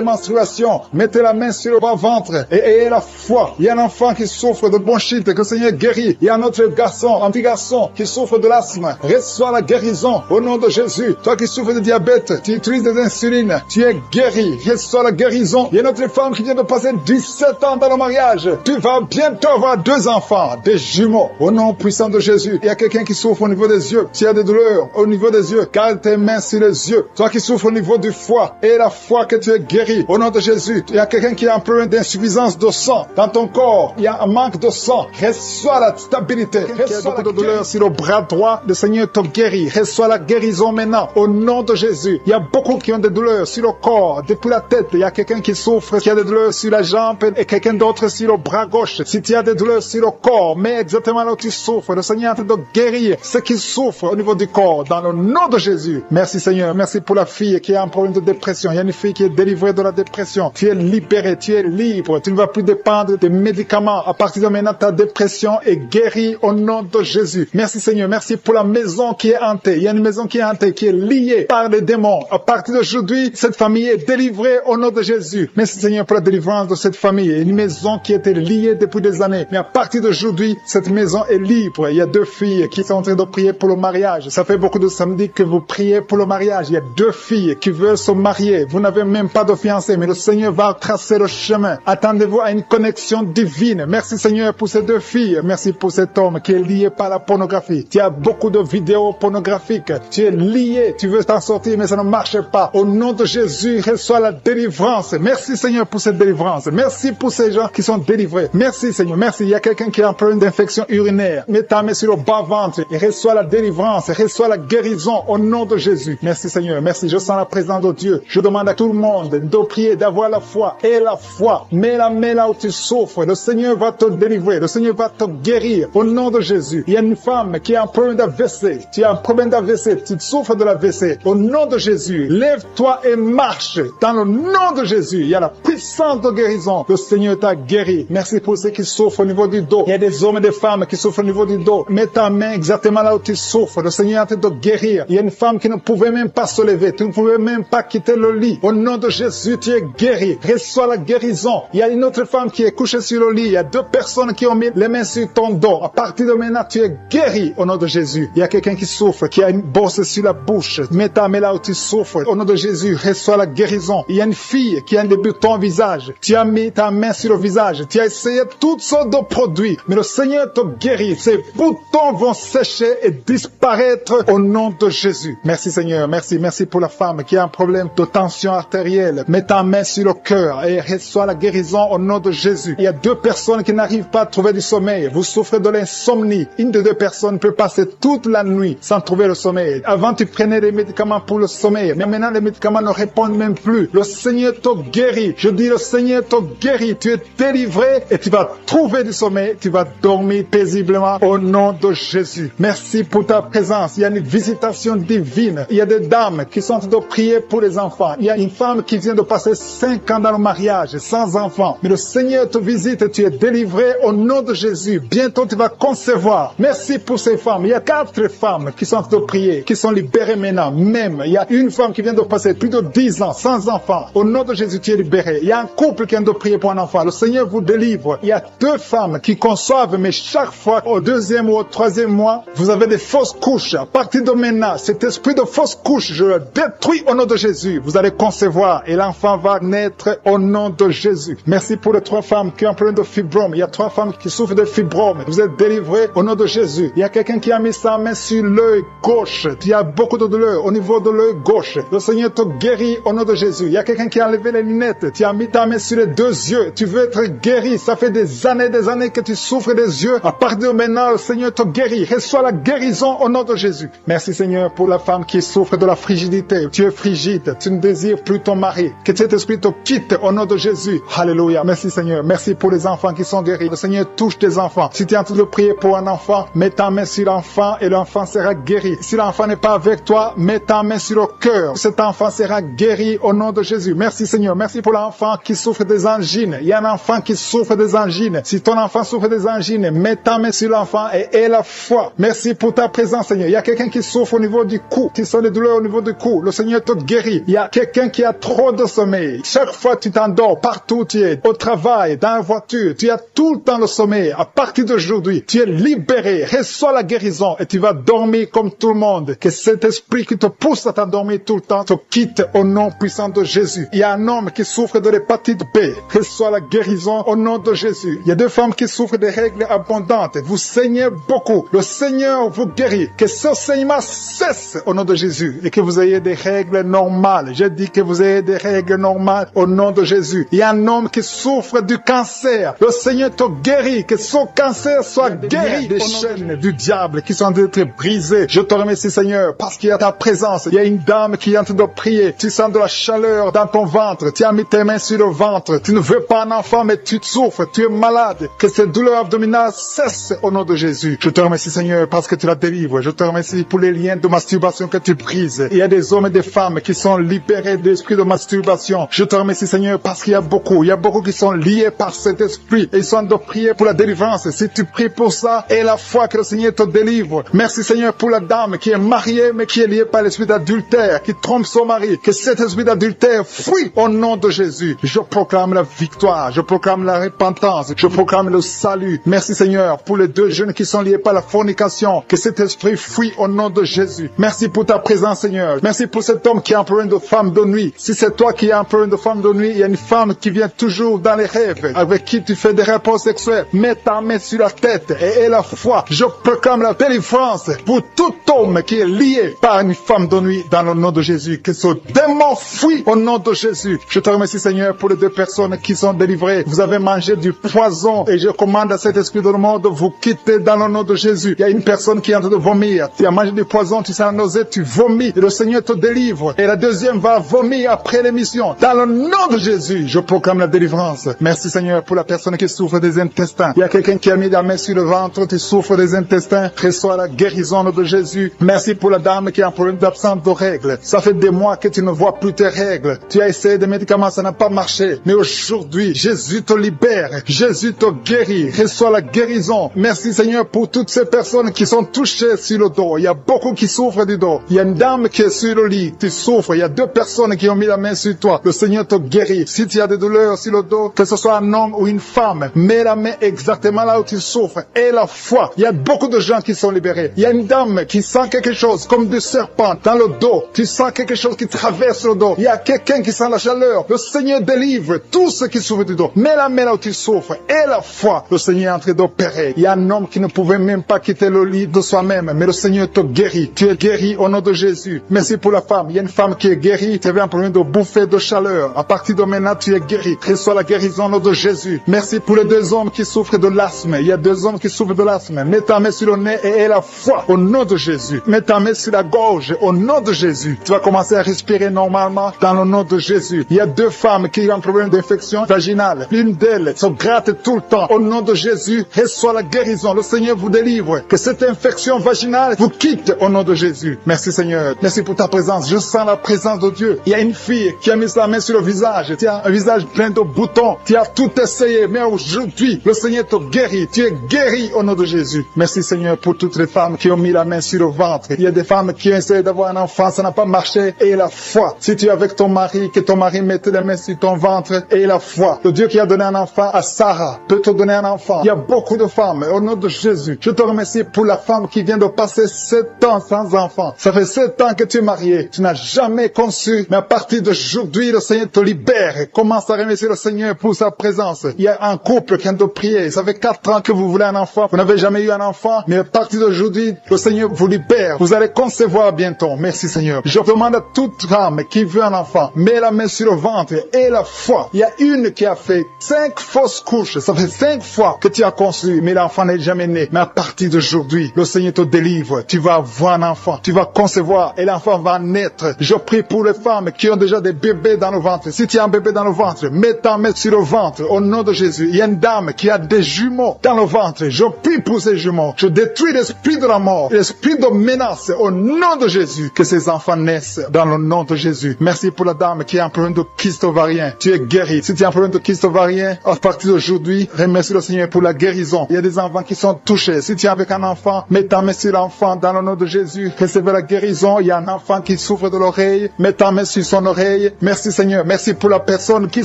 menstruation. Mettez la main sur le bas-ventre et ayez la foi. Il y a un enfant qui souffre de bronchite, que le Seigneur guérit. Il y a un autre garçon, un petit garçon qui souffre de l'asthme. Reçois la guérison au nom de Jésus. Toi qui souffres de diabète, tu utilises des insulines, tu es guéri. Reçois la guérison. Il y a une autre femme qui vient de passer 17 ans dans le mariage. Tu vas bientôt avoir 2 enfants, des jumeaux. Au nom puissant de Jésus. Il y a quelqu'un qui souffre au niveau des yeux. Tu as des douleurs au niveau des yeux. Garde tes mains sur les yeux. Toi qui souffres au niveau du foie et la foi que tu es guéri. Au nom de Jésus. Il y a quelqu'un qui a un problème d'insuffisance de sang dans ton corps. Il y a un manque de sang. Reçois la stabilité. Reçois beaucoup de douleurs sur le bras droit. Le Seigneur te guérit. Reçois la guérison maintenant. Au nom de Jésus. Il y a beaucoup qui ont des douleurs sur le corps, depuis la tête. Il y a quelqu'un qui souffre, qui a des douleurs sur la jambe et quelqu'un d'autre sur le bras gauche. Si tu as des douleurs sur le corps, mais exactement là où tu souffres, le Seigneur est en train de guérir ceux qui souffrent au niveau du corps, dans le nom de Jésus. Merci Seigneur. Merci pour la fille qui a un problème de dépression. Il y a une fille qui est délivrée de la dépression. Tu es libéré, tu es libre. Tu ne vas plus dépendre des médicaments. À partir de maintenant, ta dépression est guérie au nom de Jésus. Merci Seigneur. Merci pour la maison qui est hantée. Il y a une maison qui est hantée, qui est liée par les démons. À partir d'aujourd'hui, cette famille est délivrée au nom de Jésus. Merci Seigneur pour la délivrance de cette famille. Une maison qui était liée depuis des années. Mais à partir d'aujourd'hui, cette maison est libre. Il y a 2 filles qui sont en train de prier pour le mariage. Ça fait beaucoup de samedis que vous priez pour le mariage. Il y a 2 filles qui veulent se marier. Vous n'avez même pas de fiancé, mais le Seigneur va tracer le chemin. Attendez-vous à une connexion divine. Merci Seigneur pour ces 2 filles. Merci pour cet homme qui est lié par la pornographie. Tu as beaucoup de vidéos pornographiques. Tu es lié. Tu veux t'en sortir, mais ça ne marche pas. Au nom de Jésus, reçois la délivrance. Merci Seigneur pour cette délivrance. Merci pour ces gens qui sont délivrés. Merci Seigneur. Merci. Il y a quelqu'un qui a un problème d'infection urinaire. Mets ta main sur le bas-ventre et reçois la délivrance. Reçois la guérison au nom de Jésus. Merci Seigneur. Merci. Je sens la présence de Dieu. Je demande à tout le monde de prier, d'avoir la foi. Et la foi. Mets la main là où tu souffres. Le Seigneur va te délivrer. Le Seigneur va te guérir au nom de Jésus. Il y a une femme qui a un problème d'AVC. Tu as un problème d'AVC, tu souffres de l'AVC. Au nom de Jésus, lève-toi et marche. Dans le nom de Jésus, il y a la puissance de guérison. Le Seigneur t'a guéri. Merci pour ceux qui souffrent au niveau du dos. Il y a des hommes et des femmes qui souffrent au niveau du dos. Mets ta main exactement là où tu souffres. Le Seigneur est en train de guérir. Il y a une femme qui ne pouvait même pas se lever. Tu ne pouvais même pas quitter le lit. Au nom de Jésus, tu es guéri. Reçois la guérison. Il y a une autre femme qui est couchée sur le lit. Il y a 2 personnes qui ont mis les mains sur ton dos. À partir de maintenant, tu es guéri au nom de Jésus. Il y a quelqu'un qui souffre, qui a une bosse sur la bouche. Mets ta main là où tu souffres. Au nom de Jésus, reçois la guérison. Il y a une fille qui a un débutant au visage. Tu as mis ta main sur le visage. Tu as essayé toutes sortes de produits. Mais le Seigneur te guérit. Ces boutons vont sécher et disparaître au nom de Jésus. Merci Seigneur. Merci. Merci pour la femme qui a un problème de tension artérielle. Mets ta main sur le cœur et reçois la guérison au nom de Jésus. Il y a 2 personnes qui n'arrivent pas à trouver du sommeil. Vous souffrez de l'insomnie. Une des 2 personnes peut passer toute la nuit sans trouver le sommeil. Avant, tu prenais des médicaments pour le sommeil. Mais maintenant, les médicaments ne répondent même plus. Le Seigneur te guérit. Je dis, le Seigneur te guérit. Tu es délivré et tu vas trouver du sommeil. Tu vas dormir paisiblement au nom de Jésus. Merci pour ta présence. Il y a une visitation divine. Il y a des dames qui sont en train de prier pour les enfants. Il y a une femme qui vient de passer 5 ans dans le mariage sans enfant. Mais le Seigneur te visite et tu es délivré au nom de Jésus. Bientôt, tu vas concevoir. Merci pour ces femmes. Il y a 4 femmes qui sont en train de prier, qui sont libérées maintenant. Même, il y a une femme qui vient de passer plus de 10 ans sans enfant. Au nom de Jésus, tu es libéré. Il y a un couple qui vient de prier pour un enfant. Le Seigneur vous délivre. Il y a 2 femmes qui conçoivent, mais chaque fois, au 2e ou au 3e mois, vous avez des fausses couches. À partir de maintenant, cet esprit de fausses couches, je le détruis au nom de Jésus. Vous allez concevoir et l'enfant va naître au nom de Jésus. Merci pour les 3 femmes qui ont un problème de fibrome. Il y a 3 femmes qui souffrent de fibrome. Vous êtes délivrés au nom de Jésus. Il y a quelqu'un qui a mis sa main sur l'œil gauche. Il y a beaucoup de douleur au niveau de l'œil gauche. Le Seigneur te guérit au nom de Jésus. Il y a quelqu'un qui a enlevé les lunettes. Tu as mis ta main sur les 2 yeux. Tu veux être guéri. Ça fait des années que tu souffres des yeux. À partir de maintenant, le Seigneur te guérit. Reçois la guérison au nom de Jésus. Merci Seigneur pour la femme qui souffre de la frigidité. Tu es frigide. Tu ne désires plus ton mari. Que cet esprit te quitte au nom de Jésus. Alléluia. Merci Seigneur. Merci pour les enfants qui sont guéris. Le Seigneur touche tes enfants. Si tu es en train de prier pour un enfant, mets ta main sur l'enfant et l'enfant sera guéri. Si l'enfant n'est pas avec toi, mets ta main sur le cœur. Cet enfant sera guéri au nom de Jésus. Merci Seigneur. Merci pour l'enfant qui souffre des angines. Il y a un enfant qui souffre des angines. Si ton enfant souffre des angines, mets ta main sur l'enfant et aie la foi. Merci pour ta présence Seigneur. Il y a quelqu'un qui souffre au niveau du cou, qui sent des douleurs au niveau du cou. Le Seigneur te guérit. Il y a quelqu'un qui a trop de sommeil. Chaque fois tu t'endors, partout où tu es, au travail, dans la voiture, tu as tout le temps le sommeil. À partir d'aujourd'hui, tu es libéré. Reçois la guérison et tu vas dormir comme tout le monde. Que cet esprit qui te pousse à t'endormir tout le temps te quitte au nom puissant de Jésus. Il y a un homme qui souffre de l'hépatite B. Reçois la guérison au nom de Jésus. Il y a 2 femmes qui souffrent de règles abondantes. Vous saignez beaucoup. Le Seigneur vous guérit. Que ce saignement cesse au nom de Jésus et que vous ayez des règles normales. Je dis que vous ayez des règles normales au nom de Jésus. Il y a un homme qui souffre du cancer. Le Seigneur te guérit. Que son cancer soit guéri. Des chaînes du diable qui sont en train d'être brisées. Je te remercie Seigneur parce qu'il y a ta présence. Il y a une dame qui est en train de prier. Tu sens de la chaleur dans ton ventre. Tu as mis tes mains sur le ventre. Tu ne veux pas un enfant mais tu souffres. Tu es malade. Que cette douleur abdominale cesse au nom de Jésus. Je te remercie Seigneur parce que tu la délivres. Je te remercie pour les liens de masturbation que tu brises. Il y a des hommes et des femmes qui sont libérés de l'esprit de masturbation. Je te remercie Seigneur parce qu'il y a beaucoup qui sont liés par cet esprit et ils sont de prier pour la délivrance. Si tu pries pour ça, et la foi que le Seigneur te délivre. Merci Seigneur pour la dame qui est mariée mais qui est liée par l'esprit d'adultère, qui trompe son mari. Que cet esprit d'adultère fuit au nom de Jésus. Je proclame la victoire, je proclame la repentance, je proclame le salut. Merci Seigneur pour les 2 jeunes qui sont liés par la fornication. Que cet esprit fuit au nom de Jésus. Merci pour ta présence Seigneur. Merci pour cet homme qui a un problème de femme de nuit. Si c'est toi qui as un problème de femme de nuit, il y a une femme qui vient toujours dans les rêves, avec qui tu fais des rapports sexuels. Mets ta main sur la tête et aie la foi. Je proclame la délivrance pour tout homme qui est lié par une femme de nuit dans le nom de Jésus. Que ce démon fuit au nom de Jésus. Je te remercie Seigneur pour les 2 personnes qui sont délivrées. Vous avez mangé du poison et je commande à cet esprit de le monde de vous quitter dans le nom de Jésus. Il y a une personne qui est en train de vomir. Tu as mangé du poison, tu sens la nausée, tu vomis et le Seigneur te délivre. Et la deuxième va vomir après l'émission. Dans le nom de Jésus, je proclame la délivrance. Merci Seigneur pour la personne qui souffre des intestins. Il y a quelqu'un qui a mis la main sur le ventre, tu souffres des intestins. Reçois la guérison guérison au nom de Jésus. Merci pour la dame qui a un problème d'absence de règles. Ça fait des mois que tu ne vois plus tes règles. Tu as essayé des médicaments, ça n'a pas marché. Mais aujourd'hui, Jésus te libère. Jésus te guérit. Reçois la guérison. Merci Seigneur pour toutes ces personnes qui sont touchées sur le dos. Il y a beaucoup qui souffrent du dos. Il y a une dame qui est sur le lit. Tu souffres. Il y a 2 personnes qui ont mis la main sur toi. Le Seigneur te guérit. Si tu as des douleurs sur le dos, que ce soit un homme ou une femme, mets la main exactement là où tu souffres. Et la foi. Il y a beaucoup de gens qui sont libérés. Il y a une dame qui sent quelque chose comme du serpent dans le dos. Tu sens quelque chose qui traverse le dos. Il y a quelqu'un qui sent la chaleur. Le Seigneur délivre tous ceux qui souffrent du dos. Mets la main là où tu souffres. Et la foi. Le Seigneur est en train d'opérer. Il y a un homme qui ne pouvait même pas quitter le lit de soi-même. Mais le Seigneur te guérit. Tu es guéri au nom de Jésus. Merci pour la femme. Il y a une femme qui est guérie. Tu avais un problème de bouffée de chaleur. À partir de maintenant, tu es guéri. Reçois la guérison au nom de Jésus. Merci pour les 2 hommes qui souffrent de l'asthme. Il y a 2 hommes qui souffrent de l'asthme. Mets ta main sur le nez et aie la foi au nom de Jésus. Mets ta main sur la gorge au nom de Jésus. Tu vas commencer à respirer normalement dans le nom de Jésus. Il y a 2 femmes qui ont un problème d'infection vaginale. L'une d'elles se gratte tout le temps. Au nom de Jésus, reçois la guérison. Le Seigneur vous délivre. Que cette infection vaginale vous quitte au nom de Jésus. Merci Seigneur. Merci pour ta présence. Je sens la présence de Dieu. Il y a une fille qui a mis sa main sur le visage. Tu as un visage plein de boutons. Tu as tout essayé. Mais aujourd'hui, le Seigneur te guérit. Tu es guéri au nom de Jésus. Merci Seigneur pour toutes les femmes qui ont mis la main sur le ventre. Il y a des femmes qui ont essayé d'avoir un enfant. Ça n'a pas marché. Et la foi. Si tu es avec ton mari, que ton mari mette les mains sur ton ventre. Et la foi. Le Dieu qui a donné un enfant à Sarah peut te donner un enfant. Il y a beaucoup de femmes. Au nom de Jésus. Je te remercie pour la femme qui vient de passer 7 ans sans enfant. Ça fait 7 ans que tu es marié. Tu n'as jamais conçu. Mais à partir d'aujourd'hui, le Seigneur te libère. Commence à remercier le Seigneur pour sa présence. Il y a un couple qui vient de prier. Ça fait 4 ans que vous voulez un enfant. Vous n'avez jamais eu un enfant. Mais à partir d'aujourd'hui, le Seigneur vous libère. Vous allez concevoir bientôt. Merci Seigneur. Je demande à toute femme qui veut un enfant, mets la main sur le ventre et la foi. Il y a une qui a fait 5 fausses couches. Ça fait 5 fois que tu as conçu, mais l'enfant n'est jamais né. Mais à partir d'aujourd'hui, le Seigneur te délivre. Tu vas avoir un enfant. Tu vas concevoir et l'enfant va naître. Je prie pour les femmes qui ont déjà des bébés dans le ventre. Si tu as un bébé dans le ventre, mets ta main sur le ventre au nom de Jésus. Il y a une dame qui a des jumeaux dans le ventre. Je prie pour ces jumeaux. Je détruis l'esprit de la mort, l'esprit de menace au nom de Jésus. Que ces enfants naissent dans le nom de Jésus. Merci pour la dame qui a un problème de kyste ovarien. Tu es guéri. Si tu as un problème de kyste ovarien, à partir d'aujourd'hui, remercie le Seigneur pour la guérison. Il y a des enfants qui sont touchés. Si tu es avec un enfant, mets ta main sur l'enfant dans le nom de Jésus. Recevez la guérison. Il y a un enfant qui souffre de l'oreille. Mets ta main sur son oreille. Merci Seigneur. Merci pour la personne qui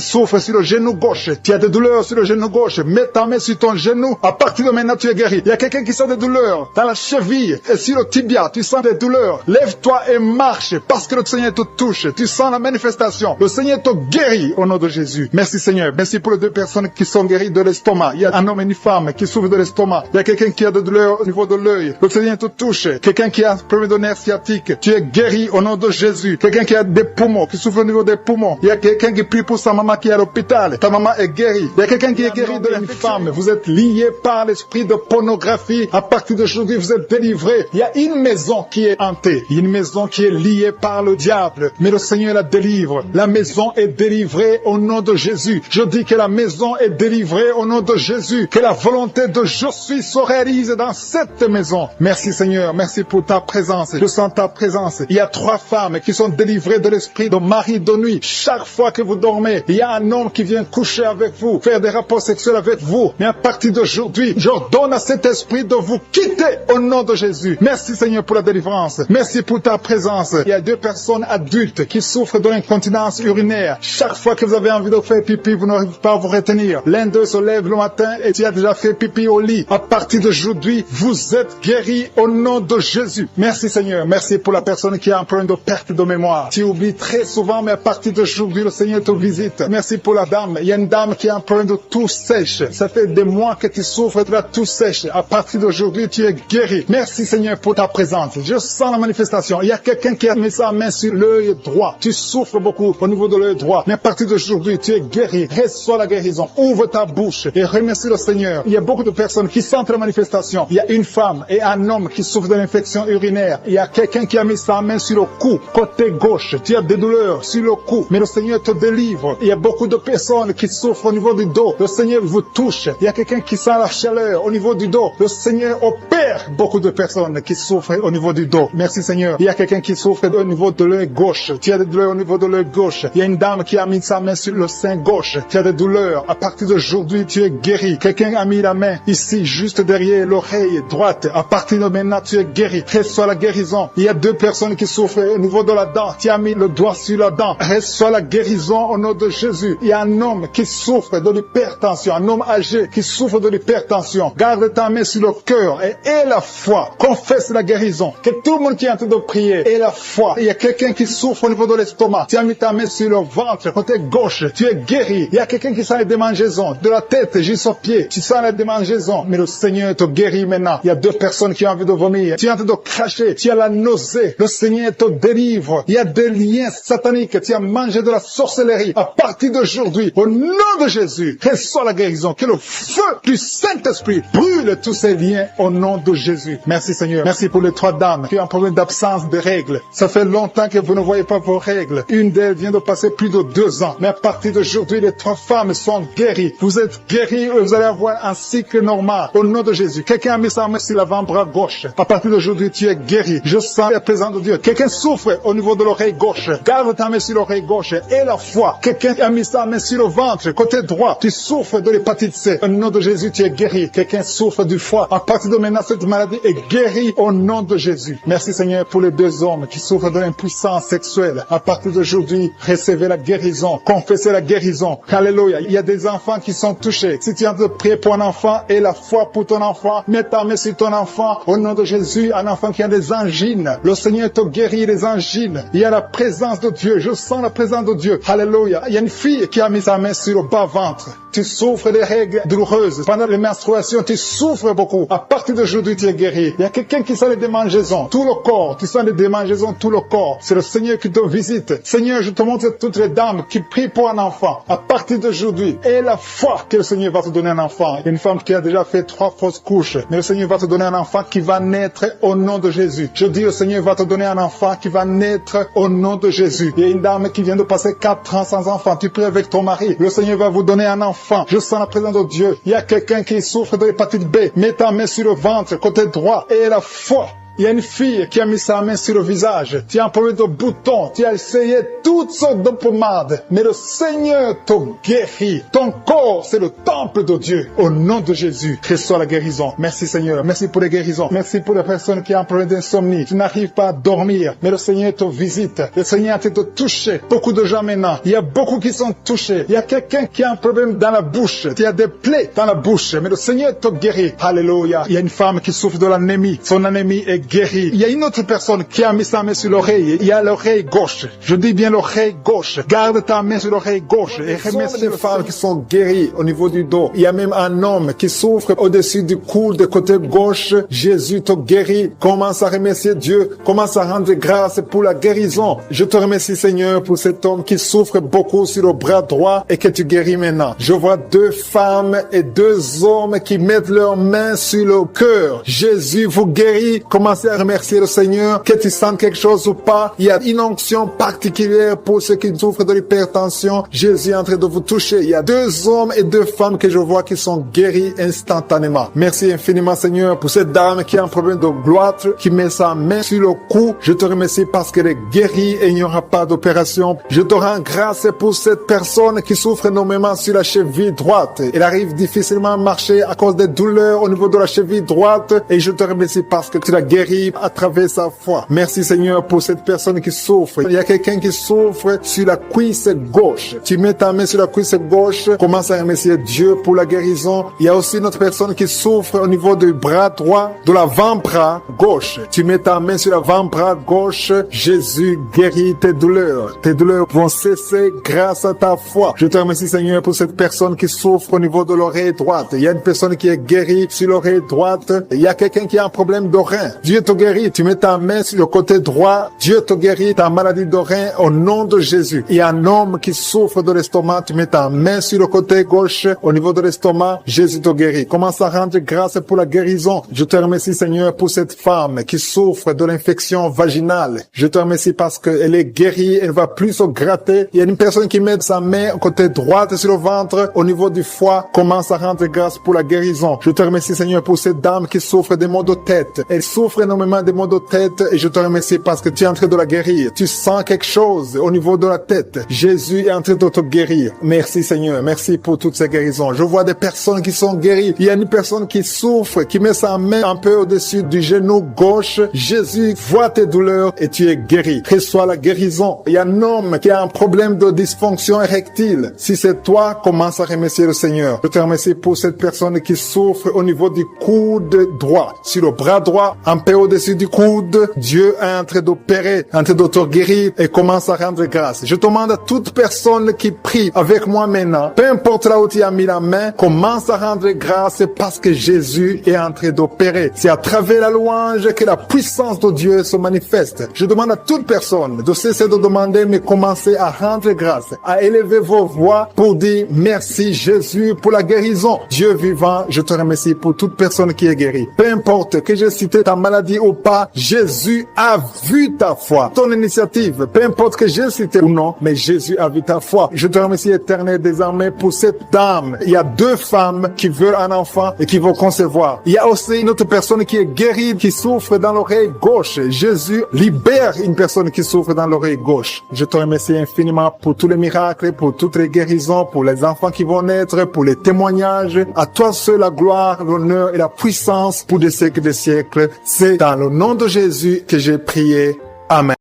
souffre sur le genou gauche. Tu as des douleurs sur le genou gauche. Mets ta main sur ton genou. À partir de maintenant, tu es guéri. Il y a quelqu'un qui sent des douleurs dans la cheville et sur le tibia. Tu sens des douleurs. Lève-toi et marche parce que le Seigneur te touche. Tu sens la manifestation. Le Seigneur te guérit au nom de Jésus. Merci Seigneur. Merci pour les 2 personnes qui sont guéries de l'estomac. Il y a un homme et une femme qui souffrent de l'estomac. Il y a quelqu'un qui a des douleurs au niveau de l'œil. Le Seigneur te touche. Quelqu'un qui a un problème de nerf sciatique. Tu es guéri au nom de Jésus. Quelqu'un qui a des poumons, qui souffre au niveau des poumons. Il y a quelqu'un qui prie pour sa maman qui est à l'hôpital. Ta maman est guérie. Il y a quelqu'un qui est guéri de l'infection. Vous êtes lié par l'esprit de pornographie. À partir d'aujourd'hui, vous êtes délivré. Il y a une maison qui est hantée. Il y a une maison qui est liée par le diable. Mais le Seigneur la délivre. La maison est délivrée au nom de Jésus. Je dis que la maison est délivrée au nom de Jésus. Que la volonté de je suis se réalise dans cette maison. Merci Seigneur. Merci pour ta présence. Je sens ta présence. Il y a 3 femmes qui sont délivrées de l'esprit de mari de nuit. Chaque fois que vous dormez, il y a un homme qui vient coucher avec vous, faire des rapports sexuels avec vous. Mais à partir d'aujourd'hui, j'ordonne à cet esprit de vous quitter au nom de Jésus. Merci Seigneur pour la délivrance. Merci pour ta présence. Il y a 2 personnes adultes qui souffrent de l'incontinence urinaire. Chaque fois que vous avez envie de faire pipi, vous n'arrivez pas à vous retenir. L'un d'eux se lève le matin et tu as déjà fait pipi au lit. À partir d'aujourd'hui, vous êtes guéris au nom de Jésus. Merci Seigneur. Merci pour la personne qui a un problème de perte de mémoire. Tu oublies très souvent, mais à partir d'aujourd'hui, le Seigneur te visite. Merci pour la dame. Il y a une dame qui a un problème de toux sèche. Ça fait des mois que tu souffres de la toux sèche. À partir d'aujourd'hui, tu es guéri. Merci Seigneur pour ta présence. Je sens la manifestation. Il y a quelqu'un qui a mis sa main sur l'œil droit. Tu souffres beaucoup au niveau de l'œil droit. Mais à partir d'aujourd'hui, tu es guéri. Reçois la guérison. Ouvre ta bouche et remercie le Seigneur. Il y a beaucoup de personnes qui sentent la manifestation. Il y a une femme et un homme qui souffrent de l'infection urinaire. Il y a quelqu'un qui a mis sa main sur le cou, côté gauche. Tu as des douleurs sur le cou, mais le Seigneur te délivre. Il y a beaucoup de personnes qui souffrent au niveau du dos. Le Seigneur vous touche. Il y a quelqu'un qui sent la chaleur au niveau du dos. Le Seigneur opère beaucoup de d'autres personnes qui souffrent au niveau du dos. Merci Seigneur. Il y a quelqu'un qui souffre au niveau de l'œil gauche. Tu as des douleurs au niveau de l'œil gauche. Il y a une dame qui a mis sa main sur le sein gauche. Tu as des douleurs. À partir d'aujourd'hui, tu es guéri. Quelqu'un a mis la main ici, juste derrière l'oreille droite. À partir de maintenant, tu es guéri. Reçois la guérison. Il y a 2 personnes qui souffrent au niveau de la dent. Tu as mis le doigt sur la dent. Reçois la guérison au nom de Jésus. Il y a un homme qui souffre de l'hypertension. Un homme âgé qui souffre de l'hypertension. Garde ta main sur le cœur et aie la foi. Confesse la guérison. Que tout le monde qui est en train de prier ait la foi. Il y a quelqu'un qui souffre au niveau de l'estomac. Tu as mis ta main sur le ventre, côté gauche. Tu es guéri. Il y a quelqu'un qui sent les démangeaisons. De la tête jusqu'aux pieds. Tu sens les démangeaisons. Mais le Seigneur te guérit maintenant. Il y a 2 personnes qui ont envie de vomir. Tu es en train de cracher. Tu as la nausée. Le Seigneur te délivre. Il y a des liens sataniques. Tu as mangé de la sorcellerie. À partir d'aujourd'hui, au nom de Jésus, reçois la guérison. Que le feu du Saint-Esprit brûle tous ces liens au nom de Jésus. Merci Seigneur. Merci pour les 3 dames qui ont un problème d'absence de règles. Ça fait longtemps que vous ne voyez pas vos règles. Une d'elles vient de passer plus de 2 ans. Mais à partir d'aujourd'hui, les 3 femmes sont guéries. Vous êtes guéris et vous allez avoir un cycle normal. Au nom de Jésus. Quelqu'un a mis sa main sur l'avant-bras gauche. À partir d'aujourd'hui, tu es guéri. Je sens la présence de Dieu. Quelqu'un souffre au niveau de l'oreille gauche. Garde ta main sur l'oreille gauche et la foi. Quelqu'un a mis sa main sur le ventre, côté droit. Tu souffres de l'hépatite C. Au nom de Jésus, tu es guéri. Quelqu'un souffre du foie. À partir de maintenant, cette maladie est guérie au nom de Jésus. Merci Seigneur pour les 2 hommes qui souffrent de l'impuissance sexuelle. À partir d'aujourd'hui, recevez la guérison. Confessez la guérison. Alléluia. Il y a des enfants qui sont touchés. Si tu es en train de prier pour un enfant et la foi pour ton enfant, mets ta main sur ton enfant. Au nom de Jésus, un enfant qui a des angines. Le Seigneur te guérit des angines. Il y a la présence de Dieu. Je sens la présence de Dieu. Alléluia. Il y a une fille qui a mis sa main sur le bas-ventre. Tu souffres des règles douloureuses. Pendant les menstruations, tu souffres beaucoup. À partir d'aujourd'hui, tu es guéri. Il y a quelqu'un qui sent les démangeaisons. Tout le corps. Tu sens les démangeaisons, tout le corps. C'est le Seigneur qui te visite. Seigneur, je te montre toutes les dames qui prient pour un enfant. À partir d'aujourd'hui, aie la foi que le Seigneur va te donner un enfant. Il y a une femme qui a déjà fait 3 fausses couches. Mais le Seigneur va te donner un enfant qui va naître au nom de Jésus. Je dis, le Seigneur va te donner un enfant qui va naître au nom de Jésus. Il y a une dame qui vient de passer 4 ans sans enfant. Tu pries avec ton mari. Le Seigneur va vous donner un enfant. Je sens la présence de Dieu. Il y a quelqu'un qui souffre de l'hépatite B. Mets ta main sur le ventre, côté droit, et la foi. Il y a une fille qui a mis sa main sur le visage. Tu as un problème de boutons. Tu as essayé toutes sortes de pommades. Mais le Seigneur te guérit. Ton corps, c'est le temple de Dieu. Au nom de Jésus, reçois la guérison. Merci Seigneur. Merci pour les guérisons. Merci pour les personnes qui ont un problème d'insomnie. Tu n'arrives pas à dormir. Mais le Seigneur te visite. Le Seigneur a été te toucher. Beaucoup de gens maintenant. Il y a beaucoup qui sont touchés. Il y a quelqu'un qui a un problème dans la bouche. Tu as des plaies dans la bouche. Mais le Seigneur te guérit. Alléluia. Il y a une femme qui souffre de l'anémie. Son anémie est guéri. Il y a une autre personne qui a mis sa main sur l'oreille. Il y a l'oreille gauche. Je dis bien l'oreille gauche. Garde ta main sur l'oreille gauche et remercie les femmes qui sont guéries au niveau du dos. Il y a même un homme qui souffre au-dessus du cou de côté gauche. Jésus te guérit. Commence à remercier Dieu. Commence à rendre grâce pour la guérison. Je te remercie Seigneur pour cet homme qui souffre beaucoup sur le bras droit et que tu guéris maintenant. Je vois 2 femmes et 2 hommes qui mettent leurs mains sur le cœur. Jésus vous guérit. Commencez à remercier le Seigneur, que tu sens quelque chose ou pas. Il y a une onction particulière pour ceux qui souffrent de l'hypertension. Jésus est en train de vous toucher. Il y a 2 hommes et 2 femmes que je vois qui sont guéris instantanément. Merci infiniment Seigneur pour cette dame qui a un problème de gloître, qui met sa main sur le cou. Je te remercie parce qu'elle est guérie et il n'y aura pas d'opération. Je te rends grâce pour cette personne qui souffre énormément sur la cheville droite. Elle arrive difficilement à marcher à cause des douleurs au niveau de la cheville droite et je te remercie parce que tu l'as guérie à travers sa foi. Merci Seigneur pour cette personne qui souffre. Il y a quelqu'un qui souffre sur la cuisse gauche. Tu mets ta main sur la cuisse gauche. Commence à remercier Dieu pour la guérison. Il y a aussi une autre personne qui souffre au niveau du bras droit, de l'avant-bras gauche. Tu mets ta main sur l'avant-bras gauche. Jésus guérit tes douleurs. Tes douleurs vont cesser grâce à ta foi. Je te remercie Seigneur pour cette personne qui souffre au niveau de l'oreille droite. Il y a une personne qui est guérie sur l'oreille droite. Il y a quelqu'un qui a un problème de rein. Dieu te guérit. Tu mets ta main sur le côté droit, Dieu te guérit ta maladie de rein au nom de Jésus. Il y a un homme qui souffre de l'estomac, tu mets ta main sur le côté gauche au niveau de l'estomac, Jésus te guérit. Commence à rendre grâce pour la guérison. Je te remercie Seigneur pour cette femme qui souffre de l'infection vaginale. Je te remercie parce qu'elle est guérie, elle va plus se gratter. Il y a une personne qui met sa main au côté droit sur le ventre, au niveau du foie, commence à rendre grâce pour la guérison. Je te remercie Seigneur pour cette dame qui souffre des maux de tête. Elle souffre énormément des maux de tête et je te remercie parce que tu es en train de la guérir. Tu sens quelque chose au niveau de la tête. Jésus est en train de te guérir. Merci Seigneur, merci pour toutes ces guérisons. Je vois des personnes qui sont guéries. Il y a une personne qui souffre, qui met sa main un peu au-dessus du genou gauche. Jésus voit tes douleurs et tu es guéri. Reçois la guérison. Il y a un homme qui a un problème de dysfonction érectile. Si c'est toi, commence à remercier le Seigneur. Je te remercie pour cette personne qui souffre au niveau du coude droit. Sur le bras droit, un peu au-dessus du coude, Dieu est en train d'opérer, en train de te guérir et commence à rendre grâce. Je demande à toute personne qui prie avec moi maintenant, peu importe là où tu as mis la main, commence à rendre grâce parce que Jésus est en train d'opérer. C'est à travers la louange que la puissance de Dieu se manifeste. Je demande à toute personne de cesser de demander, mais commencer à rendre grâce, à élever vos voix pour dire merci Jésus pour la guérison. Dieu vivant, je te remercie pour toute personne qui est guérie. Peu importe que j'ai cité ta maladie ou pas, Jésus a vu ta foi, ton initiative. Peu importe que j'ai cité ou non, mais Jésus a vu ta foi. Je te remercie éternel désormais pour cette dame. Il y a 2 femmes qui veulent un enfant et qui vont concevoir. Il y a aussi une autre personne qui est guérie, qui souffre dans l'oreille gauche. Jésus libère une personne qui souffre dans l'oreille gauche. Je te remercie infiniment pour tous les miracles, pour toutes les guérisons, pour les enfants qui vont naître, pour les témoignages. À toi seul la gloire, l'honneur et la puissance pour des siècles des siècles. C'est dans le nom de Jésus que j'ai prié. Amen.